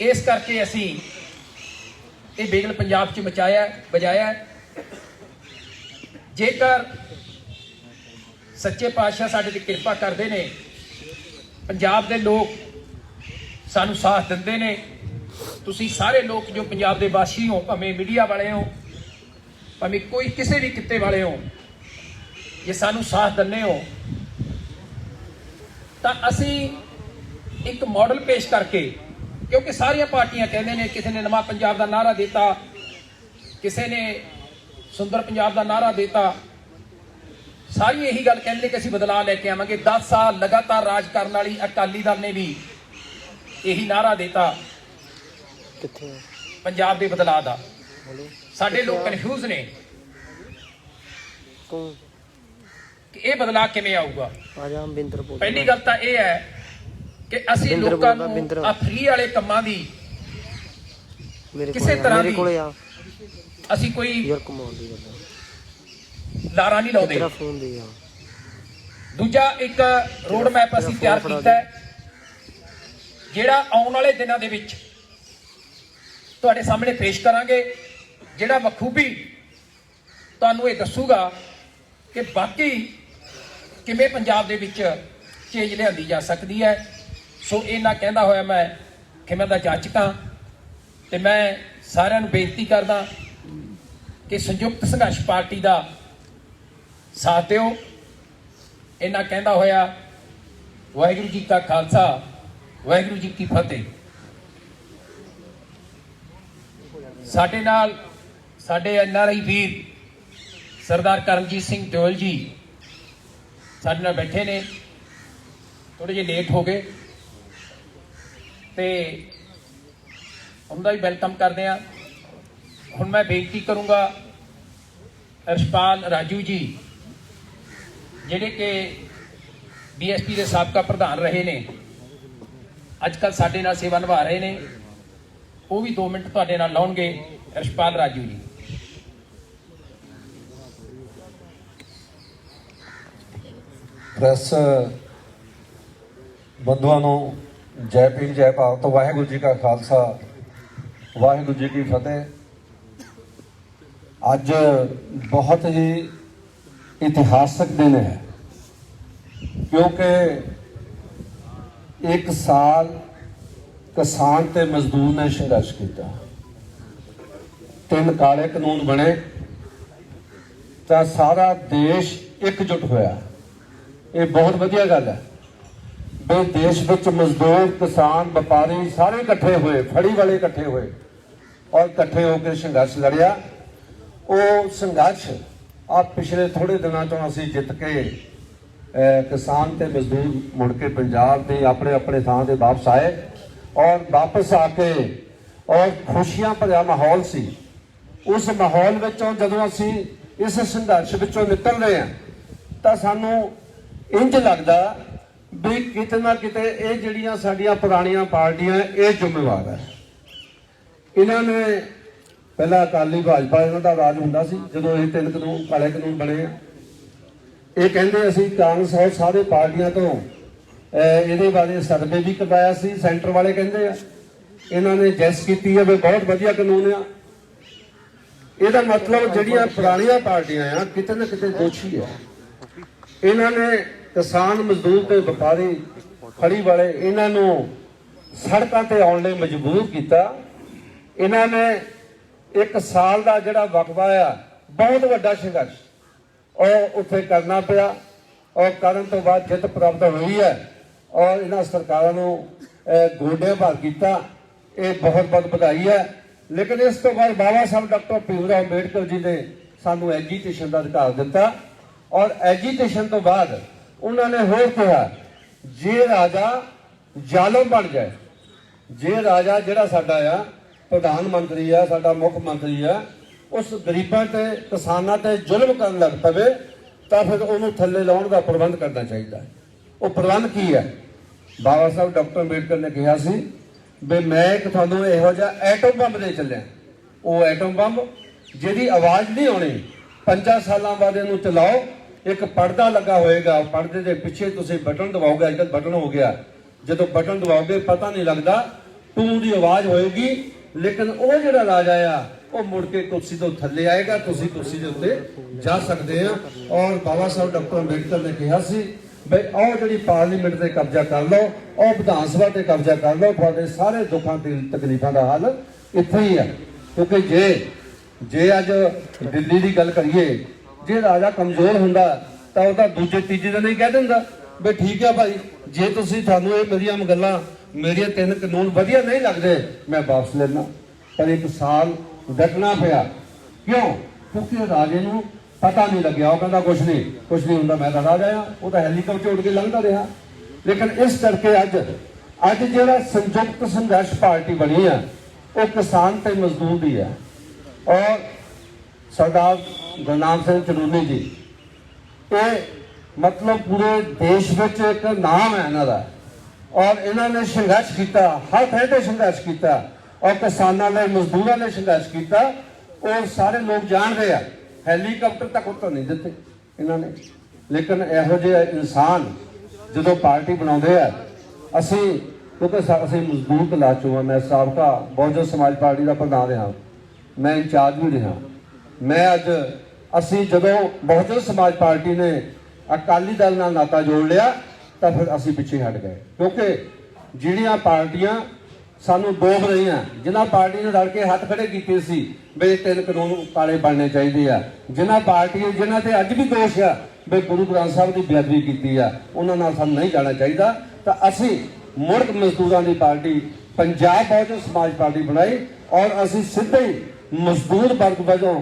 ਇਸ ਕਰਕੇ ਅਸੀਂ ਇਹ ਬਿਗਲ ਪੰਜਾਬ 'ਚ ਵਜਾਇਆ। ਜੇਕਰ ਸੱਚੇ ਪਾਤਸ਼ਾਹ ਸਾਡੇ ਤੇ ਕਿਰਪਾ ਕਰਦੇ ਨੇ, ਪੰਜਾਬ ਦੇ ਲੋਕ ਸਾਨੂੰ ਸਾਥ ਦਿੰਦੇ ਨੇ, ਤੁਸੀਂ ਸਾਰੇ ਲੋਕ ਜੋ ਪੰਜਾਬ ਦੇ ਵਾਸੀ ਹੋ, ਭਾਵੇਂ ਮੀਡੀਆ ਵਾਲੇ ਹੋ, ਭਾਵੇਂ ਕੋਈ ਕਿਸੇ ਵੀ ਕਿੱਤੇ ਵਾਲੇ ਹੋ, ਜੇ ਸਾਨੂੰ ਸਾਥ ਦਿੰਦੇ ਹੋ ਤਾਂ ਅਸੀਂ ਇੱਕ ਮਾਡਲ ਪੇਸ਼ ਕਰਕੇ, ਕਿਉਂਕਿ ਸਾਰੀਆਂ ਪਾਰਟੀਆਂ ਕਹਿੰਦੇ ਨੇ, ਕਿਸੇ ਨੇ ਨਵਾਂ ਪੰਜਾਬ ਦਾ ਨਾਅਰਾ ਦਿੱਤਾ, ਕਿਸੇ ਨੇ ਸੁੰਦਰ ਪੰਜਾਬ ਦਾ ਨਾਅਰਾ ਦਿੱਤਾ, ਸਾਰੀ ਇਹੀ ਗੱਲ ਕਹਿੰਦੇ ਕਿ ਅਸੀਂ ਬਦਲਾਅ ਲੈ ਕੇ ਆਵਾਂਗੇ। 10 ਸਾਲ ਲਗਾਤਾਰ ਰਾਜ ਕਰਨ ਵਾਲੀ ਅਕਾਲੀ ਦਲ ਨੇ ਵੀ ਇਹੀ ਨਾਅਰਾ ਦਿੱਤਾ ਪੰਜਾਬ ਦੇ ਬਦਲਾਅ ਦਾ। ਸਾਡੇ ਲੋਕ ਕਨਫਿਊਜ਼ ਨੇ ਕਿ ਇਹ ਬਦਲਾਅ ਕਿਵੇਂ ਆਊਗਾ। ਪਹਿਲੀ ਗੱਲ ਤਾਂ ਇਹ ਹੈ ਕਿ ਅਸੀਂ ਲੋਕਾਂ ਨੂੰ ਆ ਫ੍ਰੀ ਵਾਲੇ ਕੰਮਾਂ ਦੀ ਕਿਸੇ ਤਰ੍ਹਾਂ ਦੀ ਅਸੀਂ ਕੋਈ ਲਾਰਾ ਨਹੀਂ ਲਾਉਂਦੇ। ਦੂਜਾ, ਇੱਕ ਰੋਡ ਮੈਪ ਅਸੀਂ ਤਿਆਰ ਕੀਤਾ ਹੈ, ਜਿਹੜਾ ਆਉਣ ਵਾਲੇ ਦਿਨਾਂ ਦੇ ਵਿੱਚ ਤੁਹਾਡੇ ਸਾਹਮਣੇ ਪੇਸ਼ ਕਰਾਂਗੇ, ਜਿਹੜਾ ਬਖੂਬੀ ਤੁਹਾਨੂੰ ਇਹ ਦੱਸੂਗਾ ਕਿ ਬਾਕੀ ਕਿਵੇਂ ਪੰਜਾਬ ਦੇ ਵਿੱਚ ਚੇਂਜ ਲਿਆਂਦੀ ਜਾ ਸਕਦੀ ਹੈ। ਸੋ ਇਹਨਾਂ ਕਹਿੰਦਾ ਹੋਇਆ ਮੈਂ ਖਿਮਾ ਦਾ ਜਾਚਕ ਹਾਂ ਤੇ ਮੈਂ ਸਾਰਿਆਂ ਨੂੰ ਬੇਨਤੀ ਕਰਦਾ ਕਿ ਸੰਯੁਕਤ ਸੰਘਰਸ਼ ਪਾਰਟੀ ਦਾ ਸਾਥ ਦਿਓ। ਇਹਨਾਂ ਕਹਿੰਦਾ ਹੋਇਆ ਵਾਹਿਗੁਰੂ ਜੀ ਕਾ ਖਾਲਸਾ, ਵਾਹਿਗੁਰੂ ਜੀ ਕੀ ਫਤਿਹ। ਸਾਡੇ ਨਾਲ ਸਾਡੇ NRI ਵੀਰ ਸਰਦਾਰ ਕਰਮਜੀਤ ਸਿੰਘ ਦਿਓਲ ਜੀ ਸਾਡੇ ਨਾਲ ਬੈਠੇ ਨੇ, ਥੋੜੇ ਜਿਹੇ ਲੇਟ ਹੋ ਗਏ ਤੇ ਉਹਨਾਂ ਦਾ ਵੀ ਵੈਲਕਮ ਕਰਦੇ ਆ। ਹੁਣ ਮੈਂ ਬੇਨਤੀ ਕਰੂੰਗਾ ਰਸ਼ਪਾਲ ਰਾਜੂ ਜੀ, ਜਿਹੜੇ ਕਿ BSP ਦੇ ਸਾਬਕਾ ਪ੍ਰਧਾਨ ਰਹੇ ਨੇ, ਅੱਜ ਕੱਲ੍ਹ ਸਾਡੇ ਨਾਲ ਸੇਵਾ ਨਿਭਾ ਰਹੇ ਨੇ, ਉਹ ਵੀ 2 ਮਿੰਟ ਤੁਹਾਡੇ ਨਾਲ ਲਾਉਣਗੇ। ਰਸ਼ਪਾਲ ਰਾਜੂ ਜੀ। ਪ੍ਰੈਸ ਬੰਧੂਆਂ ਨੂੰ ਜੈ ਭੀਮ ਜੈ ਭਾਰਤ, ਵਾਹਿਗੁਰੂ ਜੀ ਕਾ ਖਾਲਸਾ, ਵਾਹਿਗੁਰੂ ਜੀ ਕੀ ਫਤਿਹ। ਅੱਜ ਬਹੁਤ ਹੀ ਇਤਿਹਾਸਕ ਦਿਨ ਹੈ, ਕਿਉਂਕਿ 1 ਸਾਲ ਕਿਸਾਨ ਤੇ ਮਜ਼ਦੂਰ ਨੇ ਸੰਘਰਸ਼ ਕੀਤਾ, 3 ਕਾਲੇ ਕਾਨੂੰਨ ਬਣੇ ਤਾਂ ਸਾਰਾ ਦੇਸ਼ ਇਕਜੁੱਟ ਹੋਇਆ। ਇਹ ਬਹੁਤ ਵਧੀਆ ਗੱਲ ਹੈ ਵੀ ਦੇਸ਼ ਵਿੱਚ ਮਜ਼ਦੂਰ, ਕਿਸਾਨ, ਵਪਾਰੀ ਸਾਰੇ ਇਕੱਠੇ ਹੋਏ, ਫੜੀ ਵਾਲੇ ਇਕੱਠੇ ਹੋਏ ਔਰ ਇਕੱਠੇ ਹੋ ਕੇ ਸੰਘਰਸ਼ ਲੜਿਆ। ਉਹ ਸੰਘਰਸ਼ ਆ ਪਿਛਲੇ ਥੋੜੇ ਦਿਨਾਂ ਤੋਂ ਅਸੀਂ ਜਿੱਤ ਕੇ ਕਿਸਾਨ ਤੇ ਮਜ਼ਦੂਰ ਮੁੜ ਕੇ ਪੰਜਾਬ ਦੇ ਆਪਣੇ ਆਪਣੇ ਥਾਂ ਤੇ ਵਾਪਸ ਆਏ ਔਰ ਵਾਪਸ ਆ ਕੇ ਔਰ ਖੁਸ਼ੀਆਂ ਭਰਿਆ ਮਾਹੌਲ ਸੀ। ਉਸ ਮਾਹੌਲ ਵਿੱਚੋਂ ਜਦੋਂ ਅਸੀਂ ਇਸ ਸੰਘਰਸ਼ ਵਿੱਚੋਂ ਨਿਕਲ ਰਹੇ ਹਾਂ ਤਾਂ ਸਾਨੂੰ ਇੰਜ ਲੱਗਦਾ ਵੀ ਕਿਤੇ ਨਾ ਕਿਤੇ ਇਹ ਜਿਹੜੀਆਂ ਸਾਡੀਆਂ ਪੁਰਾਣੀਆਂ ਪਾਰਟੀਆਂ ਇਹ ਜ਼ਿੰਮੇਵਾਰ ਹੈ। ਇਹਨਾਂ ਨੇ ਪਹਿਲਾਂ ਅਕਾਲੀ ਭਾਜਪਾ ਇਹਨਾਂ ਦਾ ਰਾਜ ਹੁੰਦਾ ਸੀ, ਜਦੋਂ ਇਹ 3 ਕਾਨੂੰਨ ਕਾਲੇ ਕਾਨੂੰਨ ਬਣੇ ਆ, ਇਹ ਕਹਿੰਦੇ ਅਸੀਂ ਕਾਂਗਰਸ ਔਰ ਸਾਰੇ ਪਾਰਟੀਆਂ ਤੋਂ ਇਹਦੇ ਬਾਰੇ ਸਰਵੇ ਵੀ ਕਰਵਾਇਆ ਸੀ, ਸੈਂਟਰ ਵਾਲੇ ਕਹਿੰਦੇ ਆ ਇਹਨਾਂ ਨੇ ਜੈਸ ਕੀਤੀ ਹੈ ਵੀ ਬਹੁਤ ਵਧੀਆ ਕਾਨੂੰਨ ਆ। ਇਹਦਾ ਮਤਲਬ ਜਿਹੜੀਆਂ ਪੁਰਾਣੀਆਂ ਪਾਰਟੀਆਂ ਆ ਕਿਤੇ ਨਾ ਕਿਤੇ ਦੋਸ਼ੀ ਆ। ਇਹਨਾਂ ਨੇ ਕਿਸਾਨ ਮਜ਼ਦੂਰ ਤੇ ਵਪਾਰੀ ਫੜੀ ਵਾਲੇ ਇਹਨਾਂ ਨੂੰ ਸੜਕਾਂ ਤੇ ਆਉਣ ਲਈ ਮਜਬੂਰ ਕੀਤਾ। ਇਹਨਾਂ ਨੇ 1 ਸਾਲ ਦਾ ਜਿਹੜਾ ਵਕਫਾ ਆ ਬਹੁਤ ਵੱਡਾ ਸੰਘਰਸ਼ ਉਹ ਉੱਥੇ ਕਰਨਾ ਪਿਆ ਔਰ ਕਰਨ ਤੋਂ ਬਾਅਦ ਜਿੱਤ ਪ੍ਰਾਪਤ ਹੋਈ ਹੈ ਔਰ ਇਹਨਾਂ ਸਰਕਾਰਾਂ ਨੂੰ ਗੋਡੇ ਭਾਰ ਕੀਤਾ। ਇਹ ਬਹੁਤ ਬਹੁਤ ਵਧਾਈ ਹੈ। ਲੇਕਿਨ ਇਸ ਤੋਂ ਬਾਅਦ ਬਾਬਾ ਸਾਹਿਬ ਡਾਕਟਰ ਭੀਮਰਾਓ ਅੰਬੇਡਕਰ ਜੀ ਨੇ ਸਾਨੂੰ ਐਜੀਟੇਸ਼ਨ ਦਾ ਅਧਿਕਾਰ ਦਿੱਤਾ ਔਰ ਐਜੀਟੇਸ਼ਨ ਤੋਂ ਬਾਅਦ ਉਹਨਾਂ ਨੇ ਹੋਰ ਕਿਹਾ ਜੇ ਰਾਜਾ ਜ਼ਾਲਮ ਬਣ ਜਾਏ, ਜੇ ਰਾਜਾ ਜਿਹੜਾ ਸਾਡਾ ਆ ਪ੍ਰਧਾਨ ਮੰਤਰੀ ਆ, ਸਾਡਾ ਮੁੱਖ ਮੰਤਰੀ ਆ, ਉਸ ਗਰੀਬਾਂ ਤੇ ਕਿਸਾਨਾਂ ਤੇ ਜ਼ੁਲਮ ਕਰਨ ਲੱਗ ਪਵੇ ਤਾਂ ਫਿਰ ਉਹਨੂੰ ਥੱਲੇ ਲਾਉਣ ਦਾ ਪ੍ਰਬੰਧ ਕਰਨਾ ਚਾਹੀਦਾ। ਉਹ ਪ੍ਰਬੰਧ ਕੀ ਹੈ? ਬਾਬਾ ਸਾਹਿਬ ਡਾਕਟਰ ਅੰਬੇਡਕਰ ਨੇ ਕਿਹਾ ਸੀ ਵੀ ਮੈਂ ਇੱਕ ਤੁਹਾਨੂੰ ਇਹੋ ਜਿਹਾ ਐਟਮ ਬੰਬ ਦੇ ਚੱਲਿਆ, ਉਹ ਐਟਮ ਬੰਬ ਜਿਹਦੀ ਆਵਾਜ਼ ਨਹੀਂ ਆਉਣੀ, 5 ਸਾਲਾਂ ਬਾਅਦ ਇਹਨੂੰ ਚਲਾਓ, ਇੱਕ ਪਰਦਾ ਲੱਗਾ ਹੋਏਗਾ, ਪਰਦੇ ਦੇ ਪਿੱਛੇ ਤੁਸੀਂ ਬਟਨ ਦਬਾਓਗੇ, ਅੱਜ ਕੱਲ੍ਹ ਬਟਨ ਹੋ ਗਿਆ, ਜਦੋਂ ਬਟਨ ਦਬਾਓਗੇ ਪਤਾ ਨਹੀਂ ਲੱਗਦਾ, ਟੂ ਦੀ ਆਵਾਜ਼ ਹੋਏਗੀ, ਲੇਕਿਨ ਉਹ ਜਿਹੜਾ ਰਾਜਾ ਆ ਉਹ ਮੁੜ ਕੇ ਕੁਰਸੀ ਤੋਂ ਥੱਲੇ ਆਏਗਾ, ਤੁਸੀਂ ਕੁਰਸੀ ਦੇ ਉੱਤੇ ਜਾ ਸਕਦੇ ਆ। ਔਰ ਬਾਬਾ ਸਾਹਿਬ ਡਾਕਟਰ ਅੰਬੇਡਕਰ ਨੇ ਕਿਹਾ ਸੀ ਬਈ ਉਹ ਜਿਹੜੀ ਪਾਰਲੀਮੈਂਟ ਤੇ ਕਬਜ਼ਾ ਕਰ ਲਓ, ਉਹ ਵਿਧਾਨ ਸਭਾ ਤੇ ਕਬਜ਼ਾ ਕਰ ਲਓ, ਤੁਹਾਡੇ ਸਾਰੇ ਦੁੱਖਾਂ ਤੇ ਤਕਲੀਫਾਂ ਦਾ ਹੱਲ ਇੱਥੇ ਹੀ ਹੈ। ਕਿਉਂਕਿ ਜੇ ਅੱਜ ਦਿੱਲੀ ਦੀ ਗੱਲ ਕਰੀਏ, ਜੇ ਰਾਜਾ ਕਮਜ਼ੋਰ ਹੁੰਦਾ ਤਾਂ ਉਹਦਾ ਦੂਜੇ ਤੀਜੇ ਦਿਨ ਹੀ ਕਹਿ ਦਿੰਦਾ ਵੀ ਠੀਕ ਹੈ ਭਾਈ, ਜੇ ਤੁਸੀਂ ਤੁਹਾਨੂੰ ਇਹ ਮੇਰੀਆਂ ਗੱਲਾਂ, ਮੇਰੀਆਂ 3 ਕਾਨੂੰਨ ਵਧੀਆ ਨਹੀਂ ਲੱਗਦੇ ਮੈਂ ਵਾਪਸ ਲੈਣਾ। ਪਰ 1 ਸਾਲ ਡਟਣਾ ਪਿਆ। ਕਿਉਂ? ਕਿਉਂਕਿ ਰਾਜੇ ਨੂੰ ਪਤਾ ਨਹੀਂ ਲੱਗਿਆ, ਉਹ ਕਹਿੰਦਾ ਕੁਛ ਨਹੀਂ ਹੁੰਦਾ, ਮੈਂ ਤਾਂ ਰਾਜਾ ਆ, ਉਹ ਤਾਂ ਹੈਲੀਕਾਪਟਰ ਉੱਡ ਕੇ ਲੰਘਦਾ ਰਿਹਾ। ਲੇਕਿਨ ਇਸ ਕਰਕੇ ਅੱਜ ਜਿਹੜਾ ਸੰਯੁਕਤ ਸੰਘਰਸ਼ ਪਾਰਟੀ ਬਣੀ ਆ ਉਹ ਕਿਸਾਨ ਤੇ ਮਜ਼ਦੂਰ ਦੀ ਆ ਔਰ ਸਰਦਾਰ ਗੁਰਨਾਮ ਸਿੰਘ ਚਨੂਨੀ ਜੀ, ਇਹ ਮਤਲਬ ਪੂਰੇ ਦੇਸ਼ ਵਿੱਚ ਇੱਕ ਨਾਮ ਹੈ ਇਹਨਾਂ ਦਾ ਔਰ ਇਹਨਾਂ ਨੇ ਸੰਘਰਸ਼ ਕੀਤਾ, ਹਰ ਥਾਂ ਤੇ ਸੰਘਰਸ਼ ਕੀਤਾ ਔਰ ਕਿਸਾਨਾਂ ਨੇ ਮਜ਼ਦੂਰਾਂ ਨੇ ਸੰਘਰਸ਼ ਕੀਤਾ ਔਰ ਸਾਰੇ ਲੋਕ ਜਾਣਦੇ ਆ। ਹੈਲੀਕਾਪਟਰ ਤੱਕ ਉੱਤਰ ਨਹੀਂ ਦਿੱਤੇ ਇਹਨਾਂ ਨੇ। ਲੇਕਿਨ ਇਹੋ ਜਿਹੇ ਇਨਸਾਨ ਜਦੋਂ ਪਾਰਟੀ ਬਣਾਉਂਦੇ ਆ, ਕਿਉਂਕਿ ਅਸੀਂ ਮਜ਼ਦੂਰ ਕਲਾਸ ਚੋਂ ਆ, ਮੈਂ ਸਾਬਕਾ ਬਹੁਜਨ ਸਮਾਜ ਪਾਰਟੀ ਦਾ ਪ੍ਰਧਾਨ ਰਿਹਾ, ਮੈਂ ਇੰਚਾਰਜ ਵੀ ਰਿਹਾ। ਅਸੀਂ ਜਦੋਂ ਬਹੁਜਨ ਸਮਾਜ ਪਾਰਟੀ ਨੇ ਅਕਾਲੀ ਦਲ ਨਾਲ ਨਾਤਾ ਜੋੜ ਲਿਆ ਤਾਂ ਫਿਰ ਅਸੀਂ ਪਿੱਛੇ ਹਟ ਗਏ। ਕਿਉਂਕਿ ਜਿਹੜੀਆਂ ਪਾਰਟੀਆਂ ਸਾਨੂੰ ਡੋਬ ਰਹੀਆਂ, ਜਿਨ੍ਹਾਂ ਪਾਰਟੀ ਨੇ ਰਲ ਕੇ ਹੱਥ ਖੜੇ ਕੀਤੇ ਸੀ ਵੀ 3 ਕਾਨੂੰਨ ਕਾਲੇ ਬਣਨੇ ਚਾਹੀਦੇ ਆ, ਜਿਨ੍ਹਾਂ ਤੇ ਅੱਜ ਵੀ ਦੋਸ਼ ਆ ਵੀ ਗੁਰੂ ਗ੍ਰੰਥ ਸਾਹਿਬ ਦੀ ਬੇਅਦਬੀ ਕੀਤੀ ਆ, ਉਹਨਾਂ ਨਾਲ ਸਾਨੂੰ ਨਹੀਂ ਜਾਣਾ ਚਾਹੀਦਾ, ਤਾਂ ਅਸੀਂ ਮੁੜ ਮਜ਼ਦੂਰਾਂ ਦੀ ਪਾਰਟੀ ਪੰਜਾਬ ਬਹੁਜਨ ਸਮਾਜ ਪਾਰਟੀ ਬਣਾਈ ਔਰ ਅਸੀਂ ਸਿੱਧੇ ਹੀ ਮਜ਼ਦੂਰ ਵਰਗ ਵਜੋਂ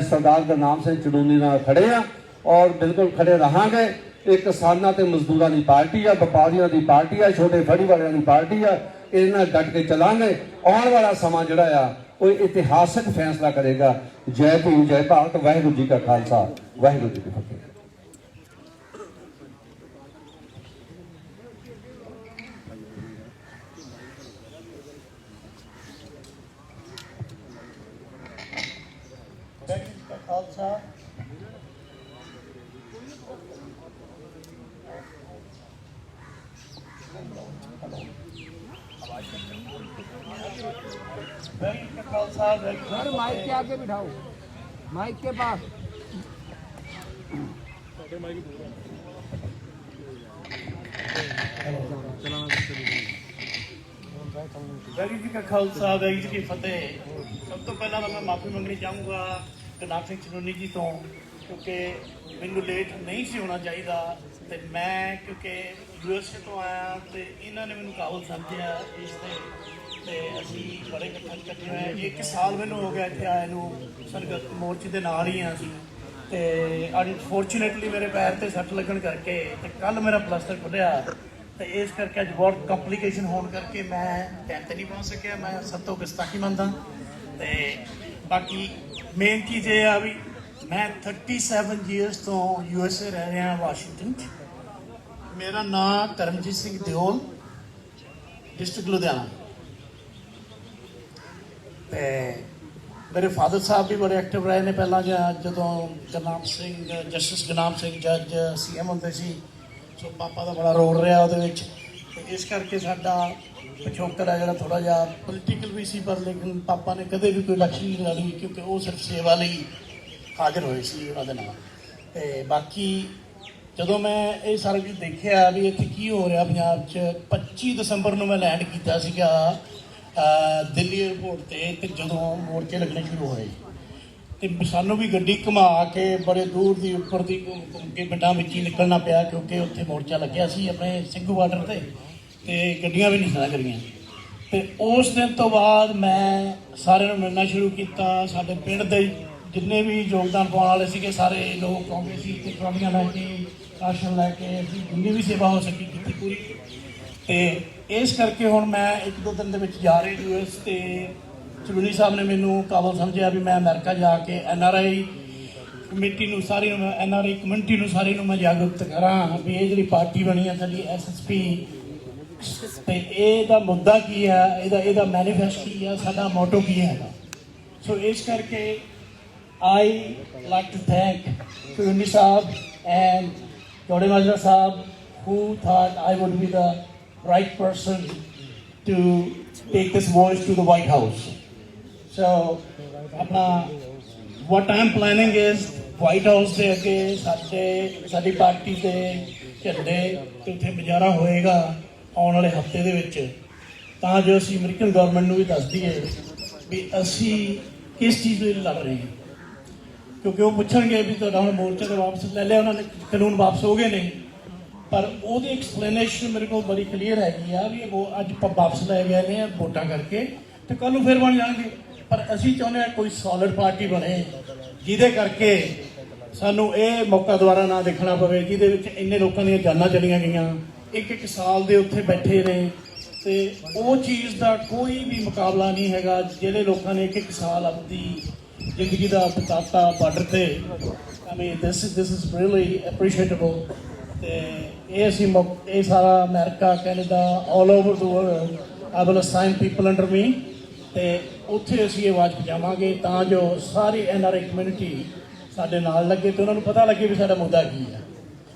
ਸਰਦਾਰ ਗੁਰਨਾਮ ਸਿੰਘ ਚਨੂਨੀ ਨਾਲ ਖੜੇ ਆ ਔਰ ਬਿਲਕੁਲ ਖੜੇ ਰਹਾਂਗੇ। ਇਹ ਕਿਸਾਨਾਂ ਤੇ ਮਜ਼ਦੂਰਾਂ ਦੀ ਪਾਰਟੀ ਆ, ਵਪਾਰੀਆਂ ਦੀ ਪਾਰਟੀ ਆ, ਛੋਟੇ ਫੜੀ ਵਾਲਿਆਂ ਦੀ ਪਾਰਟੀ ਆ, ਇਹਨਾਂ ਨਾਲ ਡਟ ਕੇ ਚੱਲਾਂਗੇ। ਆਉਣ ਵਾਲਾ ਸਮਾਂ ਜਿਹੜਾ ਆ ਉਹ ਇਤਿਹਾਸਕ ਫੈਸਲਾ ਕਰੇਗਾ। ਜੈ ਭੀਮ, ਜੈ ਭਾਰਤ, ਵਾਹਿਗੁਰੂ ਜੀ ਕਾ ਖਾਲਸਾ, ਵਾਹਿਗੁਰੂ ਜੀ ਕੀ ਫਤਿਹ। ਖਾਲਸਾ सर माइक के आगे बिठाओ, माइक के पास। ਵਾਹਿਗੁਰੂ ਜੀ ਕਾ ਖਾਲਸਾ, ਵਾਹਿਗੁਰੂ ਜੀ ਕੀ ਫਤਿਹ। ਸਭ ਤੋਂ ਪਹਿਲਾਂ ਤਾਂ ਮੈਂ ਮਾਫੀ ਮੰਗਣੀ ਚਾਹੂੰਗਾ ਗੁਰਨਾਮ ਸਿੰਘ ਚਨੂਨੀ ਜੀ ਤੋਂ, ਕਿਉਂਕਿ ਮੈਨੂੰ ਲੇਟ ਨਹੀਂ ਸੀ ਹੋਣਾ ਚਾਹੀਦਾ ਤੇ ਮੈਂ ਕਿਉਂਕਿ ਯੂਐਸਏ ਤੋਂ ਆਇਆ ਤੇ ਇਹਨਾਂ ਨੇ ਮੈਨੂੰ ਕਾਬਲ ਸਮਝਿਆ ਇਸ ਤੇ ਅਸੀਂ ਬੜੇ ਇਕੱਠੇ ਹੋਏ। 1 ਸਾਲ ਮੈਨੂੰ ਹੋ ਗਿਆ ਇੱਥੇ ਆਏ ਨੂੰ, ਸੰਗਤ ਮੋਰਚੇ ਦੇ ਨਾਲ ਹੀ ਆ ਅਸੀਂ ਤੇ ਅਨਫੋਰਚੂਨੇਟਲੀ ਮੇਰੇ ਪੈਰ ਤੇ ਸੱਟ ਲੱਗਣ ਕਰਕੇ ਤੇ ਕੱਲ ਮੇਰਾ ਪਲਾਸਟਰ ਖੁੱਲਿਆ ਤੇ ਇਸ ਕਰਕੇ ਅੱਜ ਬਹੁਤ ਕੰਪਲਿਕੇਸ਼ਨ ਹੋਣ ਕਰਕੇ ਮੈਂ ਟਾਈਮ ਤੇ ਨਹੀਂ ਪਹੁੰਚ ਸਕਿਆ। ਮੈਂ ਸਭ ਤੋਂ ਗੁਸਤਾਖੀ ਮੰਨਦਾ ਤੇ ਬਾਕੀ ਮੇਨ ਚੀਜ਼ ਇਹ ਆ ਵੀ मैं 37 ਈਅਰਸ ਤੋਂ USA ਰਹਿ ਰਿਹਾ ਵਾਸ਼ਿੰਗਟਨ 'ਚ। ਮੇਰਾ ਨਾਮ ਕਰਮਜੀਤ ਸਿੰਘ ਦਿਓਲ, ਡਿਸਟ੍ਰਿਕਟ ਲੁਧਿਆਣਾ। ਤੇ ਮੇਰੇ ਫਾਦਰ ਸਾਹਿਬ ਵੀ ਬੜੇ ਐਕਟਿਵ ਰਹੇ ਨੇ ਪਹਿਲਾਂ, ਜਦੋਂ ਗੁਰਨਾਮ ਸਿੰਘ ਜਸਟਿਸ ਗੁਰਨਾਮ ਸਿੰਘ ਜੱਜ CM ਹੁੰਦੇ ਸੀ। ਸੋ ਪਾਪਾ ਦਾ ਬੜਾ ਰੋਲ ਰਿਹਾ ਉਹਦੇ ਵਿੱਚ। ਤੇ ਇਸ ਕਰਕੇ ਸਾਡਾ ਪਿਛੋਕੜ ਹੈ ਜਿਹੜਾ ਥੋੜ੍ਹਾ ਜਿਹਾ ਪੋਲੀਟੀਕਲ ਵੀ ਸੀ, ਪਰ ਲੇਕਿਨ ਪਾਪਾ ਨੇ ਕਦੇ ਵੀ ਕੋਈ ਇਲੈਕਸ਼ਨ ਨਹੀਂ ਲੜੀ, ਕਿਉਂਕਿ ਉਹ ਸਿਰਫ ਸੇਵਾ ਲਈ ਹਾਜ਼ਰ ਹੋਏ ਸੀ ਉਹਨਾਂ ਦੇ ਨਾਲ। ਤੇ ਬਾਕੀ ਜਦੋਂ ਮੈਂ ਇਹ ਸਾਰਾ ਕੁਝ ਦੇਖਿਆ ਵੀ ਇੱਥੇ ਕੀ ਹੋ ਰਿਹਾ ਪੰਜਾਬ 'ਚ, 25 ਦਸੰਬਰ ਨੂੰ ਮੈਂ ਲੈਂਡ ਕੀਤਾ ਸੀਗਾ ਦਿੱਲੀ ਏਅਰਪੋਰਟ ਤੇ ਜਦੋਂ ਮੋਰਚੇ ਲੱਗਣੇ ਸ਼ੁਰੂ ਹੋਏ ਤੇ ਸਾਨੂੰ ਵੀ ਗੱਡੀ ਘੁਮਾ ਕੇ ਬੜੇ ਦੂਰ ਦੀ ਉੱਪਰ ਦੀ ਘੁੰਮ ਕੇ ਪਿੰਡਾਂ ਵਿੱਚ ਹੀ ਨਿਕਲਣਾ ਪਿਆ, ਕਿਉਂਕਿ ਉੱਥੇ ਮੋਰਚਾ ਲੱਗਿਆ ਸੀ ਆਪਣੇ ਸਿੰਘੂ ਬਾਰਡਰ ਤੇ ਗੱਡੀਆਂ ਵੀ ਨਹੀਂ ਸਨ ਕਰੀਆਂ। ਤੇ ਉਸ ਦਿਨ ਤੋਂ ਬਾਅਦ ਮੈਂ ਸਾਰਿਆਂ ਨੂੰ ਮਿਲਣਾ ਸ਼ੁਰੂ ਕੀਤਾ। ਸਾਡੇ ਪਿੰਡ ਦੇ ਜਿੰਨੇ ਵੀ ਯੋਗਦਾਨ ਪਾਉਣ ਵਾਲੇ ਸੀਗੇ ਸਾਰੇ ਲੋਕ ਆਉਂਦੇ ਸੀ ਤੇ ਟਰਾਲੀਆਂ ਲੈ ਕੇ, ਰਾਸ਼ਨ ਲੈ ਕੇ, ਅਸੀਂ ਜਿੰਨੀ ਵੀ ਸੇਵਾ ਹੋ ਸਕੀ ਕੀਤੀ ਪੂਰੀ। ਤੇ ਇਸ ਕਰਕੇ ਹੁਣ ਮੈਂ 1-2 ਦਿਨ ਦੇ ਵਿੱਚ ਜਾ ਰਿਹਾ US ਤੇ ਚਲੂਨੀ ਸਾਹਿਬ ਨੇ ਮੈਨੂੰ ਕਾਬਲ ਸਮਝਿਆ ਵੀ ਮੈਂ ਅਮਰੀਕਾ ਜਾ ਕੇ NRI ਕਮੇਟੀ ਨੂੰ ਸਾਰੀ ਨੂੰ NRI ਕਮਿਊਨਿਟੀ ਨੂੰ ਸਾਰੀ ਨੂੰ ਮੈਂ ਜਾਗਰੂਕ ਕਰਾਂ ਵੀ ਇਹ ਜਿਹੜੀ ਪਾਰਟੀ ਬਣੀ ਹੈ ਸਾਡੀ SSP ਤੇ ਇਹਦਾ ਮੁੱਦਾ ਕੀ ਹੈ, ਇਹਦਾ ਮੈਨੀਫੈਸਟੋ ਕੀ ਹੈ, ਸਾਡਾ ਮੋਟੋ ਕੀ ਹੈਗਾ। ਸੋ ਇਸ ਕਰਕੇ I like to thank Chuluni Saab and Jode Majra Saab, who thought I would be the right person to take this voice to the White House. So, what I'm planning is White House ਦੇ ਅੱਗੇ ਸਾਡੀ party ਦੇ ਝੰਡੇ ਤੇ ਉੱਥੇ ਮੁਜ਼ਾਹਰਾ ਹੋਏਗਾ ਆਉਣ ਵਾਲੇ ਹਫ਼ਤੇ ਦੇ ਵਿੱਚ, ਤਾਂ ਜੋ ਅਸੀਂ ਅਮਰੀਕਨ ਗਵਰਨਮੈਂਟ ਨੂੰ ਵੀ ਦੱਸ ਦਈਏ ਵੀ ਅਸੀਂ ਕਿਸ ਚੀਜ਼ ਲਈ ਲੜ ਰਹੇ ਹਾਂ। ਕਿਉਂਕਿ ਉਹ ਪੁੱਛਣਗੇ ਵੀ ਤੁਹਾਡਾ ਹੁਣ ਮੋਰਚਾ ਤਾਂ ਵਾਪਸ ਲੈ ਲਿਆ ਉਹਨਾਂ ਨੇ, ਕਾਨੂੰਨ ਵਾਪਸ ਹੋ ਗਏ ਨੇ, ਪਰ ਉਹਦੀ ਐਕਸਪਲੇਨੇਸ਼ਨ ਮੇਰੇ ਕੋਲ ਬੜੀ ਕਲੀਅਰ ਹੈਗੀ ਆ ਵੀ ਉਹ ਅੱਜ ਵਾਪਸ ਲੈ ਗਏ ਨੇ ਵੋਟਾਂ ਕਰਕੇ ਤੇ ਕੱਲ੍ਹ ਨੂੰ ਫਿਰ ਬਣ ਜਾਣਗੇ। ਪਰ ਅਸੀਂ ਚਾਹੁੰਦੇ ਹਾਂ ਕੋਈ ਸੋਲਿਡ ਪਾਰਟੀ ਬਣੇ ਜਿਹਦੇ ਕਰਕੇ ਸਾਨੂੰ ਇਹ ਮੌਕਾ ਦੁਬਾਰਾ ਨਾ ਦੇਖਣਾ ਪਵੇ, ਜਿਹਦੇ ਵਿੱਚ ਇੰਨੇ ਲੋਕਾਂ ਦੀਆਂ ਜਾਨਾਂ ਚਲੀਆਂ ਗਈਆਂ, ਇੱਕ ਸਾਲ ਦੇ ਉੱਥੇ ਬੈਠੇ ਨੇ ਤੇ ਉਹ ਚੀਜ਼ ਦਾ ਕੋਈ ਵੀ ਮੁਕਾਬਲਾ ਨਹੀਂ ਹੈਗਾ ਜਿਹੜੇ ਲੋਕਾਂ ਨੇ ਇੱਕ ਸਾਲ ਆਪਣੀ ਜ਼ਿੰਦਗੀ ਦਾ ਬਿਤਾਤਾ ਬਾਰਡਰ ਤੇ। I mean this is really appreciable। ਤੇ ਇਹ ਅਸੀਂ ਇਹ ਸਾਰਾ America, Canada, all over the world I will assign people under me ਤੇ ਉੱਥੇ ਅਸੀਂ ਇਹ ਆਵਾਜ਼ ਪਹੁੰਚਾਵਾਂਗੇ ਤਾਂ ਜੋ ਸਾਰੀ NRI ਕਮਿਊਨਿਟੀ ਸਾਡੇ ਨਾਲ ਲੱਗੇ ਤੇ ਉਹਨਾਂ ਨੂੰ ਪਤਾ ਲੱਗੇ ਵੀ ਸਾਡਾ ਮੁੱਦਾ ਕੀ ਹੈ।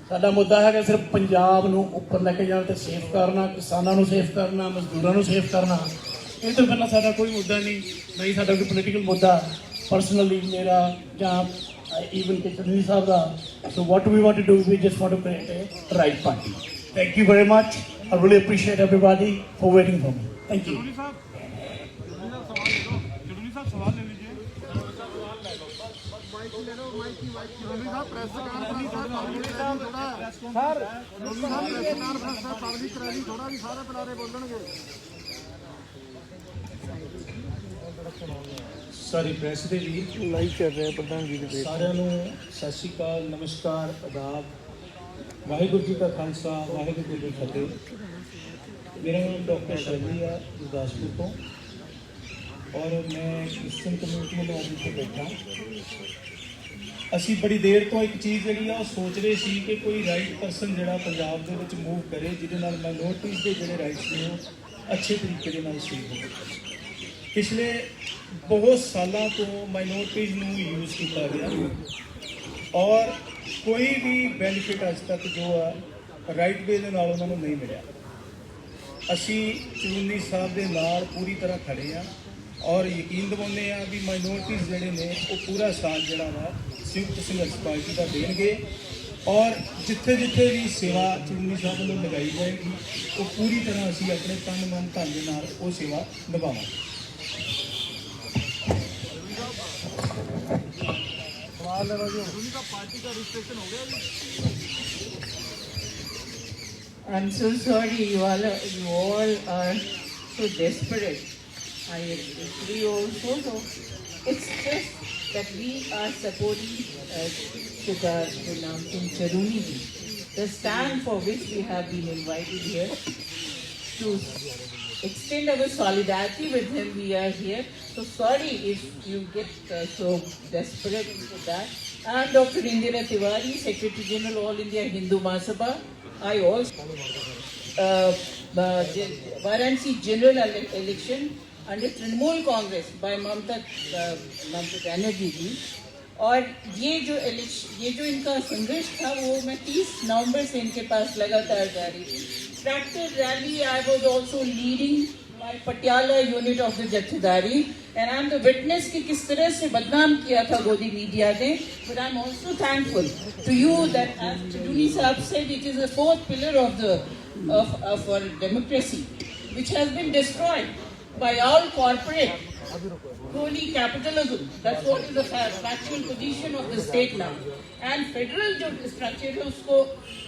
ਸਾਡਾ ਮੁੱਦਾ ਹੈਗਾ ਸਿਰਫ ਪੰਜਾਬ ਨੂੰ ਉੱਪਰ ਲੈ ਕੇ ਜਾਣ ਤੇ ਸੇਫ ਕਰਨਾ, ਕਿਸਾਨਾਂ ਨੂੰ ਸੇਫ ਕਰਨਾ, ਮਜ਼ਦੂਰਾਂ ਨੂੰ ਸੇਫ ਕਰਨਾ। ਇਹ ਤੋਂ ਪਹਿਲਾਂ ਸਾਡਾ ਕੋਈ ਮੁੱਦਾ ਨਹੀਂ ਸਾਡਾ ਕੋਈ ਪੋਲੀਟੀਕਲ ਮੁੱਦਾ ਪਰਸਨਲੀ ਮੇਰਾ ਜਾਂ even Chuluni Saab da. So what we want to do, we just want to create a right party. Thank you very much. I really appreciate everybody for waiting for me. Thank you. Sorry press ਦੇ ਵੀ live ਕਰ ਰਹੇ ਪ੍ਰਧਾਨ ਜੀ ਦੇ ਸਾਰਿਆਂ ਨੂੰ ਸਤਿ ਸ਼੍ਰੀ ਅਕਾਲ, ਨਮਸਕਾਰ, ਆਦਾਬ, ਵਾਹਿਗੁਰੂ ਜੀ ਕਾ ਖਾਲਸਾ, ਵਾਹਿਗੁਰੂ ਜੀ ਕੀ ਫਤਿਹ। ਮੇਰਾ ਨਾਮ ਡਾਕਟਰ ਸ਼ੈਲੀ ਹੈ ਗੁਰਦਾਸਪੁਰ ਤੋਂ ਔਰ ਮੈਂ ਕ੍ਰਿਸਚਨ ਕਮਿਊਨਿਟੀ ਦੇ ਅੱਜ ਇੱਥੇ ਬੈਠਾ। ਅਸੀਂ ਬੜੀ ਦੇਰ ਤੋਂ ਇੱਕ ਚੀਜ਼ ਜਿਹੜੀ ਆ ਉਹ ਸੋਚ ਰਹੇ ਸੀ ਕਿ ਕੋਈ ਰਾਈਟ ਪਰਸਨ ਜਿਹੜਾ ਪੰਜਾਬ ਦੇ ਵਿੱਚ ਮੂਵ ਕਰੇ ਜਿਹਦੇ ਨਾਲ ਮਾਈਨੋਰਟੀਜ਼ ਦੇ ਜਿਹੜੇ ਰਾਈਟਸ ਨੇ ਉਹ ਅੱਛੇ ਤਰੀਕੇ ਦੇ ਨਾਲ ਸੇਵ ਹੋਣ। ਪਿਛਲੇ ਬਹੁਤ ਸਾਲਾਂ ਤੋਂ ਮਾਈਨੋਰਟੀਜ਼ ਨੂੰ ਯੂਜ਼ ਕੀਤਾ ਗਿਆ ਔਰ ਕੋਈ ਵੀ ਬੈਨੀਫਿਟ ਅੱਜ ਤੱਕ ਜੋ ਆ ਰਾਈਟ ਵੇ ਦੇ ਨਾਲ ਉਹਨਾਂ ਨੂੰ ਨਹੀਂ ਮਿਲਿਆ। ਅਸੀਂ ਚਲੂਨੀ ਸਾਹਿਬ ਦੇ ਨਾਲ ਪੂਰੀ ਤਰ੍ਹਾਂ ਖੜੇ ਆ ਔਰ ਯਕੀਨ ਦਿਵਾਉਂਦੇ ਆ ਵੀ ਮਾਈਨੋਰਟੀਜ਼ ਜਿਹੜੇ ਨੇ ਉਹ ਪੂਰਾ ਸਾਥ ਜਿਹੜਾ ਵਾ ਸੰਯੁਕਤ ਸੰਘਰਸ਼ ਪਾਰਟੀ ਦਾ ਦੇਣਗੇ ਔਰ ਜਿੱਥੇ ਜਿੱਥੇ ਵੀ ਸੇਵਾ ਚਲੂਨੀ ਸਾਹਿਬ ਵੱਲੋਂ ਲਗਾਈ ਜਾਏਗੀ ਉਹ ਪੂਰੀ ਤਰ੍ਹਾਂ ਅਸੀਂ ਆਪਣੇ ਤਨ ਮਨ ਧਨ ਦੇ ਨਾਲ ਉਹ ਸੇਵਾ ਨਿਭਾਵਾਂਗੇ। I'm so sorry, you all are so desperate. I agree also. So it's just that we are supporting Sardar Gurnaam Singh Charuni ji, the stand for which we have been invited here to extend our solidarity with him. We are here. So sorry if you get so desperate for that. I'm Dr. Indira Tiwari, Secretary General All India Hindu Mahasabha. I also Varanasi general election under Trinamool Congress by Mamta Banerjee जी. और ये जो इनका संघर्ष था वो मैं 30 नवंबर से इनके पास लगातार जारी। Tractor rally I was also leading my Patiala unit of the jathedari and I am the witness कि किस तरह से बदनाम किया था गोदी मीडिया ने। But I am also thankful to you that टूनी sahab said it is the fourth pillar of our democracy which has been destroyed by all corporate crony capitalism. That's what is the factual position of the state now. And federal जो structure है उसको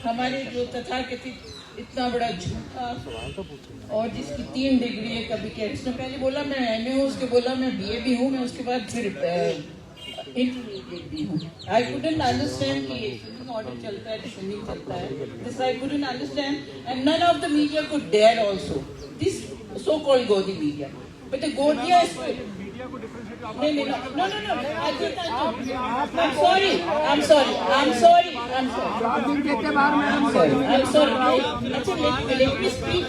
हमारे जो तथाकथित इतना बड़ा झूठा और जिसकी 3 डिग्री है, कभी क्या इसने पहले बोला मैं MA हूँ, उसके बोला मैं BA भी हूँ, मैं उसके बाद फिर इंटरमीडिएट भी हूँ। I couldn't understand कि ऑर्डर चलता है, डिसेंडिंग चलता है। This I couldn't understand, and none of the media could dare also. This so-called Godi media, but the Godiya is. No. I'm sorry. Let me speak.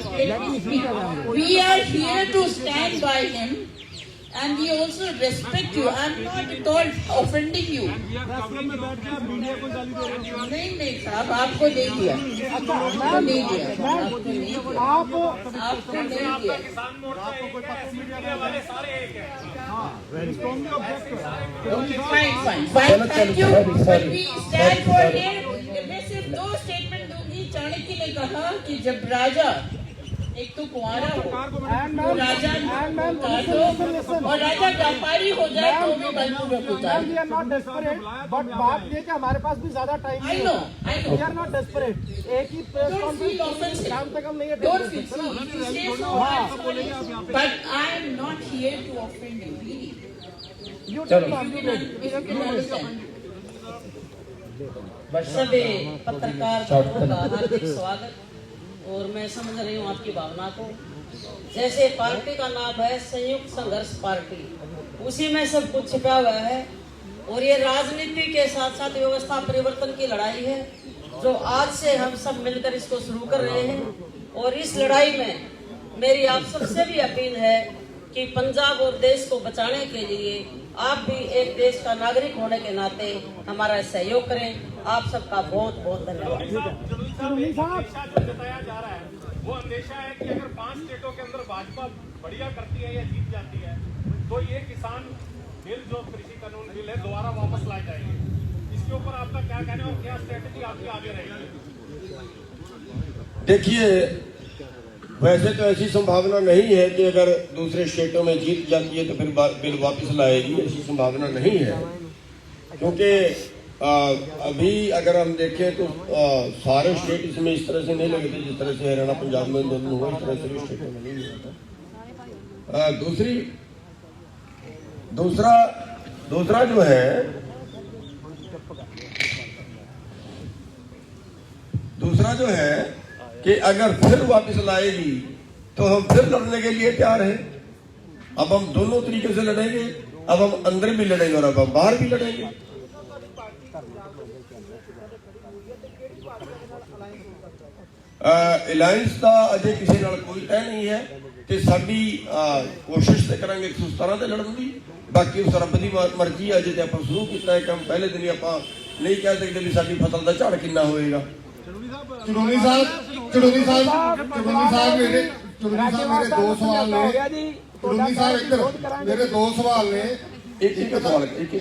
We are here to stand by him. And we also respect you. I'm not at all offending you. नहीं साहब, आपको नहीं दिया, आपको नहीं दिया। Fine. Thank you. But we stand for him. मैं सिर्फ 2 स्टेटमेंट दूंगी। चाणक्य ने कहा कि जब राजा एक तो कुंवारा हो, तो राजा और राजा व्यापारी हो जाए तो भी बलपूर्वक होता है। We are not desperate, but बात ये कि हमारे पास भी ज्यादा टाइम नहीं है। I know. We are not desperate. एक ही प्रेस कॉन्फ्रेंस काम तक हम नहीं है। Don't feel so. But I am not here to offend you. Really. You can understand. सभी पत्रकार का हार्दिक स्वागत। और मैं समझ रही हूँ आपकी भावना को। जैसे पार्टी का नाम है संयुक्त संघर्ष पार्टी, उसी में सब कुछ छिपा हुआ है। और ये राजनीति के साथ साथ व्यवस्था परिवर्तन की लड़ाई है जो आज से हम सब मिलकर इसको शुरू कर रहे हैं। और इस लड़ाई में मेरी आप सबसे भी अपील है कि पंजाब और देश को बचाने के लिए आप भी एक देश का नागरिक होने के नाते हमारा सहयोग करें। आप सबका बहुत बहुत धन्यवाद। जो जताया जा रहा है वो अंदेशा है कि अगर 5 स्टेटों के अंदर भाजपा बढ़िया करती है या जीत जाती है तो ये किसान बिल जो कृषि कानून बिल है दोबारा वापस लाए जाएंगे। इसके ऊपर आपका क्या कहना है और क्या स्ट्रेटेजी आपकी आगे रहेगी? देखिए, वैसे तो ऐसी संभावना नहीं है कि अगर दूसरे स्टेटों में जीत जाती है तो फिर बिल वापस लाएगी, ऐसी संभावना नहीं है। क्योंकि अभी अगर हम देखें तो सारे स्टेट इसमें इस तरह से नहीं लगे थे जिस तरह से हरियाणा पंजाब में आंदोलन हुआ, इस तरह से भी स्टेटों में नहीं हुआ था। दूसरा जो है कि अगर फिर वापस लाएगी तो हम फिर लड़ने के लिए तैयार हैं। अब हम दोनों तरीके से लड़ेंगे, अब हम अंदर भी लड़ेंगे और अब हम बाहर भी लड़ेंगे। ਅਲਾਈਅੰਸ ਦਾ ਅਜੇ ਕਿਸੇ ਨਾਲ ਕੋਈ ਤੈਅ ਨਹੀਂ ਹੈ ਤੇ ਸਾਡੀ ਕੋਸ਼ਿਸ਼ ਤੇ ਕਰਾਂਗੇ 117 ਤੇ ਲੜਨ ਦੀ। ਬਾਕੀ ਉਸ ਰੱਬ ਦੀ ਮਰਜ਼ੀ ਹੈ। ਅਜੇ ਤੇ ਆਪਾਂ ਸ਼ੁਰੂ ਕੀਤਾ ਹੈ ਕੰਮ, ਪਹਿਲੇ ਦਿਨ ਹੀ ਆਪਾਂ ਨਹੀਂ ਕਹਿ ਸਕਦੇ ਵੀ ਸਾਡੀ ਫਸਲ ਦਾ ਝਾੜ ਕਿੰਨਾ ਹੋਏਗਾ। ਚੜੂਨੀ ਸਾਹਿਬ ਮੇਰੇ 2 ਸਵਾਲ ਨੇ। ਚੜੂਨੀ ਸਾਹਿਬ ਇੱਧਰ ਮੇਰੇ 2 ਸਵਾਲ ਨੇ। ਇੱਕ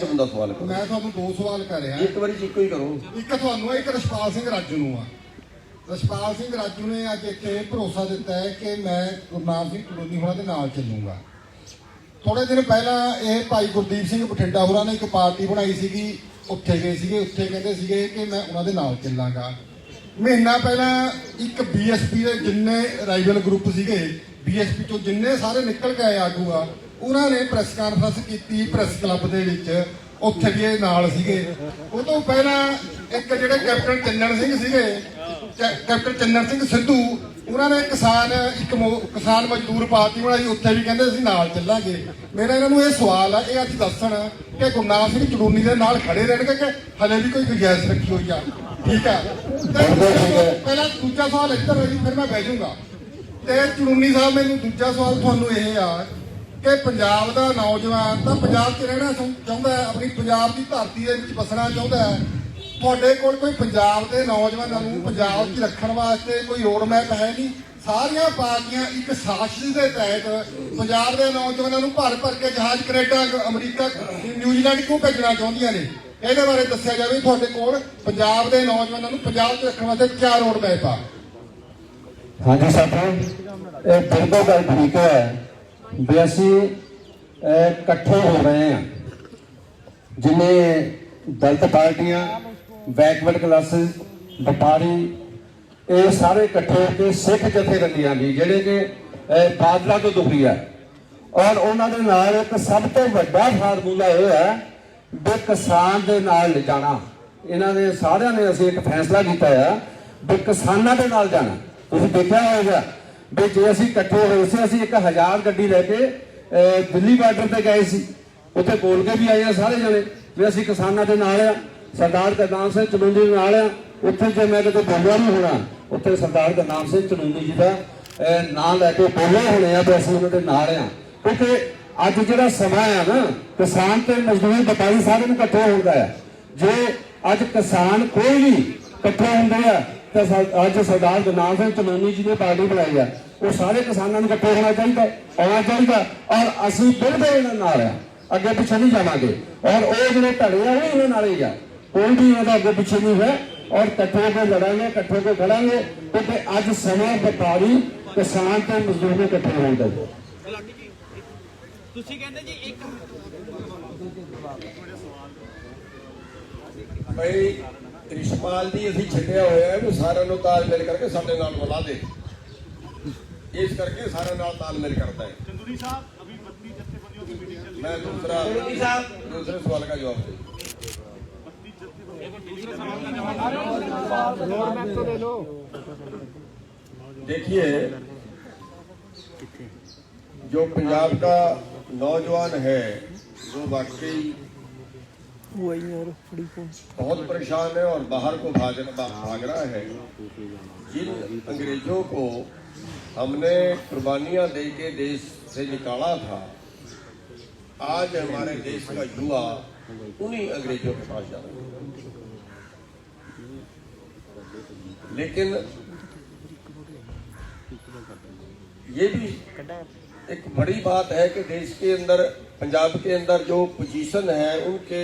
ਬੰਦਾ ਸਵਾਲ ਕਰੋ। ਮੈਂ ਤੁਹਾਨੂੰ 2 ਸਵਾਲ ਕਰ ਰਿਹਾ। ਇੱਕ ਵਾਰੀ ਇੱਕੋ ਹੀ ਕਰੋ। ਇੱਕ ਤੁਹਾਨੂੰ ਹੈ, ਇੱਕ ਰਛਪਾਲ ਸਿੰਘ ਰਾਜੂ ਨੂੰ ਆ। ਰਛਪਾਲ ਸਿੰਘ ਰਾਜੂ ਨੇ ਅੱਜ ਇੱਥੇ ਭਰੋਸਾ ਦਿੱਤਾ ਹੈ ਕਿ ਮੈਂ ਗੁਰਨਾਮ ਸਿੰਘ ਕਲੋਨੀ ਹੋਰਾਂ ਦੇ ਨਾਲ ਚੱਲੂੰਗਾ। ਥੋੜੇ ਦਿਨ ਪਹਿਲਾਂ ਇਹ ਭਾਈ ਗੁਰਦੀਪ ਸਿੰਘ ਬਠਿੰਡਾ ਹੋਰਾਂ ਨੇ ਇੱਕ ਪਾਰਟੀ ਬਣਾਈ ਸੀਗੀ, ਉੱਥੇ ਗਏ ਸੀਗੇ, ਉੱਥੇ ਕਹਿੰਦੇ ਸੀਗੇ ਕਿ ਮੈਂ ਉਹਨਾਂ ਦੇ ਨਾਲ ਚੱਲਾਂਗਾ। ਮਹੀਨਾ ਪਹਿਲਾਂ ਇੱਕ BSP ਦੇ ਜਿੰਨੇ ਰਾਈਵਲ ਗਰੁੱਪ ਸੀਗੇ, BSP ਚੋਂ ਜਿੰਨੇ ਸਾਰੇ ਨਿਕਲ ਕੇ ਆਏ ਆਗੂ ਆ, ਉਹਨਾਂ ਨੇ ਪ੍ਰੈਸ ਕਾਨਫਰੰਸ ਕੀਤੀ ਪ੍ਰੈਸ ਕਲੱਬ ਦੇ ਵਿੱਚ, ਉੱਥੇ ਵੀ ਇਹ ਨਾਲ ਸੀਗੇ। ਉਹ ਤੋਂ ਪਹਿਲਾਂ ਇੱਕ ਜਿਹੜੇ ਕੈਪਟਨ ਚੰਨਣ ਸਿੰਘ ਸੀਗੇ, ਕੈਪਟਨ ਚੰਨਣ ਸਿੰਘ ਸਿੱਧੂ, ਉਹਨਾਂ ਨੇ ਕਿਸਾਨ ਮਜ਼ਦੂਰ ਪਾਰਟੀ ਬਣਾਈ, ਉੱਥੇ ਵੀ ਕਹਿੰਦੇ ਅਸੀਂ ਨਾਲ ਚੱਲਾਂਗੇ। ਮੇਰਾ ਇਹਨਾਂ ਨੂੰ ਇਹ ਸਵਾਲ ਆ, ਇਹ ਅੱਜ ਦੱਸਣ ਕਿ ਗੁਰਨਾਮ ਸਿੰਘ ਚੜੂਨੀ ਦੇ ਨਾਲ ਖੜੇ ਰਹਿਣਗੇ ਕਿ ਹਲੇ ਵੀ ਕੋਈ ਗੁੰਜਾਇਸ਼ ਰੱਖੀ ਹੋਈ ਆ। ਠੀਕ ਆ, ਪਹਿਲਾਂ ਦੂਜਾ ਸਵਾਲ ਇੱਧਰ ਹੈ ਜੀ, ਫਿਰ ਮੈਂ ਬਹਿ ਜਾਊਂਗਾ। ਤੇ ਚੜੂਨੀ ਸਾਹਿਬ, ਮੈਨੂੰ ਦੂਜਾ ਸਵਾਲ ਤੁਹਾਨੂੰ ਇਹ ਆ ਕਿ ਪੰਜਾਬ ਦਾ ਨੌਜਵਾਨ ਤਾਂ ਪੰਜਾਬ 'ਚ ਰਹਿਣਾ ਚਾਹੁੰਦਾ ਹੈ, ਆਪਣੀ ਪੰਜਾਬ ਦੀ ਧਰਤੀ ਦੇ ਵਿੱਚ ਵਸਣਾ ਚਾਹੁੰਦਾ ਹੈ। ਤੁਹਾਡੇ ਕੋਲ ਕੋਈ ਪੰਜਾਬ ਦੇ ਨੌਜਵਾਨਾਂ ਨੂੰ ਪੰਜਾਬ 'ਚ ਰੱਖਣ ਵਾਸਤੇ ਕੋਈ ਰੋਡ ਮੈਪ ਹੈ ਨਹੀਂ। ਸਾਰੀਆਂ ਪਾਰਟੀਆਂ ਇੱਕ ਸਾਜ਼ਿਸ਼ ਦੇ ਤਹਿਤ ਪੰਜਾਬ ਦੇ ਨੌਜਵਾਨਾਂ ਨੂੰ ਭਰ ਕੇ ਜਹਾਜ਼ ਕੈਨੇਡਾ, ਅਮਰੀਕਾ, ਨਿਊਜ਼ੀਲੈਂਡ ਕਿਉਂ ਭੇਜਣਾ ਚਾਹੁੰਦੀਆਂ ਨੇ? ਇਹਦੇ ਬਾਰੇ ਦੱਸਿਆ ਜਾਵੇ। ਤੁਹਾਡੇ ਕੋਲ ਪੰਜਾਬ ਦੇ ਨੌਜਵਾਨਾਂ ਨੂੰ ਪੰਜਾਬ 'ਚ ਰੱਖਣ ਵਾਸਤੇ ਕਿਆ ਰੋਡ ਮੈਪ ਆ? ਹਾਂਜੀ ਸਾਥੀਓ, ਇਹ ਬਿਲਕੁਲ ਗੱਲ ਠੀਕ ਹੈ ਵੀ ਅਸੀਂ ਇਕੱਠੇ ਹੋ ਰਹੇ ਹਾਂ, ਜਿਵੇਂ ਦਲਿਤ ਪਾਰਟੀਆਂ, ਬੈਕਵਰਡ ਕਲਾਸਿਸ, ਵਪਾਰੀ, ਇਹ ਸਾਰੇ ਇਕੱਠੇ ਹੋ ਕੇ ਸਿੱਖ ਜਥੇਬੰਦੀਆਂ ਵੀ ਜਿਹੜੇ ਕਿ ਬਾਦਲਾਂ ਤੋਂ ਦੁਖੀ ਹੈ, ਔਰ ਉਹਨਾਂ ਦੇ ਨਾਲ ਇੱਕ ਸਭ ਤੋਂ ਵੱਡਾ ਫਾਰਮੂਲਾ ਇਹ ਹੈ ਵੀ ਕਿਸਾਨ ਦੇ ਨਾਲ ਲਿਜਾਣਾ। ਇਹਨਾਂ ਨੇ ਸਾਰਿਆਂ ਨੇ ਅਸੀਂ ਇੱਕ ਫੈਸਲਾ ਕੀਤਾ ਹੈ ਵੀ ਕਿਸਾਨਾਂ ਦੇ ਨਾਲ ਜਾਣਾ। ਤੁਸੀਂ ਦੇਖਿਆ ਹੋਵੇਗਾ ਵੀ ਜੇ ਅਸੀਂ ਇਕੱਠੇ ਹੋਏ ਸੀ, ਅਸੀਂ 1000 ਗੱਡੀ ਲੈ ਕੇ ਦਿੱਲੀ ਬਾਰਡਰ ਤੇ ਗਏ ਸੀ, ਉੱਥੇ ਬੋਲ ਕੇ ਵੀ ਆਏ ਆ ਸਾਰੇ ਜਣੇ ਵੀ ਅਸੀਂ ਕਿਸਾਨਾਂ ਦੇ ਨਾਲ ਆ। ਸਰਦਾਰ ਗੁਰਨਾਮ ਸਿੰਘ ਚੜੂਨੀ ਦੇ ਨਾਲ ਆ। ਉੱਥੇ ਜੇ ਮੈਂ ਕਿਤੇ ਬੋਲਿਆ ਨਹੀਂ ਹੋਣਾ, ਉੱਥੇ ਸਰਦਾਰ ਗੁਰਨਾਮ ਸਿੰਘ ਚੜੂਨੀ ਜੀ ਦਾ ਨਾਂ ਲੈ ਕੇ ਬੋਲੇ ਹੋਣੇ ਆ ਵੀ ਅਸੀਂ ਉਹਨਾਂ ਦੇ ਨਾਲ ਆ। ਕਿਉਂਕਿ ਅੱਜ ਜਿਹੜਾ ਸਮਾਂ ਆ ਨਾ, ਕਿਸਾਨ ਤੇ ਮਜ਼ਦੂਰ ਵਪਾਰੀ ਸਾਰੇ ਨੂੰ ਇਕੱਠੇ ਹੋਣ ਦਾ ਆ। ਜੇ ਅੱਜ ਕਿਸਾਨ ਕੋਈ ਵੀ ਇਕੱਠੇ ਹੁੰਦੇ ਆ ਤਾਂ ਅੱਜ ਸਰਦਾਰ ਗੁਰਨਾਮ ਸਿੰਘ ਚੜੂਨੀ ਜੀ ਨੇ ਪਾਰਟੀ ਬਣਾਈ ਆ, ਉਹ ਸਾਰੇ ਕਿਸਾਨਾਂ ਨੂੰ ਇਕੱਠੇ ਹੋਣਾ ਚਾਹੀਦਾ, ਆਉਣਾ ਚਾਹੀਦਾ। ਔਰ ਅਸੀਂ ਬਿਲਕੁਲ ਇਹਨਾਂ ਨਾਲ ਆ, ਅੱਗੇ ਪਿੱਛੇ ਨਹੀਂ ਜਾਵਾਂਗੇ। ਔਰ ਉਹ ਜਿਹੜੇ ਧੜੇ ਆ ਉਹ ਇਹਨਾਂ ਨਾਲ ਹੀ ਆ, ਕੋਈ ਵੀ ਇਹਦਾ ਅੱਗੇ ਪਿੱਛੇ ਨਹੀਂ ਹੈ। ਔਰ ਇਕੱਠੇ ਹੋ ਕੇ ਲੜਾਂਗੇ, ਇਕੱਠੇ ਹੋ ਕੇ ਖੜਾਂਗੇ, ਕਿਉਂਕਿ ਅੱਜ ਸਮਾਂ ਵਪਾਰੀ, ਕਿਸਾਨ ਤੇ ਮਜ਼ਦੂਰ ਨੂੰ ਇਕੱਠੇ ਹੋਣ ਦਾ। ਤੁਸੀਂ ਕਹਿੰਦੇ ਜੀ ਇੱਕ ਭਾਈ ਰਿਸ਼ਪਾਲ ਜੀ ਅਸੀਂ ਛੱਡਿਆ ਹੋਇਆ ਹੈ ਵੀ ਸਾਰਿਆਂ ਨੂੰ ਤਾਲਮੇਲ ਕਰਕੇ ਸਾਡੇ ਨਾਲ ਮਿਲਾ ਦੇ, ਇਸ ਕਰਕੇ ਸਾਰਿਆਂ ਨਾਲ ਤਾਲਮੇਲ ਕਰਦਾ ਹੈ। चंदूरी साहब, अभी 32 जत्थेबंदियों की मीटिंग चल रही मैं दूसरे सवाल का जवाब दूं। देखिए, जो पंजाब का नौजवान है वो वाकई बहुत परेशान है और बाहर को भाग रहा है। जिन अंग्रेजों को हमने कुर्बानियां दे के देश से निकाला था, आज हमारे देश का युवा उन्हीं अंग्रेजों के पास जा रहा है। लेकिन ये भी एक बड़ी बात है कि देश के अंदर, पंजाब के अंदर जो पोजीशन है, उनके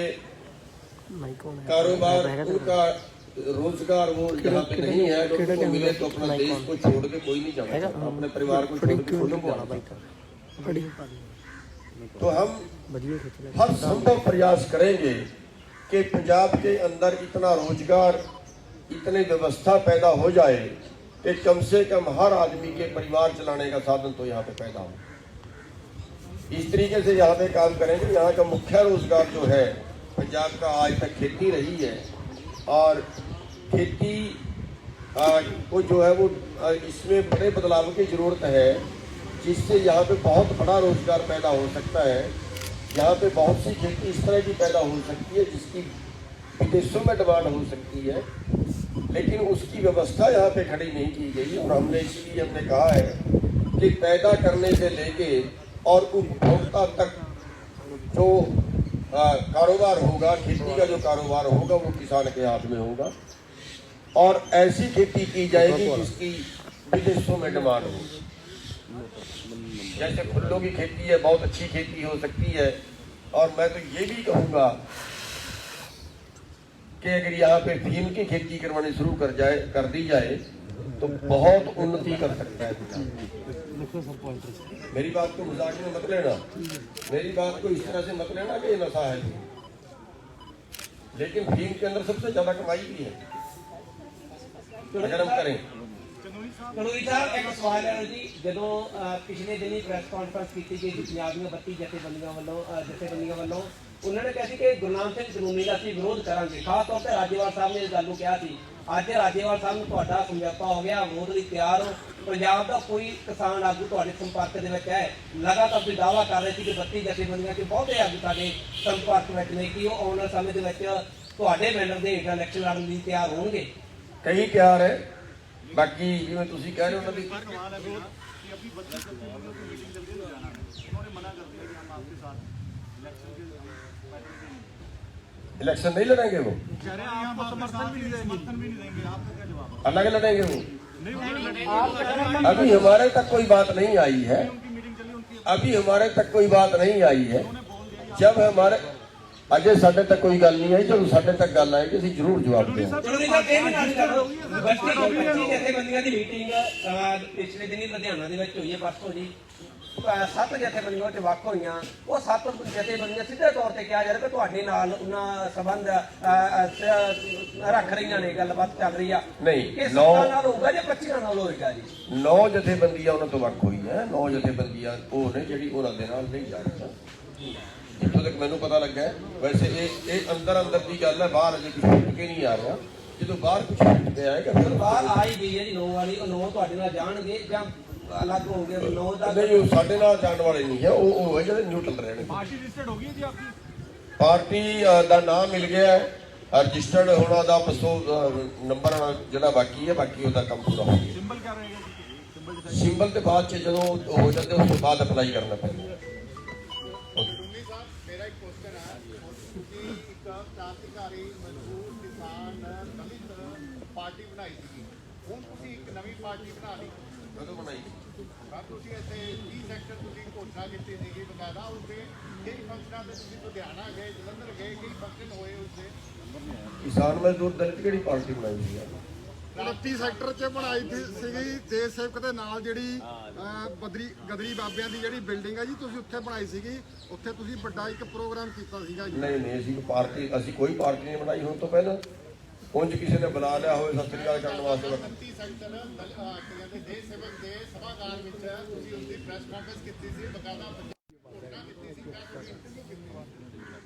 कारोबार, उनका रोजगार वो यहाँ पे नहीं है। लोगों को मिले तो अपना देश को छोड़ के कोई नहीं जाना चाहता, अपने परिवार को छोड़ के कोई नहीं जाना चाहता। तो हम हर संभव प्रयास करेंगे कि पंजाब के अंदर इतना रोजगार, इतनी व्यवस्था पैदा हो जाए कि कम से कम हर आदमी के परिवार चलाने का साधन तो यहाँ पे पैदा हो। इस तरीके से यहाँ पे काम करेंगे। यहाँ का मुख्य रोजगार जो है पंजाब का आज तक खेती रही है, और खेती को जो है वो इसमें बड़े बदलाव की ज़रूरत है, जिससे यहाँ पे बहुत बड़ा रोजगार पैदा हो सकता है। यहाँ पे बहुत सी खेती इस तरह की पैदा हो सकती है जिसकी विदेशों में डिमांड हो सकती है, लेकिन उसकी व्यवस्था यहाँ पे खड़ी नहीं की गई। और हमने इसीलिए हमने कहा है कि पैदा करने से लेके और उपभोक्ता तक जो कारोबार होगा, खेती का जो कारोबार होगा, वो किसान के हाथ में होगा। और ऐसी खेती की जाएगी जिसकी विदेशों में डिमांड हो। जैसे फूलों की खेती है, बहुत अच्छी खेती हो सकती है। और मैं तो ये भी कहूँगा कि अगर यहाँ पे फीम की खेती करवानी शुरू कर दी जाए तो बहुत उन्नति कर सकता है। मेरी बात को मजाक में मत लेना, मेरी बात को इस तरह से मत लेना कि ये नशा है, लेकिन फीम के अंदर सबसे ज्यादा कमाई भी है अगर हम करें। ਚੜੂਨੀ ਸਾਹਿਬ, ਇੱਕ ਸਵਾਲ ਹੈ ਜੀ, ਜਦੋਂ ਪਿਛਲੇ ਦਿਨੀ ਪ੍ਰੈਸ ਕਾਨਫਰੰਸ ਕੀਤੀ ਗਈ ਸੀ ਪੰਜਾਬ ਦੀਆਂ 32 ਜਥੇਬੰਦੀਆਂ ਵੱਲੋਂ ਉਹਨਾਂ ਨੇ ਕਿਹਾ ਸੀ ਕਿ ਗੁਰਨਾਮ ਸਿੰਘ ਕਾਨੂੰਨੀ ਦਾ ਅਸੀਂ ਵਿਰੋਧ ਕਰਾਂਗੇ। ਖਾਸ ਤੌਰ ਤੇ ਰਾਜੇਵਾਲ ਸਾਹਿਬ ਨੇ ਇਸ ਗੱਲ ਨੂੰ ਕਿਹਾ ਸੀ। ਅੱਜ ਰਾਜੇਵਾਲ ਸਾਹਿਬ ਨੂੰ ਤੁਹਾਡਾ ਸਮਝੌਤਾ ਹੋ ਗਿਆ, ਵਿਰੋਧ ਲਈ ਤਿਆਰ ਹੋ। ਪੰਜਾਬ ਦਾ ਕੋਈ ਕਿਸਾਨ ਆਗੂ ਤੁਹਾਡੇ ਸੰਪਰਕ ਦੇ ਵਿੱਚ ਹੈ? ਲਗਾਤਾਰ ਤੁਸੀਂ ਦਾਅਵਾ ਕਰ ਰਹੇ ਸੀ ਕਿ 32 ਜਥੇਬੰਦੀਆਂ ਚ ਬਹੁਤੇ ਆਗੂ ਸਾਡੇ ਸੰਪਰਕ ਵਿੱਚ ਨੇ ਕਿ ਉਹ ਆਉਣ ਵਾਲੇ ਸਮੇਂ ਦੇ ਵਿੱਚ ਤੁਹਾਡੇ ਬੈਨਰ ਦੇ ਹੇਠ ਇਲੈਕਸ਼ਨ ਲੜਨ ਲਈ ਤਿਆਰ ਹੋਣਗੇ। ਕਈ ਤਿਆਰ ਹੈ, ਬਾਕੀ ਜਿਵੇਂ ਤੁਸੀਂ ਕਹਿ ਰਹੇ ਹੋ ਉਹਨਾਂ ਦੀ इलेक्शन नहीं लड़ेंगे वो, अलग लड़ेंगे वो। अभी हमारे तक कोई बात नहीं आई है, अभी हमारे तक कोई बात नहीं आई है। जब हमारे अजय साढ़े तक कोई गल नहीं आई, जब साढ़े तक गल आएगी ਅਸੀਂ ਜ਼ਰੂਰ ਜਵਾਬ ਦੇਵਾਂਗੇ। ਜਥੇਬੰਦੀਆਂ ਦੀ ਮੀਟਿੰਗ ਪਿਛਲੇ ਦਿਨੀ ਲੁਧਿਆਣਾ ਦੇ ਵਿੱਚ ਹੋਈ ਹੈ, ਪਰਸੋਂ ਜੀ 7 ਜਥੇਬੰਦੀਆਂ ਚ ਵੱਖ ਹੋਈਆਂ। ਉਹ 7 ਜਥੇਬੰਦੀਆਂ ਸਿੱਧੇ ਤੌਰ ਤੇ ਕਿਹਾ ਜਾ ਰਿਹਾ ਕਿ ਤੁਹਾਡੇ ਨਾਲ ਉਹਨਾਂ ਸੰਬੰਧ ਰੱਖ ਰਹੀਆਂ ਨੇ, ਗੱਲਬਾਤ ਚੱਲ ਰਹੀ ਆ। ਨਹੀਂ, ਇਹ 7 ਨਾਲ ਹੋਊਗਾ ਜਾਂ 25 ਨਾਲ ਹੋਏਗਾ ਜੀ? 9 ਜਥੇਬੰਦੀਆਂ ਉਹਨਾਂ ਤੋਂ ਵੱਖ ਹੋਈ ਹੈ। 9 ਜਥੇਬੰਦੀਆਂ ਉਹ ਨੇ ਜਿਹੜੀ ਉਹਨਾਂ ਦੇ ਨਾਲ ਨਹੀਂ ਜਾ ਰਹੀਆਂ, ਜਿੱਥੋਂ ਤੱਕ ਮੈਨੂੰ ਪਤਾ ਲੱਗਾ ਹੈ। ਵੈਸੇ ਇਹ ਅੰਦਰ ਦੀ ਗੱਲ ਹੈ, ਬਾਹਰ ਅਜੇ ਕੁਝ ਟੁੱਟ ਕੇ ਨਹੀਂ ਆ ਰਿਹਾ। ਜਦੋਂ ਬਾਹਰ ਕੁਝ ਟੁੱਟ ਕੇ ਆਏਗਾ ਫਿਰ ਬਾਹਰ ਆ ਹੀ ਗਈ ਹੈ ਜੀ 9 ਵਾਲੀ। ਉਹ 9 ਤੁਹਾਡੇ ਨਾਲ ਜਾਣਗੇ ਜਾਂ ਅਲੱਗ ਹੋ ਗਏ? 9 ਦਾ ਨਹੀਂ, ਉਹ ਸਾਡੇ ਨਾਲ ਜਾਣ ਵਾਲੇ ਨਹੀਂ ਹੈ, ਉਹ ਹੈ ਜਿਹੜੇ ਨਿਊਟਰਲ ਰਹਿਣਗੇ। ਪਾਰਟੀ ਰਜਿਸਟਰਡ ਹੋ ਗਈ ਹੈ ਜੀ ਆਪਕੀ? ਪਾਰਟੀ ਦਾ ਨਾਮ ਮਿਲ ਗਿਆ ਹੈ, ਰਜਿਸਟਰਡ ਹੋਣਾ ਦਾ ਬਸੋ ਨੰਬਰ ਜਿਹੜਾ ਬਾਕੀ ਹੈ, ਬਾਕੀ ਉਹਦਾ ਕੰਮ ਪੂਰਾ ਹੋ ਗਿਆ। ਸਿੰਬਲ ਕਰ ਰਹੇ ਹੈ ਜੀ? ਸਿੰਬਲ ਤੇ ਬਾਅਦ ਚ ਜਦੋਂ ਹੋ ਜਾਂਦੇ ਉਸ ਤੋਂ ਬਾਅਦ ਅਪਲਾਈ ਕਰਨਾ ਪੈਂਦਾ। ਮੇਰਾ ਇੱਕ ਕੁਐਸਚਨ ਹੈ ਕਿ ਇੱਕ ਕ੍ਰਾਂਤੀਕਾਰੀ ਮਜ਼ਦੂਰ ਕਿਸਾਨ ਦਲਿਤ ਪਾਰਟੀ ਬਣਾਈ ਸੀ, ਹੁਣ ਤੁਸੀਂ ਇੱਕ ਨਵੀਂ ਪਾਰਟੀ ਬਣਾ ਲਈ, ਕਦੋਂ ਬਣਾਈ? ਤੁਸੀਂ ਇੱਥੇ 30 ਸੈਕਟਰ ਤੁਸੀਂ ਘੋਸ਼ਣਾ ਕੀਤੀ ਸੀਗੀ ਬਕਾਇਦਾ, ਉਸਦੇ ਕਈ ਫੰਕਸ਼ਨਾਂ ਤੇ ਤੁਸੀਂ ਲੁਧਿਆਣਾ ਗਏ, ਜਲੰਧਰ ਗਏ, ਕਈ ਫੰਕਸ਼ਨ ਹੋਏ ਉਸਦੇ। ਕਿਸਾਨ ਮਜ਼ਦੂਰ ਦਲਿਤ ਕਿਹੜੀ ਪਾਰਟੀ ਬਣਾਈ ਸੀ? 29 ਸੈਕਟਰ 'ਚ ਬਣਾਈ ਸੀਗੀ ਦੇਸ਼ ਸੇਵਕ ਦੇ ਨਾਲ, ਜਿਹੜੀ ਗਦਰੀ ਬਾਬਿਆਂ ਦੀ ਜਿਹੜੀ ਬਿਲਡਿੰਗ ਹੈ ਜੀ, ਤੁਸੀਂ ਉੱਥੇ ਬਣਾਈ ਸੀਗੀ। ਉੱਥੇ ਤੁਸੀਂ ਵੱਡਾ ਇੱਕ ਪ੍ਰੋਗਰਾਮ ਕੀਤਾ ਸੀਗਾ ਜੀ। ਨਹੀਂ, ਅਸੀਂ ਕੋਈ ਪਾਰਟੀ ਨਹੀਂ ਬਣਾਈ ਹੁਣ ਤੋਂ ਪਹਿਲਾਂ। ਉਂਝ ਕਿਸੇ ਨੇ ਬੁਲਾ ਲਿਆ ਹੋਵੇ ਸਤਿ ਸ੍ਰੀ ਅਕਾਲ ਕਰਨ ਵਾਸਤੇ। 29 ਸੈਕਟਰ ਕਹਿੰਦੇ ਦੇਸ਼ ਸੇਵਕ ਦੇ ਸਭਾਗਾਰ ਵਿੱਚ ਤੁਸੀਂ ਉਸਦੀ ਪ੍ਰੈਸ ਕਾਨਫਰੰਸ ਕੀਤੀ ਸੀ, ਬਕਾਇਦਾ ਘੋਸ਼ਣਾ ਕੀਤੀ ਸੀ।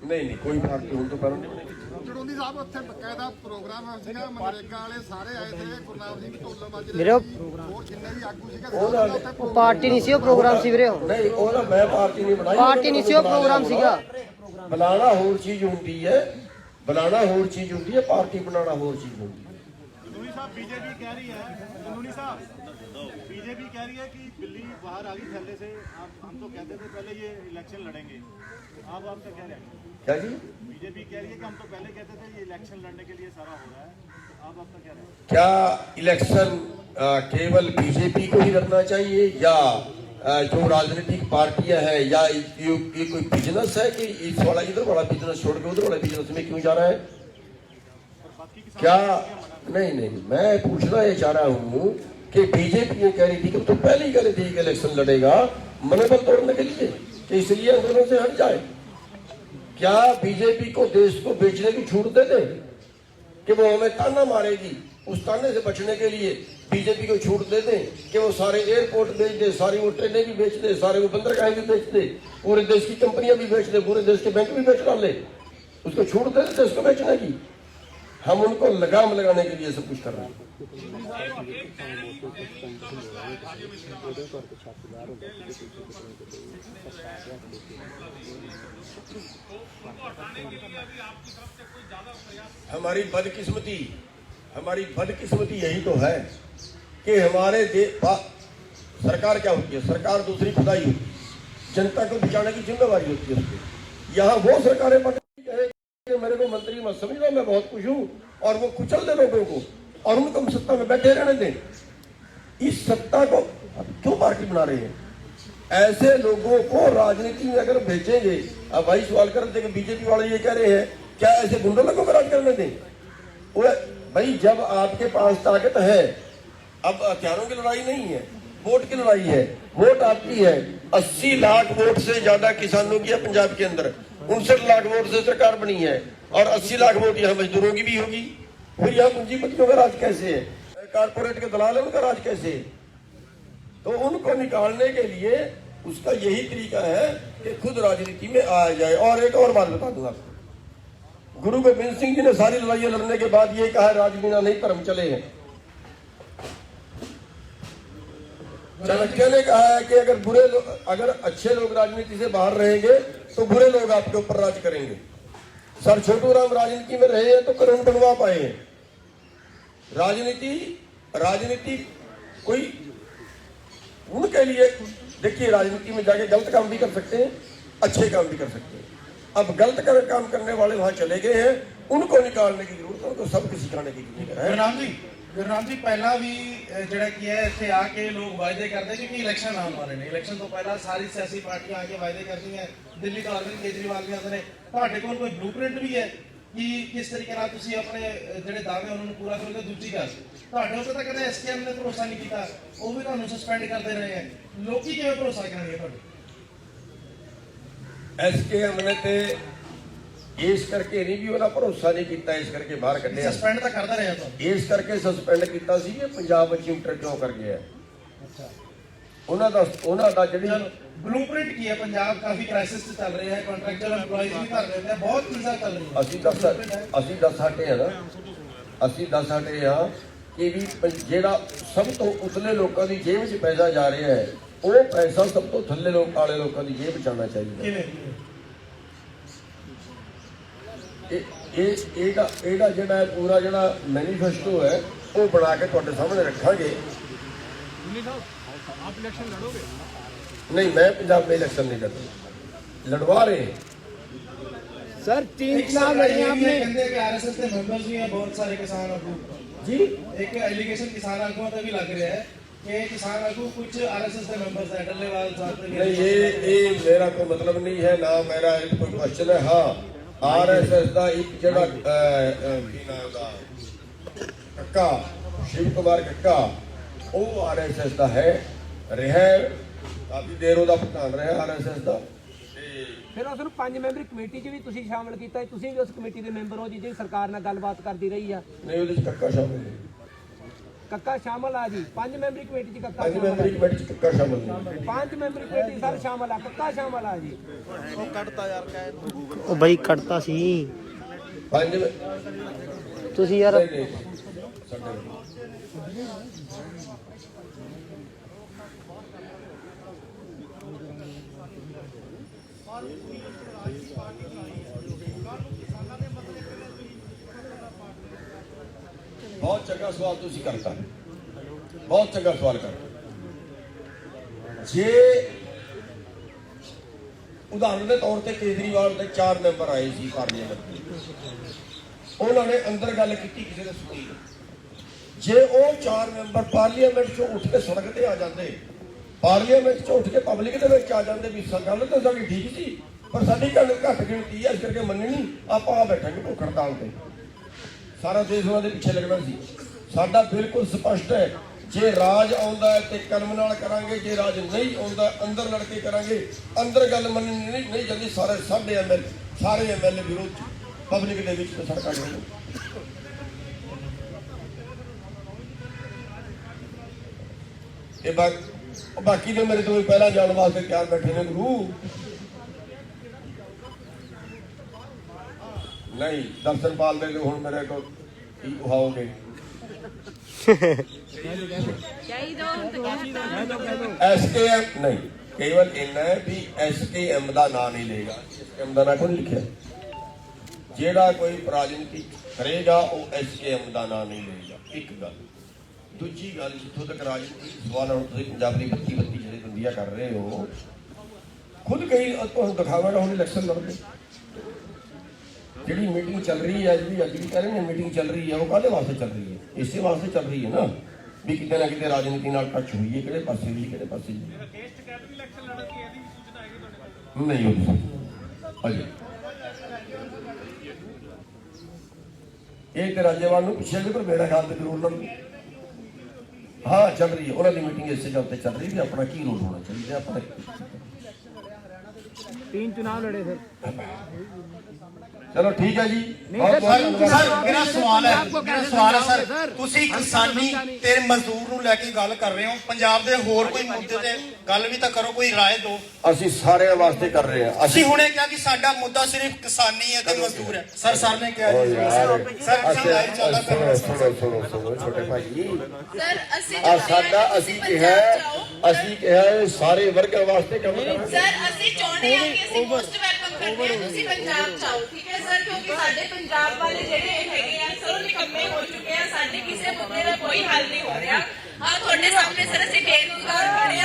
ਨਹੀਂ, ਕੋਈ ਪਾਰਟੀ ਹੁਣ ਤੋਂ ਪਹਿਲਾਂ ਨਹੀਂ ਬਣਾਈ। ਚੜੂੰਦੀ ਸਾਹਿਬ ਉੱਥੇ ਬਕਾਇਦਾ ਪ੍ਰੋਗਰਾਮ ਸੀਗਾ, ਮਨਰੇਗਾ ਵਾਲੇ ਸਾਰੇ ਆਏ ਥੇ, ਗੁਰਨਾਮ ਸਿੰਘ ਢੋਲਰ ਮਾਜਰੇ ਵੀਰੇ ਹੋਰ ਜਿੰਨੇ ਵੀ ਆਗੂ ਸੀਗੇ। ਉਹ ਪਾਰਟੀ ਨਹੀਂ ਸੀ, ਉਹ ਪ੍ਰੋਗਰਾਮ ਸੀ ਵੀਰੇ। ਨਹੀਂ, ਉਹਦਾ ਮੈਂ ਪਾਰਟੀ ਨਹੀਂ ਬਣਾਈ, ਪਾਰਟੀ ਨਹੀਂ ਸੀ, ਉਹ ਪ੍ਰੋਗਰਾਮ ਸੀਗਾ। ਬੁਲਾਣਾ ਹੋਰ ਚੀਜ਼ ਹੁੰਦੀ ਹੈ, ਪਾਰਟੀ ਬਣਾਉਣਾ ਹੋਰ ਚੀਜ਼ ਹੁੰਦੀ ਹੈ। ਕਾਨੂੰਨੀ ਸਾਹਿਬ बीजेपी कह रही है, कानूनी साहब बीजेपी कह रही है कि बिल्ली बाहर आ गई थैले से। हम तो कहते थे पहले ये इलेक्शन लड़ेंगे, आप आपका क्या रहेगा? क्या जी? बीजेपी कह रही है कि हम तो पहले कहते थे ये इलेक्शन लड़ने के लिए सारा हो रहा है, आप आपका क्या रहेगा? क्या इलेक्शन केवल बीजेपी को ही लड़ना चाहिए या जो राजनीतिक पार्टियां हैं, या ये कोई बिजनेस है कि इस वाला इधर वाला बिजनेस छोड़ के उधर वाला बिजनेस में क्यों जा रहा है? क्या नहीं, मैं पूछना ये चाह रहा हूँ कि बीजेपी ये कह रही थी कि तो पहले ही कह रही थी कि इलेक्शन लड़ेगा मनोबल तोड़ने के लिए, कि इसलिए आंदोलन से हट जाए। क्या बीजेपी को देश को बेचने की छूट दे दे कि वो हमें ताना मारेगी, उस ताने से बचने के लिए बीजेपी को छूट दे दें कि वो सारे एयरपोर्ट बेच दे, सारी वो ट्रेनें भी बेच दे, सारे वो बंदरगाहें भी बेच दे, पूरे देश की कंपनियां भी बेच दे, पूरे देश के बैंक भी बेच डाले, उसको छूट दे देते उसको बेचने की। हम उनको लगाम लगाने के लिए सब कुछ कर रहे हैं। हमारी बदकिस्मती यही तो है कि हमारे सरकार क्या होती है? सरकार दूसरी खुदाई होती है, जनता को बचाने की जिम्मेवारी होती है उसकी। यहाँ वो सरकारें कि मेरे को मंत्री मत समझना, मैं बहुत खुश हूँ, और वो कुचल दे लोगों को और उनको हम सत्ता में बैठे रहने दें। इस सत्ता को क्यों पार्टी बना रहे हैं? ऐसे लोगों को राजनीति में अगर भेजेंगे, अब भाई सवाल करते कि बीजेपी वाले ये कह रहे हैं क्या ऐसे गुंडों लोगों को राज करने दें? भाई जब आपके पास ताकत है, अब हथियारों की लड़ाई नहीं है, वोट की लड़ाई है। वोट आपकी है, 80 लाख वोट से ज्यादा किसानों की है पंजाब के अंदर, 59 लाख वोट से सरकार बनी है, और 80 लाख वोट यहाँ मजदूरों की भी होगी। फिर यहाँ पूंजीपतियों का राज कैसे है? कारपोरेट के दलाल है, उनका राज कैसे है? तो उनको निकालने के लिए उसका यही तरीका है कि खुद राजनीति में आया जाए। और एक और बात बता दूं आपको, गुरु गोबिंद सिंह जी ने सारी लड़ाइयां लड़ने के बाद ये कहा, राज बिना नहीं धर्म चले हैं। चाणक्य ने कहा है कि अगर अच्छे लोग राजनीति से बाहर रहेंगे तो बुरे लोग आपके ऊपर राज करेंगे। सर छोटू राम राजनीति में रहे हैं तो कानून बनवा पाए हैं। राजनीति कोई उनके लिए, देखिए राजनीति में जाके गलत काम भी कर सकते हैं, अच्छे काम भी कर सकते हैं। अब गलत काम करने वाले वहां चले गए हैं, उनको निकालने की जरूरत है, उनको सबको सिखाने की जरूरत है। ਗੁਰਨਾਮ ਜੀ ਪਹਿਲਾਂ ਵੀ ਜਿਹੜਾ ਕੀ ਹੈ ਇੱਥੇ ਆ ਕੇ ਲੋਕ ਵਾਅਦੇ ਕਰਦੇ ਕਿਉਂਕਿ ਇਲੈਕਸ਼ਨ ਆਉਣ ਵਾਲੇ ਨੇ। ਇਲੈਕਸ਼ਨ ਤੋਂ ਪਹਿਲਾਂ ਸਾਰੀ ਸਿਆਸੀ ਪਾਰਟੀਆਂ ਆ ਕੇ ਵਾਅਦੇ ਕਰਦੀਆਂ। ਦਿੱਲੀ ਤੋਂ ਅਰਵਿੰਦ ਕੇਜਰੀਵਾਲ ਵੀ ਆਉਂਦੇ ਨੇ। ਤੁਹਾਡੇ ਕੋਲ ਕੋਈ ਬਲੂਪ੍ਰਿੰਟ ਵੀ ਹੈ ਕਿ ਕਿਸ ਤਰੀਕੇ ਨਾਲ ਤੁਸੀਂ ਆਪਣੇ ਜਿਹੜੇ ਦਾਅਵੇ ਉਹਨਾਂ ਨੂੰ ਪੂਰਾ ਕਰੋਗੇ? ਦੂਜੀ ਗੱਲ, ਤੁਹਾਡੇ ਉੱਤੇ ਤਾਂ ਕਦੇ ਐਸਕੇਐਮ ਨੇ ਭਰੋਸਾ ਨਹੀਂ ਕੀਤਾ, ਉਹ ਵੀ ਤੁਹਾਨੂੰ ਸਸਪੈਂਡ ਕਰਦੇ ਰਹੇ ਹੈ। ਲੋਕੀ ਕਿਵੇਂ ਭਰੋਸਾ ਕਰਨਗੇ ਤੁਹਾਡੇ? ਐਸਕੇਐਮ ਨੇ ਤੇ ਇਸ ਕਰਕੇ ਨਹੀਂ ਵੀ ਉਹਦਾ ਭਰੋਸਾ ਨਹੀਂ ਕੀਤਾ, ਇਸ ਕਰਕੇ ਬਾਹਰ ਕੱਢਿਆ। ਸਸਪੈਂਡ ਤਾਂ ਕਰਦਾ ਰਿਹਾ ਤਾਂ ਇਸ ਕਰਕੇ ਸਸਪੈਂਡ ਕੀਤਾ ਸੀ ਕਿ ਪੰਜਾਬ ਵਿੱਚ ਇੰਟਰ ਕਿਉਂ ਕਰ ਗਿਆ। ਅੱਛਾ, ਉਹਨਾਂ ਦਾ ਜਿਹੜੀ ਬਲੂਪ੍ਰਿੰਟ ਕੀ ਹੈ? ਪੰਜਾਬ ਕਾਫੀ ਕ੍ਰਾਈਸਿਸ ਚ ਚੱਲ ਰਿਹਾ ਹੈ, ਕੰਟਰੈਕਚੁਅਲ EMPLOYEES ਵੀ ਕਰ ਰਹੇ ਨੇ, ਬਹੁਤ ਚੀਜ਼ਾਂ ਚੱਲ ਰਹੀਆਂ। ਅਸੀਂ ਦੱਸ ਹਟੇ ਆ ਨਾ, ਅਸੀਂ ਦੱਸ ਹਟੇ ਆ ਕਿ ਵੀ ਜਿਹੜਾ ਸਭ ਤੋਂ ਉਤਲੇ ਲੋਕਾਂ ਦੀ ਜੇਬ 'ਚ ਪੈਸਾ ਜਾ ਰਿਹਾ ਹੈ, ਉਹ ਪੈਸਾ ਸਭ ਤੋਂ ਥੱਲੇ ਵਾਲੇ ਲੋਕਾਂ ਦੀ ਜੇਬ 'ਚ ਆਉਣਾ ਚਾਹੀਦਾ। ਇਹਦਾ ਜਿਹੜਾ ਪੂਰਾ ਜਿਹੜਾ ਮੈਨੀਫੈਸਟੋ ਹੈ ਉਹ ਬਣਾ ਕੇ ਤੁਹਾਡੇ ਸਾਹਮਣੇ ਰੱਖਾਂਗੇ। आप इलेक्शन लड़ोगे? नहीं, मैं पंजाब में इलेक्शन नहीं लड़ता, लड़वा रहे हैं। सर 3 चुनाव लड़े हैं आपने। कहते हैं कि आरएसएस के मेंबर्स भी हैं बहुत सारे किसान आगू जी। एक एलिगेशन किसान आगुओं का भी लग रहा है कि किसान आगू कुछ आरएसएस के मेंबर्स हैं, डल्लेवाल साहब। नहीं, ये मेरा कोई मतलब नहीं है ना, मेरा कोई क्वेश्चन है। हाँ, आरएसएस का एक जड़ा कक्का शिव कुमार कक्का वो आरएसएस का है, ਰਿਹਾ ਕਾਫੀ ਦੇਰ ਉਹਦਾ ਪ੍ਰਧਾਨ ਰਿਹਾ ਆਰਐਸਐਸ ਦਾ। ਫਿਰ ਉਸ ਨੂੰ 5 ਮੈਂਬਰੀ ਕਮੇਟੀ 'ਚ ਵੀ ਤੁਸੀਂ ਸ਼ਾਮਲ ਕੀਤਾ, ਤੁਸੀਂ ਵੀ ਉਸ ਕਮੇਟੀ ਦੇ ਮੈਂਬਰ ਹੋ ਜਿਹੜੀ ਸਰਕਾਰ ਨਾਲ ਗੱਲਬਾਤ ਕਰਦੀ ਰਹੀ ਆ। ਨਹੀਂ, ਉਹਦੇ 'ਚ ਕੱਕਾ ਸ਼ਾਮਲ ਨਹੀਂ। ਕੱਕਾ ਸ਼ਾਮਲ ਆ ਜੀ 5 ਮੈਂਬਰੀ ਕਮੇਟੀ 'ਚ ਕੱਕਾ 5 ਮੈਂਬਰੀ ਕਮੇਟੀ 'ਚ ਕੱਕਾ ਸ਼ਾਮਲ ਨਹੀਂ। 5 ਮੈਂਬਰੀ ਕਮੇਟੀ ਸਰ ਸ਼ਾਮਲ ਆ, ਕੱਕਾ ਸ਼ਾਮਲ ਆ ਜੀ। ਉਹ ਕੱਢਤਾ ਯਾਰ ਕਹਿ ਉਹ ਬਾਈ ਕੱਢਤਾ ਸੀ 5 ਤੁਸੀਂ ਯਾਰ। बहुत चंगा सवाल तुसी करता, बहुत चंगा सवाल करता। जे उदाहरण के तौर पर केजरीवाल के 4 मैंबर आए सी पार्लीमेंट, उन्होंने अंदर गल की किसी ने सुनी। जे वो 4 मैंबर पार्लीमेंट चो उठ के सड़क पर आ जाते, पार्लीमेंट चो उठ के पब्लिक के आ जाते भी गल तो साडी ठीक सी, पर साडी गल घट गिनती है, इस करके मननी आप आ बैठे भुख हड़ताल से। सारा देश उन्होंने पिछे लगना सी। साडा बिल्कुल स्पष्ट है, जे राज आउंदा है ते कर्म नाल करांगे, जे राज नहीं आउंदा अंदर लड़के करांगे। अंदर गल मननी नहीं जल्दी सारे सारे एमएलए विरोध पब्लिक दे विच सड़कां गए। बाकी तो मेरे तो पहला जाने वास्ते तैयार बैठे ने गुरु। नहीं, दर्शन पाल दे हुण मेरे को उठाओगे। एसकेएम नहीं, केवल इन्ना है भी एसकेएम का नाम नहीं लेगा। एसकेएम का नाम कौन लिखा? जेड़ा कोई राजनीति करेगा वो एसकेएम का नाम नहीं लेगा। एक गल। दूजी गल, जितों तक राजनीति सवाल हम पंजाब की 32 जिहड़े बंदियां कर रहे हो, खुद कई तुहानूं दिखावांगा हुण इलैक्शन लड़दे। जी मीटिंग चल रही है, अज भी कह रहे हैं मीटिंग चल रही है, वो काहदे वास्ते चल रही है? इसे वास्ते चल रही है ना भी किते ना किते राजनीति नाल टच हुई है, किहड़े पासे भी किहड़े पासे नहीं हो अजे। ये तो राज्यपाल नूं पुछिआ जी, पर मेरा ख्याल तो जरूर लड़ू। हाँ, चल रही है उन्होंने मीटिंग इस जगह पर चल रही है, अपना की रोल होना चाहिए। अपना 3 चुनाव लड़े सर। ਚਲੋ ਠੀਕ ਹੈ ਜੀ। ਸਰ ਮੇਰਾ ਸਵਾਲ ਹੈ ਸਰ ਤੁਸੀਂ ਕਿਸਾਨੀ ਤੇ ਮਜ਼ਦੂਰ ਨੂੰ ਲੈ ਕੇ ਗੱਲ ਕਰ ਰਹੇ ਹੋ, ਪੰਜਾਬ ਦੇ ਹੋਰ ਕੋਈ ਮੁੱਦੇ ਤੇ ਗੱਲ ਵੀ ਤਾਂ ਕਰੋ, ਕੋਈ ਰਾਏ ਦਿਓ। ਅਸੀਂ ਸਾਰਿਆਂ ਵਾਸਤੇ ਕਰ ਰਹੇ ਹਾਂ। ਅਸੀਂ ਹੁਣੇ ਕਿਹਾ ਕਿ ਸਾਡਾ ਮੁੱਦਾ ਸਿਰਫ ਕਿਸਾਨੀ ਹੈ ਤੇ ਮਜ਼ਦੂਰ ਹੈ। ਸਰ ਨੇ ਕਿਹਾ ਜੀ ਸੁਣੋ ਛੋਟੇ ਭਾਈ, ਸਰ ਅਸੀਂ ਅਸੀਂ ਕਿਹਾ ਇਹ ਸਾਰੇ ਵਰਗਾਂ ਵਾਸਤੇ ਕੰਮ ਕਰਾਂਗੇ। ਸਰ ਅਸੀਂ ਚਾਹੁੰਦੇ ਹਾਂ ਕਿ ਅਸੀਂ ਮੋਸਟ ਵੈਲਕਮ ਕਰਦੇ ਹਾਂ ਤੁਸੀਂ ਪੰਜਾਬ ਚ ਆਓ, ਠੀਕ ਹੈ ਸਰ, ਕਿਉਂਕਿ ਸਾਡੇ ਪੰਜਾਬ ਵਾਲੇ ਜਿਹੜੇ ਹੈਗੇ ਆ ਸਰ ਉਹ ਨਿਕੰਮੇ ਹੋ ਚੁੱਕੇ ਆ, ਸਾਡੇ ਕਿਸੇ ਮੁੱਦੇ ਦਾ ਕੋਈ ਹੱਲ ਨਹੀਂ ਹੋ ਰਿਹਾ। ਆ ਤੁਹਾਡੇ ਸਾਹਮਣੇ ਸਰ ਅਸੀਂ ਬੇਰੁਜ਼ਗਾਰ ਖੜੇ ਆ,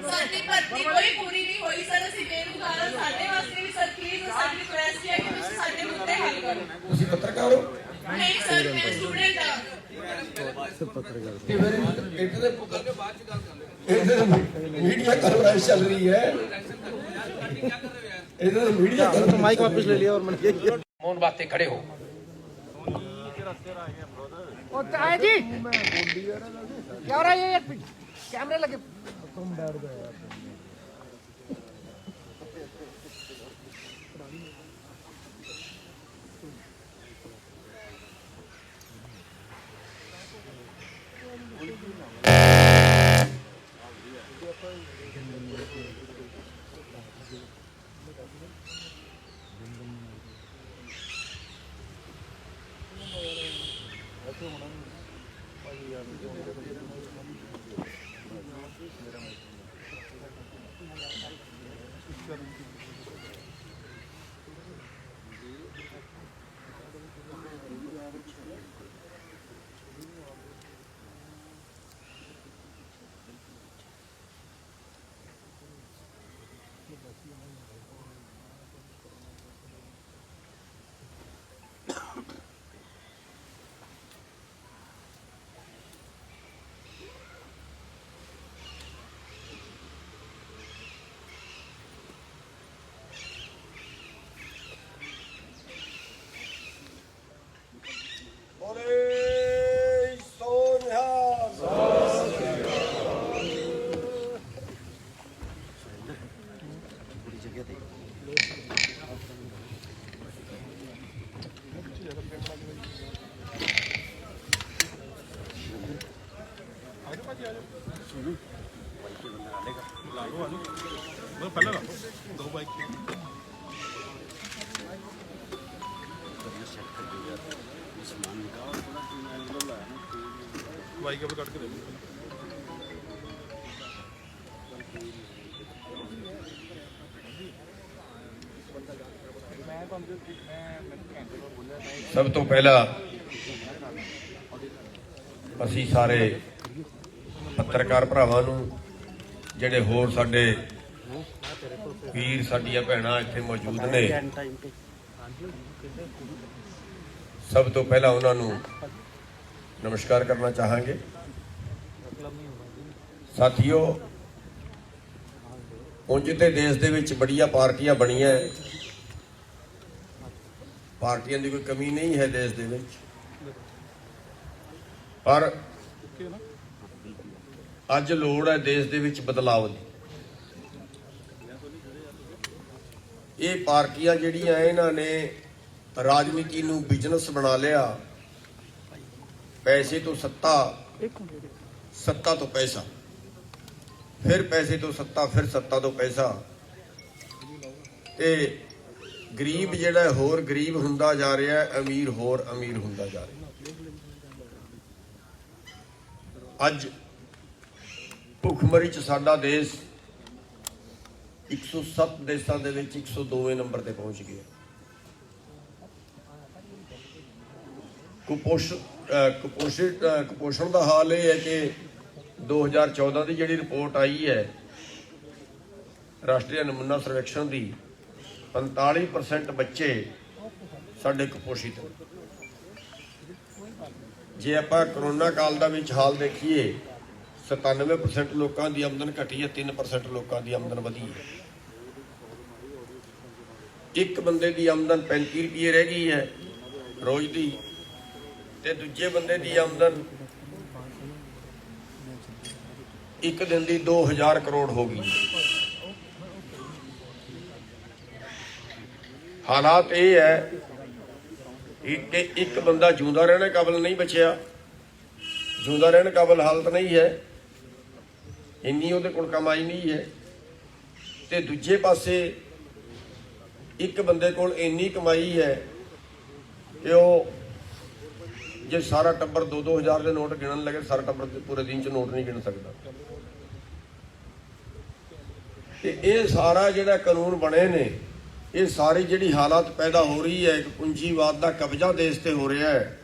ਸਾਡੀ ਭਰਤੀ ਕੋਈ ਪੂਰੀ ਨਹੀਂ ਹੋਈ ਸਰ, ਅਸੀਂ ਬੇਰੁਜ਼ਗਾਰ ਹਾਂ। ਸਾਡੇ ਵਾਸਤੇ ਵੀ ਸਰ ਪਲੀਜ਼ ਸਾਡੀ ਰਿਕੁਐਸਟ ਹੈ ਕਿ ਤੁਸੀਂ ਸਾਡੇ ਮੁੱਦੇ ਹੱਲ ਕਰੋ। ਤੁਸੀਂ ਪੱਤਰਕਾਰ ਹੋ? ਨਹੀਂ ਸਰ ਮੈਂ ਸਟੂਡੈਂਟ ਹਾਂ। मीडिया कार्रवाई चल रही है, इधर मीडिया तो माइक वापस ले लिया और मैंने मौन बातें खड़े हो। जी क्या हो रहा है यार, कैमरे लगे तुम बैठ गए यार। ਸਭ ਤੋਂ ਪਹਿਲਾਂ ਅਸੀਂ ਸਾਰੇ ਪੱਤਰਕਾਰ ਭਰਾਵਾਂ ਨੂੰ, ਜਿਹੜੇ ਹੋਰ ਸਾਡੇ ਵੀਰ ਸਾਡੀਆਂ ਭੈਣਾਂ ਇੱਥੇ ਮੌਜੂਦ ਨੇ, ਸਭ ਤੋਂ ਪਹਿਲਾਂ ਉਹਨਾਂ ਨੂੰ ਨਮਸਕਾਰ ਕਰਨਾ ਚਾਹਾਂਗੇ। ਸਾਥੀਓ, ਉਂਝ ਤੇ ਦੇਸ਼ ਦੇ ਵਿੱਚ ਬੜੀਆਂ ਪਾਰਟੀਆਂ ਬਣੀਆਂ, ਪਾਰਟੀਆਂ ਦੀ ਕੋਈ ਕਮੀ ਨਹੀਂ ਹੈ ਦੇਸ਼ ਦੇ ਵਿੱਚ, ਪਰ ਅੱਜ ਲੋੜ ਹੈ ਦੇਸ਼ ਦੇ ਵਿੱਚ ਬਦਲਾਅ ਦੀ। ਇਹ ਪਾਰਟੀਆਂ ਜਿਹੜੀਆਂ ਇਹਨਾਂ ਨੇ ਰਾਜਨੀਤੀ ਨੂੰ ਬਿਜ਼ਨਸ ਬਣਾ ਲਿਆ, ਪੈਸੇ ਤੋਂ ਸੱਤਾ, ਸੱਤਾ ਤੋਂ ਪੈਸਾ, ਫਿਰ ਪੈਸੇ ਤੋਂ ਸੱਤਾ, ਫਿਰ ਸੱਤਾ ਤੋਂ ਪੈਸਾ, ਤੇ ਗਰੀਬ ਜਿਹੜਾ ਹੋਰ ਗਰੀਬ ਹੁੰਦਾ ਜਾ ਰਿਹਾ, ਅਮੀਰ ਹੋਰ ਅਮੀਰ ਹੁੰਦਾ ਜਾ ਰਿਹਾ। ਅੱਜ ਭੁੱਖਮਰੀ ਚ ਸਾਡਾ ਦੇਸ਼ 107 ਦੇਸ਼ਾਂ ਦੇ ਵਿੱਚ 102ਵੇਂ ਨੰਬਰ ਤੇ ਪਹੁੰਚ ਗਿਆ। ਕੁਪੋਸ਼ਣ ਦਾ ਹਾਲ ਇਹ ਹੈ ਕਿ 2014 ਦੀ ਜਿਹੜੀ ਰਿਪੋਰਟ ਆਈ ਹੈ ਰਾਸ਼ਟਰੀ ਨਮੂਨਾ ਸਰਵੇਖਣ ਦੀ, 45% ਬੱਚੇ ਸਾਡੇ ਕੁਪੋਸ਼ਿਤ ਨੇ। ਜੇ ਆਪਾਂ ਕਰੋਨਾ ਕਾਲ ਦਾ ਵਿੱਚ ਹਾਲ ਦੇਖੀਏ, 97% ਲੋਕਾਂ ਦੀ ਆਮਦਨ ਘਟੀ ਹੈ, 3% ਲੋਕਾਂ ਦੀ ਆਮਦਨ ਵਧੀ ਹੈ। ਇੱਕ ਬੰਦੇ ਦੀ ਆਮਦਨ 35 ਰੁਪਏ ਰਹਿ ਗਈ ਹੈ ਰੋਜ਼ ਦੀ, ਤੇ ਦੂਜੇ ਬੰਦੇ ਦੀ ਆਮਦਨ ਇੱਕ ਦਿਨ ਦੀ 2000 ਕਰੋੜ ਹੋ ਗਈ। ਹਾਲਾਤ ਇਹ ਹੈ ਕਿ ਇੱਕ ਬੰਦਾ ਜਿਉਂਦਾ ਰਹਿਣ ਕਾਬਲ ਨਹੀਂ ਬਚਿਆ, ਜਿਉਂਦਾ ਰਹਿਣ ਕਾਬਲ ਹਾਲਤ ਨਹੀਂ ਹੈ, ਇੰਨੀ ਉਹਦੇ ਕੋਲ ਕਮਾਈ ਨਹੀਂ ਹੈ। ਤੇ ਦੂਜੇ ਪਾਸੇ ਇੱਕ ਬੰਦੇ ਕੋਲ ਇੰਨੀ ਕਮਾਈ ਹੈ ਕਿ ਉਹ ਜੇ ਸਾਰਾ ਟੱਬਰ 2-2 ਹਜ਼ਾਰ ਦੇ ਨੋਟ ਗਿਣਨ ਲੱਗੇ, ਸਾਰਾ ਟੱਬਰ ਪੂਰੇ ਦਿਨ 'ਚ ਨੋਟ ਨਹੀਂ ਗਿਣ ਸਕਦਾ। ਤੇ ਇਹ ਸਾਰਾ ਜਿਹੜਾ ਕਾਨੂੰਨ ਬਣੇ ਨੇ, ਇਹ ਸਾਰੀ ਜਿਹੜੀ ਹਾਲਾਤ ਪੈਦਾ ਹੋ ਰਹੀ ਹੈ, ਇੱਕ ਪੂੰਜੀਵਾਦ ਦਾ ਕਬਜ਼ਾ ਦੇਸ਼ ਤੇ ਹੋ ਰਿਹਾ ਹੈ,